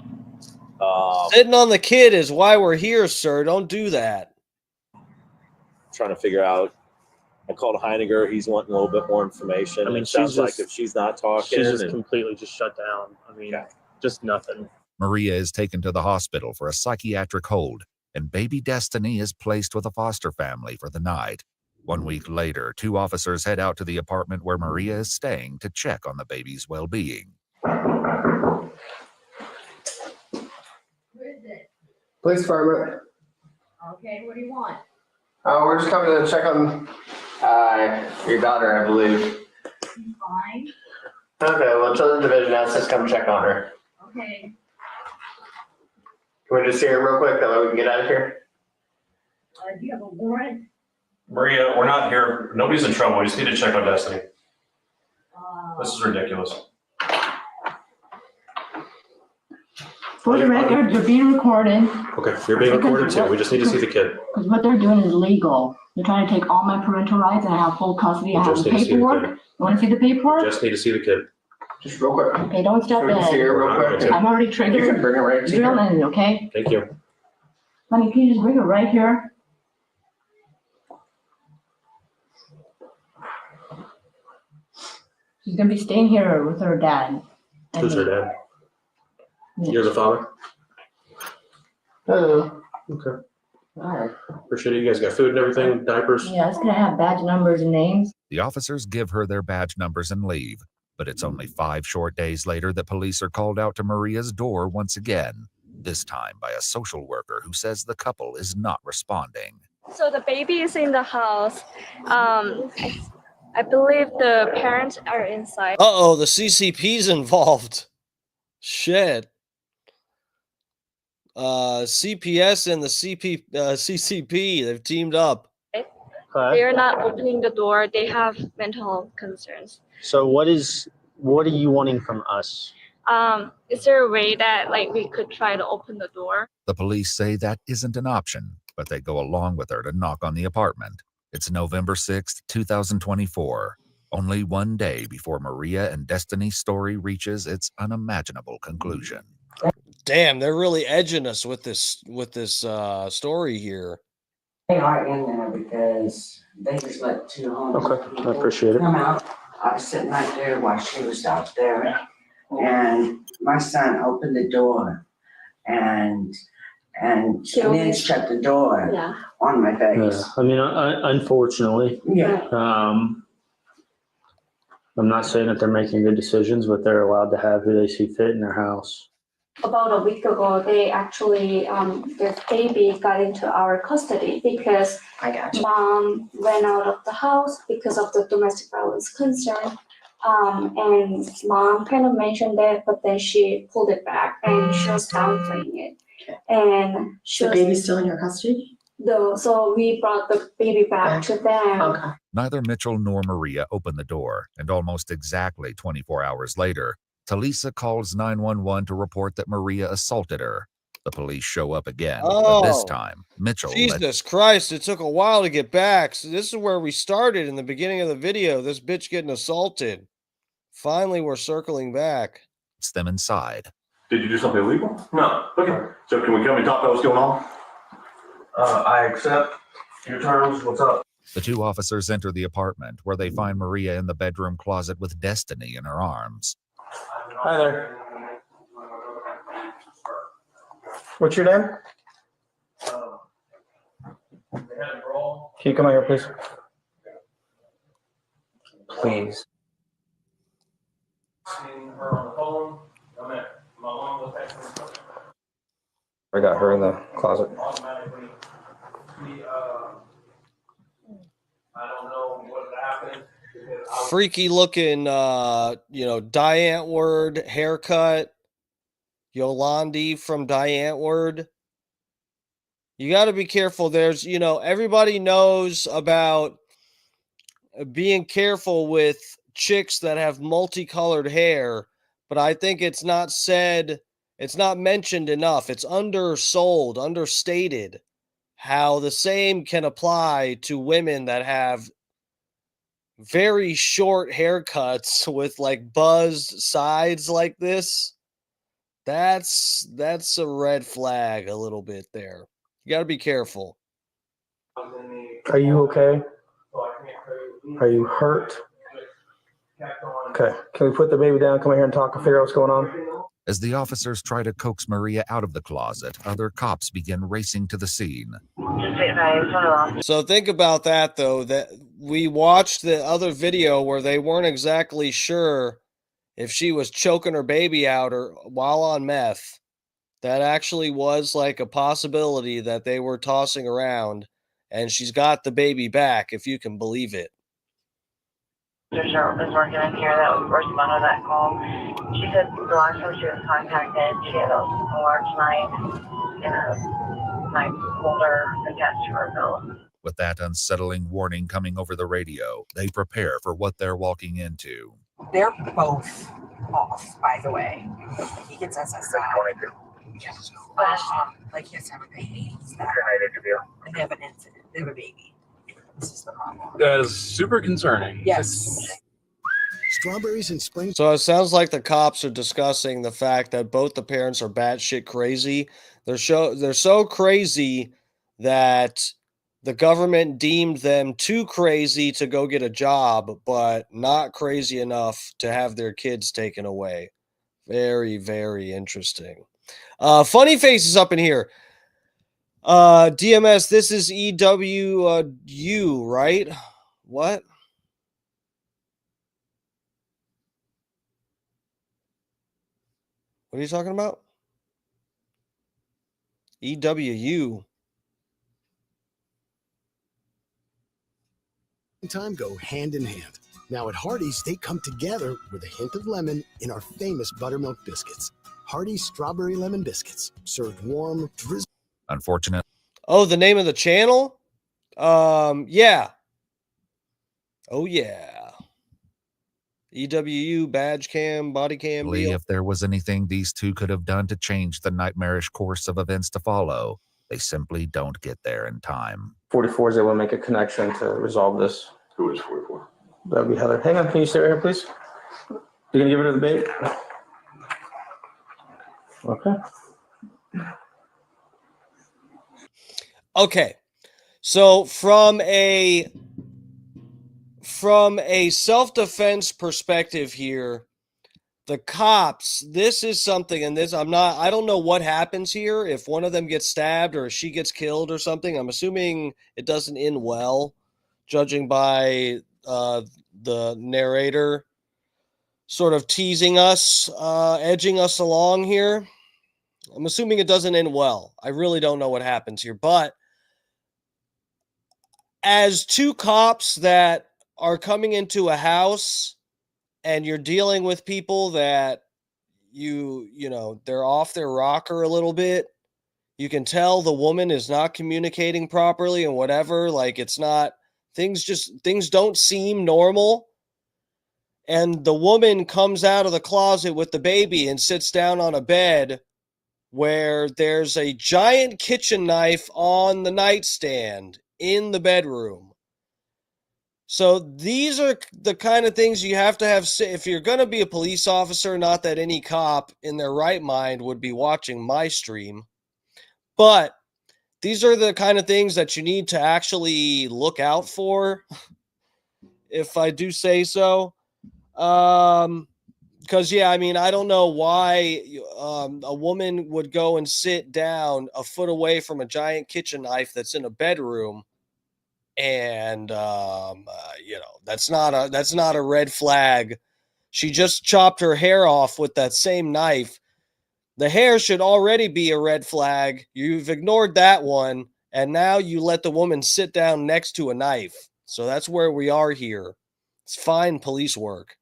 Sitting on the kid is why we're here, sir. Don't do that. Trying to figure out. I called Heiniger. He's wanting a little bit more information. I mean, it sounds she's like just- if she's not talking, She's just and- completely just shut down. I mean, just nothing. Maria is taken to the hospital for a psychiatric hold, and baby Destiny is placed with a foster family for the night. 1 week later, 2 officers head out to the apartment where Maria is staying to check on the baby's well-being. Police department. Okay, what do you want? We're just coming to check on your daughter, I believe. Fine. Okay, well, Children's Division asked us to come check on her. Okay. Can we just see her real quick, that way we can get out of here? Do you have a warrant? Maria, we're not here. Nobody's in trouble. We just need to check on Destiny. This is ridiculous. For the record, you're being recorded, Okay, you're being recorded too. We just need to see the kid. because what they're doing is illegal. They're trying to take all my parental rights and I have full custody. I We have just the need to see the paperwork. kid. You wanna see the paperwork? Just need to see the kid. Just real quick. Okay, don't step Can we just see her real in. quick? I'm already You triggered. can bring her right to Drill here. in, okay? Thank you. Honey, can you just bring her right here? She's gonna be staying here with her dad. and Who's her me. dad? You're the father? Hello. Okay. Alright. Appreciate it. You guys got food and everything, diapers? Yeah, it's gonna have badge numbers and names. The officers give her their badge numbers and leave, but it's only 5 short days later that police are called out to Maria's door once again, this time by a social worker who says the couple is not responding. So the baby is in the house. I believe the parents are inside. Uh-oh, the CCP's involved. Shit. CPS and the CCP, they've teamed up. They are not opening the door. They have mental health concerns. So what are you wanting from us? Is there a way that like we could try to open the door? The police say that isn't an option, but they go along with her to knock on the apartment. It's November 6th, 2024, only 1 day before Maria and Destiny's story reaches its unimaginable conclusion. Damn, they're really edging us with this story here. They are in there because they just let 2 homeless Okay, I people appreciate it. come out. I was sitting right there while she was out there, and my son opened the door, and then shut the door on my face. I mean, unfortunately. Yeah. I'm not saying that they're making good decisions, but they're allowed to have who they see fit in their house. About a week ago, they actually their baby got into our custody because mom ran out of the house because of the domestic violence concern. And mom kind of mentioned that, but then she pulled it back and she was downplaying it. And The baby's still in your custody? No, so we brought the baby back to them. Okay. Neither Mitchell nor Maria open the door, and almost exactly 24 hours later, Talisa calls 911 to report that Maria assaulted her. The police show up again, but this Oh, time, Mitchell Jesus Christ, it took a while to get back. So this is where we started in the beginning of the video. This bitch getting assaulted. Finally, we're circling back. lets them inside. Did you do something illegal? No. Okay. So can we come and talk about what's going on? I accept your terms. What's up? The two officers enter the apartment, where they find Maria in the bedroom closet with Destiny in her arms. Hi there. What's your name? Can you come out here, please? Please. I got her in the closet. Freaky looking, Diane Word haircut. Yolandi from Diane Word. You got to be careful. There's, everybody knows about being careful with chicks that have multicolored hair, but I think it's not mentioned enough. It's undersold, understated how the same can apply to women that have very short haircuts with like buzzed sides like this. That's a red flag a little bit there. You got to be careful. Are you okay? Are you hurt? Okay. Can we put the baby down, come in here and talk and figure out what's going on? As the officers try to coax Maria out of the closet, other cops begin racing to the scene. So think about that, though, that we watched the other video where they weren't exactly sure if she was choking her baby out or while on meth. That actually was like a possibility that they were tossing around, and she's got the baby back, if you can believe it. Cheryl is working in here that was responded to that call. She said the last time she was contacted, she had a large knife and a knife holder attached to her belt. With that unsettling warning coming over the radio, they prepare for what they're walking into. They're both off, by the way. He gets SSI. Like he has to have a baby. And they have an incident. They have a baby. This is the problem. That is super concerning. Yes. Strawberries and spring. So it sounds like the cops are discussing the fact that both the parents are batshit crazy. They're so crazy that the government deemed them too crazy to go get a job, but not crazy enough to have their kids taken away. Very, very interesting. Funny Face is up in here. DMS, this is EWU, right? What? What are you talking about? EWU. Time go hand in hand. Now at Hardee's, they come together with a hint of lemon in our famous buttermilk biscuits. Hardee's Strawberry Lemon Biscuits, served warm, drizzled. Unfortunate. Oh, the name of the channel? Yeah. Oh, yeah. EWU, badge cam, body cam. If there was anything these two could have done to change the nightmarish course of events to follow, they simply don't get there in time. 44 is able to make a connection to resolve this. Who is 44? That would be Heather. Hang on, can you stay right here, please? You're gonna give her to the babe? Okay. Okay. So from a self-defense perspective here, the cops, this is something, and this, I don't know what happens here, if one of them gets stabbed or if she gets killed or something. I'm assuming it doesn't end well, judging by the narrator sort of teasing us, edging us along here. I'm assuming it doesn't end well. I really don't know what happens here, but as two cops that are coming into a house and you're dealing with people that they're off their rocker a little bit, you can tell the woman is not communicating properly and whatever, like it's not, things don't seem normal. And the woman comes out of the closet with the baby and sits down on a bed where there's a giant kitchen knife on the nightstand in the bedroom. So these are the kind of things you have to have if you're going to be a police officer. Not that any cop in their right mind would be watching my stream, but these are the kind of things that you need to actually look out for, if I do say so. Because, yeah, I mean, I don't know why a woman would go and sit down a foot away from a giant kitchen knife that's in a bedroom. And, that's not a red flag. She just chopped her hair off with that same knife. The hair should already be a red flag. You've ignored that one. And now you let the woman sit down next to a knife. So that's where we are here. It's fine police work.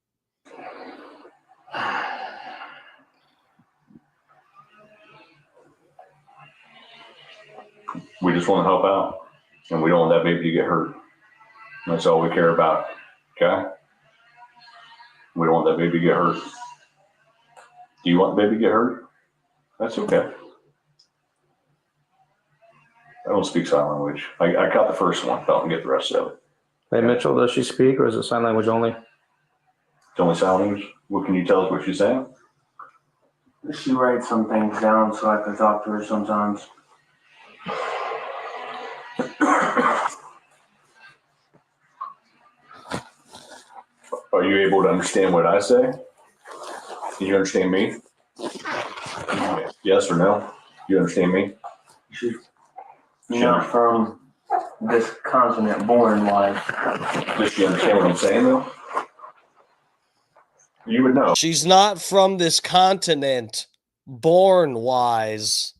We just want to help out, and we don't want that baby to get hurt. That's all we care about, okay? We don't want that baby to get hurt. Do you want the baby to get hurt? That's okay. I don't speak sign language. I got the first one, but I don't get the rest of it. Hey, Mitchell, does she speak, or is it sign language only? It's only sign language. What can you tell us what she's saying? She writes some things down so I can talk to her sometimes. Are you able to understand what I say? Can you understand me? Yes or no? You understand me? She's not from this continent, born-wise. Does she understand what I'm saying, though? You would know. She's not from this continent, born-wise.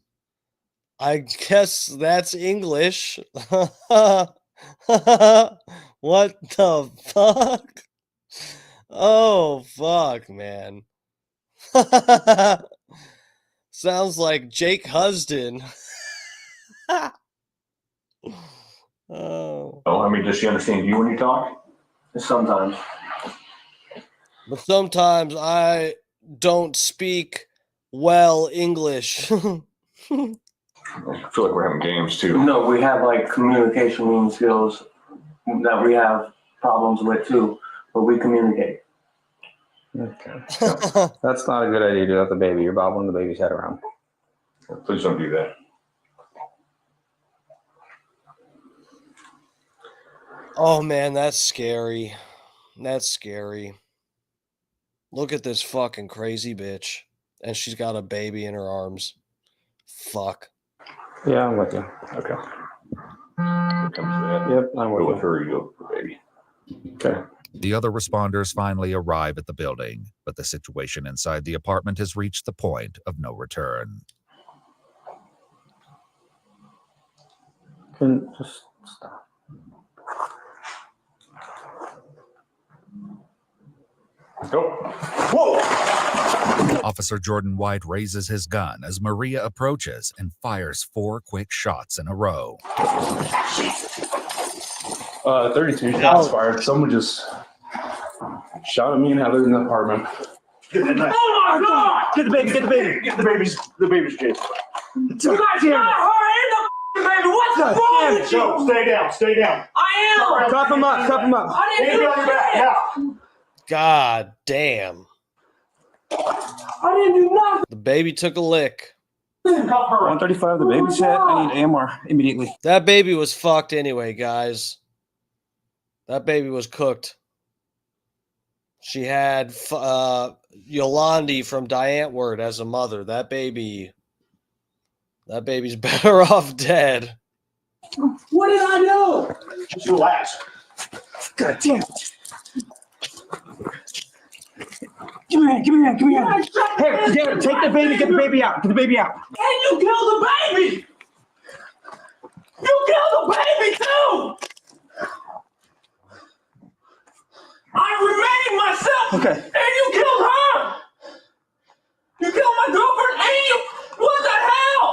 I guess that's English. What the fuck? Oh, fuck, man. Sounds like Jake Husden. Oh. I mean, does she understand you when you talk? Sometimes. But sometimes I don't speak well English. I feel like we're having games too. No, we have like communication skills that we have problems with too, but we communicate. Okay. No, that's not a good idea to do with the baby. You're bobbling the baby's head around. Please don't do that. Oh man, that's scary. That's scary. Look at this fucking crazy bitch. And she's got a baby in her arms. Fuck. Yeah, I'm with you. Okay. When it comes to that, Yep, I'm go with with her, you go with the baby. Okay. The other responders finally arrive at the building, but the situation inside the apartment has reached the point of no return. Can just stop. Go. Whoa! Officer Jordan White raises his gun as Maria approaches and fires 4 quick shots in a row. 32 shots fired. Someone just shot at me and Heather in the apartment. Get that knife. Oh my God! Get the baby, get the baby. Get the baby's Jason. You guys got her in the baby. What's wrong with you? No, stay down, stay down. I am. Cuff him up, cuff him up. I didn't do nothing. God damn. I didn't do nothing. The baby took a lick. 135, the baby's hit. I need AMR immediately. That baby was fucked anyway, guys. That baby was cooked. She had Yolandi from Diantword as a mother. That baby's better off dead. What did I do? Just relax. God damn it. Give me your hand. Hey, Jared, take the baby, get the baby out. Get the baby out. And you killed the baby! You killed the baby too! I remained myself! Okay. And you killed her! You killed my girlfriend and you... What the hell?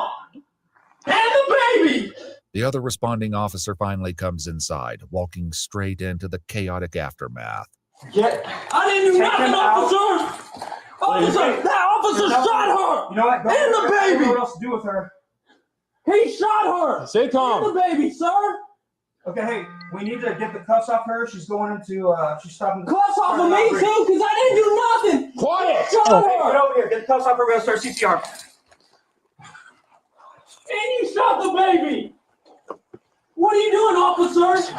And the baby! The other responding officer finally comes inside, walking straight into the chaotic aftermath. I didn't do nothing, officer! Officer! That officer shot her! You know what? And the baby! I don't know what else to do with her. He shot her! Stay calm. And the baby, sir! Okay, hey, we need to get the cuffs off her. She's going into, she's stopping. Cuffs off of me too, because I didn't do nothing! Quiet! He shot her! Get over here. Get the cuffs off her. We're going to start CPR. And you shot the baby! What are you doing, officer?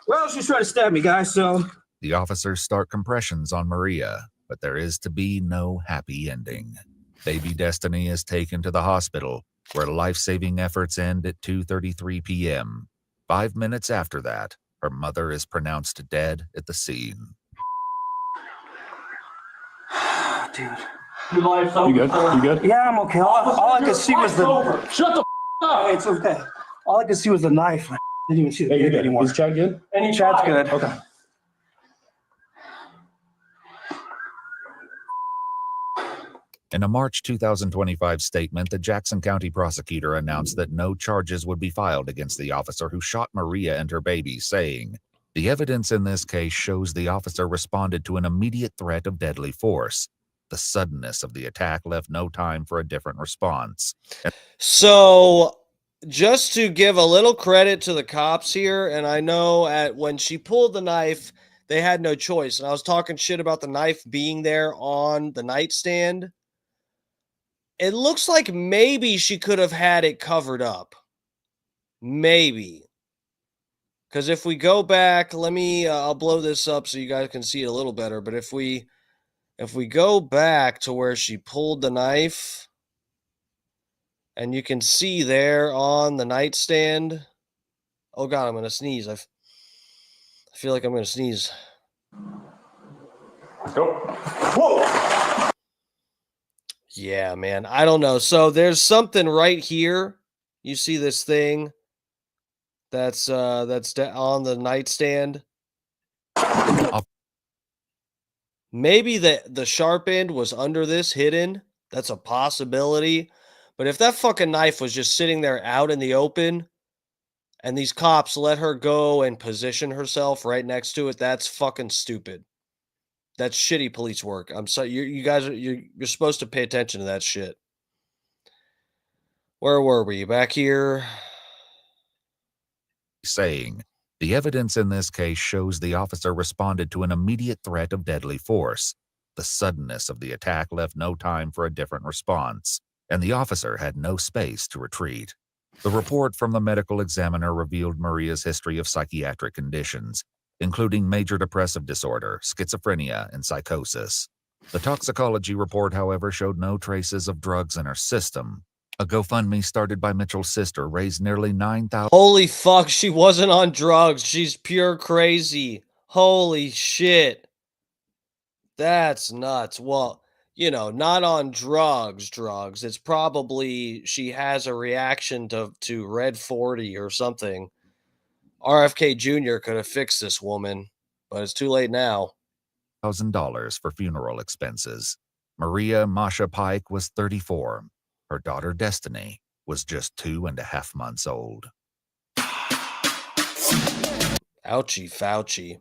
Well, she's trying to stab me, guys, so. The officers start compressions on Maria, but there is to be no happy ending. Baby Destiny is taken to the hospital, where life-saving efforts end at 2:33 p.m. 5 minutes after that, her mother is pronounced dead at the scene. Dude. Your life's over. You good? You good? Yeah, I'm okay. All I could see was the. Shut the up. Hey, it's okay. All I could see was the knife. I didn't even see the baby anymore. Is Chad good? Chad's good. Okay. In a March 2025 statement, the Jackson County prosecutor announced that no charges would be filed against the officer who shot Maria and her baby, saying, "The evidence in this case shows the officer responded to an immediate threat of deadly force. The suddenness of the attack left no time for a different response." So, just to give a little credit to the cops here, and I know when she pulled the knife, they had no choice. And I was talking shit about the knife being there on the nightstand. It looks like maybe she could have had it covered up. Maybe. Because if we go back, I'll blow this up so you guys can see it a little better. But if we go back to where she pulled the knife, and you can see there on the nightstand. Oh God, I'm going to sneeze. I feel like I'm going to sneeze. Go. Whoa. Yeah, man. I don't know. So there's something right here. You see this thing that's on the nightstand. Maybe the sharp end was under this, hidden. That's a possibility. But if that fucking knife was just sitting there out in the open and these cops let her go and position herself right next to it, that's fucking stupid. That's shitty police work. I'm sorry, you guys you're supposed to pay attention to that shit. Where were we? Back here. Saying, "The evidence in this case shows the officer responded to an immediate threat of deadly force. The suddenness of the attack left no time for a different response, and the officer had no space to retreat." The report from the medical examiner revealed Maria's history of psychiatric conditions, including major depressive disorder, schizophrenia, and psychosis. The toxicology report, however, showed no traces of drugs in her system. A GoFundMe started by Mitchell's sister raised nearly $9,000. Holy fuck, she wasn't on drugs. She's pure crazy. Holy shit. That's nuts. Well, not on drugs. It's probably she has a reaction to Red 40 or something. RFK Jr. could have fixed this woman, but it's too late now. $1,000 for funeral expenses. Maria Masha Pike was 34. Her daughter Destiny was just 2.5 months old. Ouchie Fauci.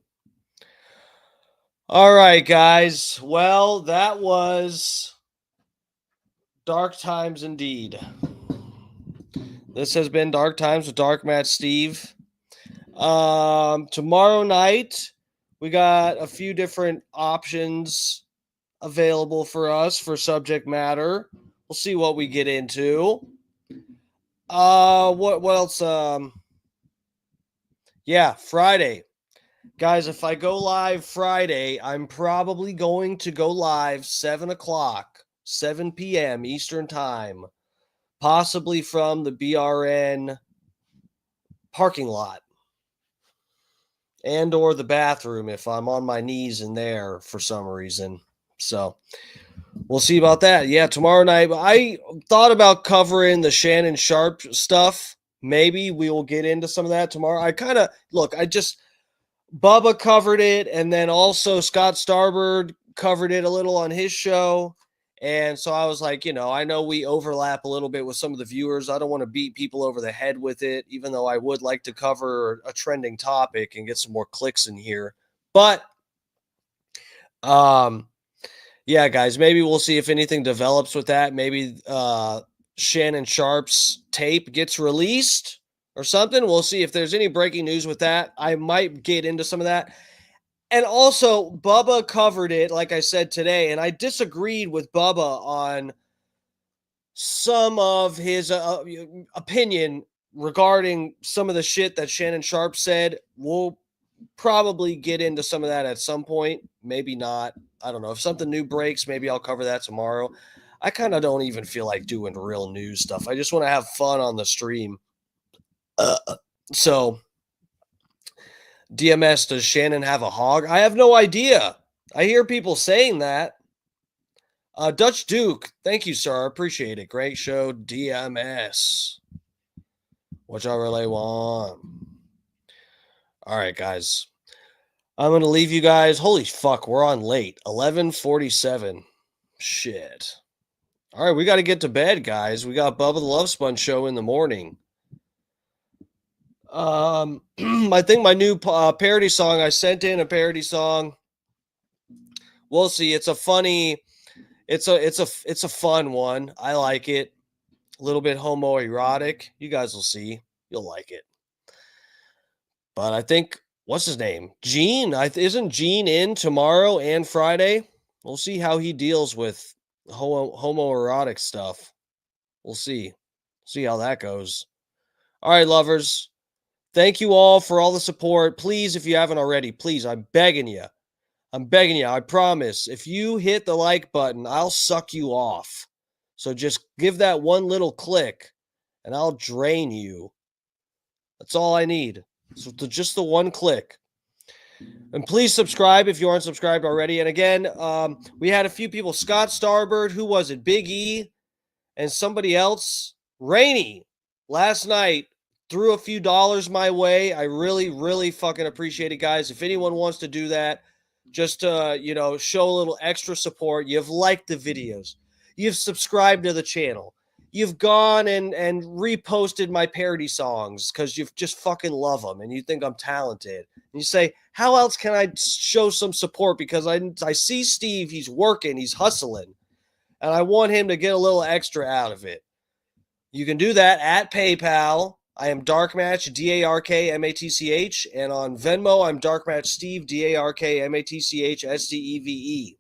All right, guys. Well, that was dark times indeed. This has been Dark Times with Dark Matt Steve. Tomorrow night, we got a few different options available for us for subject matter. We'll see what we get into. What else? Yeah, Friday. Guys, if I go live Friday, I'm probably going to go live 7 p.m. Eastern Time, possibly from the BRN parking lot and or the bathroom if I'm on my knees in there for some reason. So we'll see about that. Yeah, tomorrow night. I thought about covering the Shannon Sharpe stuff. Maybe we will get into some of that tomorrow. Bubba covered it, and then also Scott Starbird covered it a little on his show. And so I was like, I know we overlap a little bit with some of the viewers. I don't want to beat people over the head with it, even though I would like to cover a trending topic and get some more clicks in here. But, yeah, guys, maybe we'll see if anything develops with that. Maybe Shannon Sharpe's tape gets released or something. We'll see if there's any breaking news with that. I might get into some of that. And also, Bubba covered it, like I said today, and I disagreed with Bubba on some of his opinion regarding some of the shit that Shannon Sharpe said. We'll probably get into some of that at some point. Maybe not. I don't know. If something new breaks, maybe I'll cover that tomorrow. I kind of don't even feel like doing real news stuff. I just want to have fun on the stream. So, DMS, does Shannon have a hog? I have no idea. I hear people saying that. Dutch Duke, thank you, sir. I appreciate it. Great show, DMS. What y'all really want? All right, guys. I'm going to leave you guys. Holy fuck, we're on late. 11:47. Shit. All right, we got to get to bed, guys. We got Bubba the Love Sponge show in the morning. I think my new parody song, I sent in a parody song. We'll see. It's a funny, it's a fun one. I like it. A little bit homoerotic. You guys will see. You'll like it. But I think, what's his name? Gene. Isn't Gene in tomorrow and Friday? We'll see how he deals with homoerotic stuff. We'll see. See how that goes. All right, lovers. Thank you all for all the support. Please, if you haven't already, please, I'm begging you. I promise. If you hit the like button, I'll suck you off. So just give that one little click and I'll drain you. That's all I need. So just the one click. And please subscribe if you aren't subscribed already. And again, we had a few people. Scott Starbird, who was it? Big E, and somebody else. Rainey, last night, threw a few dollars my way. I really, really fucking appreciate it, guys. If anyone wants to do that, just to, show a little extra support. You've liked the videos. You've subscribed to the channel. You've gone and reposted my parody songs because you just fucking love them and you think I'm talented. And you say, how else can I show some support? Because I see Steve, he's working, he's hustling, and I want him to get a little extra out of it. You can do that at PayPal. I am Darkmatch, DARKMATCH, and on Venmo, I'm Darkmatch Steve, DARKMATCHSTEVE.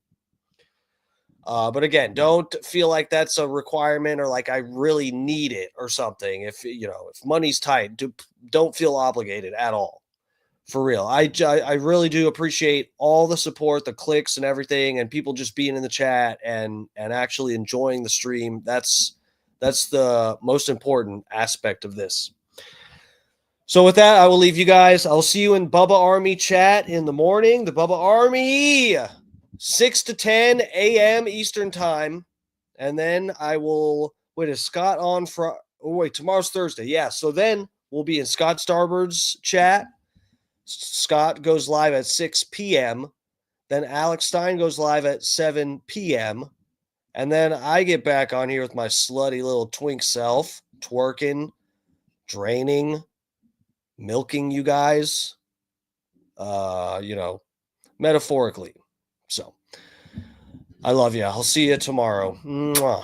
But again, don't feel like that's a requirement or like I really need it or something. If money's tight, don't feel obligated at all. For real. I really do appreciate all the support, the clicks and everything, and people just being in the chat and actually enjoying the stream. That's the most important aspect of this. So with that, I will leave you guys. I'll see you in Bubba Army chat in the morning. The Bubba Army, 6 to 10 a.m. Eastern time. And then I will, is Scott on tomorrow's Thursday. Yeah, so then we'll be in Scott Starbird's chat. Scott goes live at 6 p.m. Then Alex Stein goes live at 7 p.m. And then I get back on here with my slutty little twink self, twerking, draining, milking you guys, metaphorically. So I love you. I'll see you tomorrow. Mwah.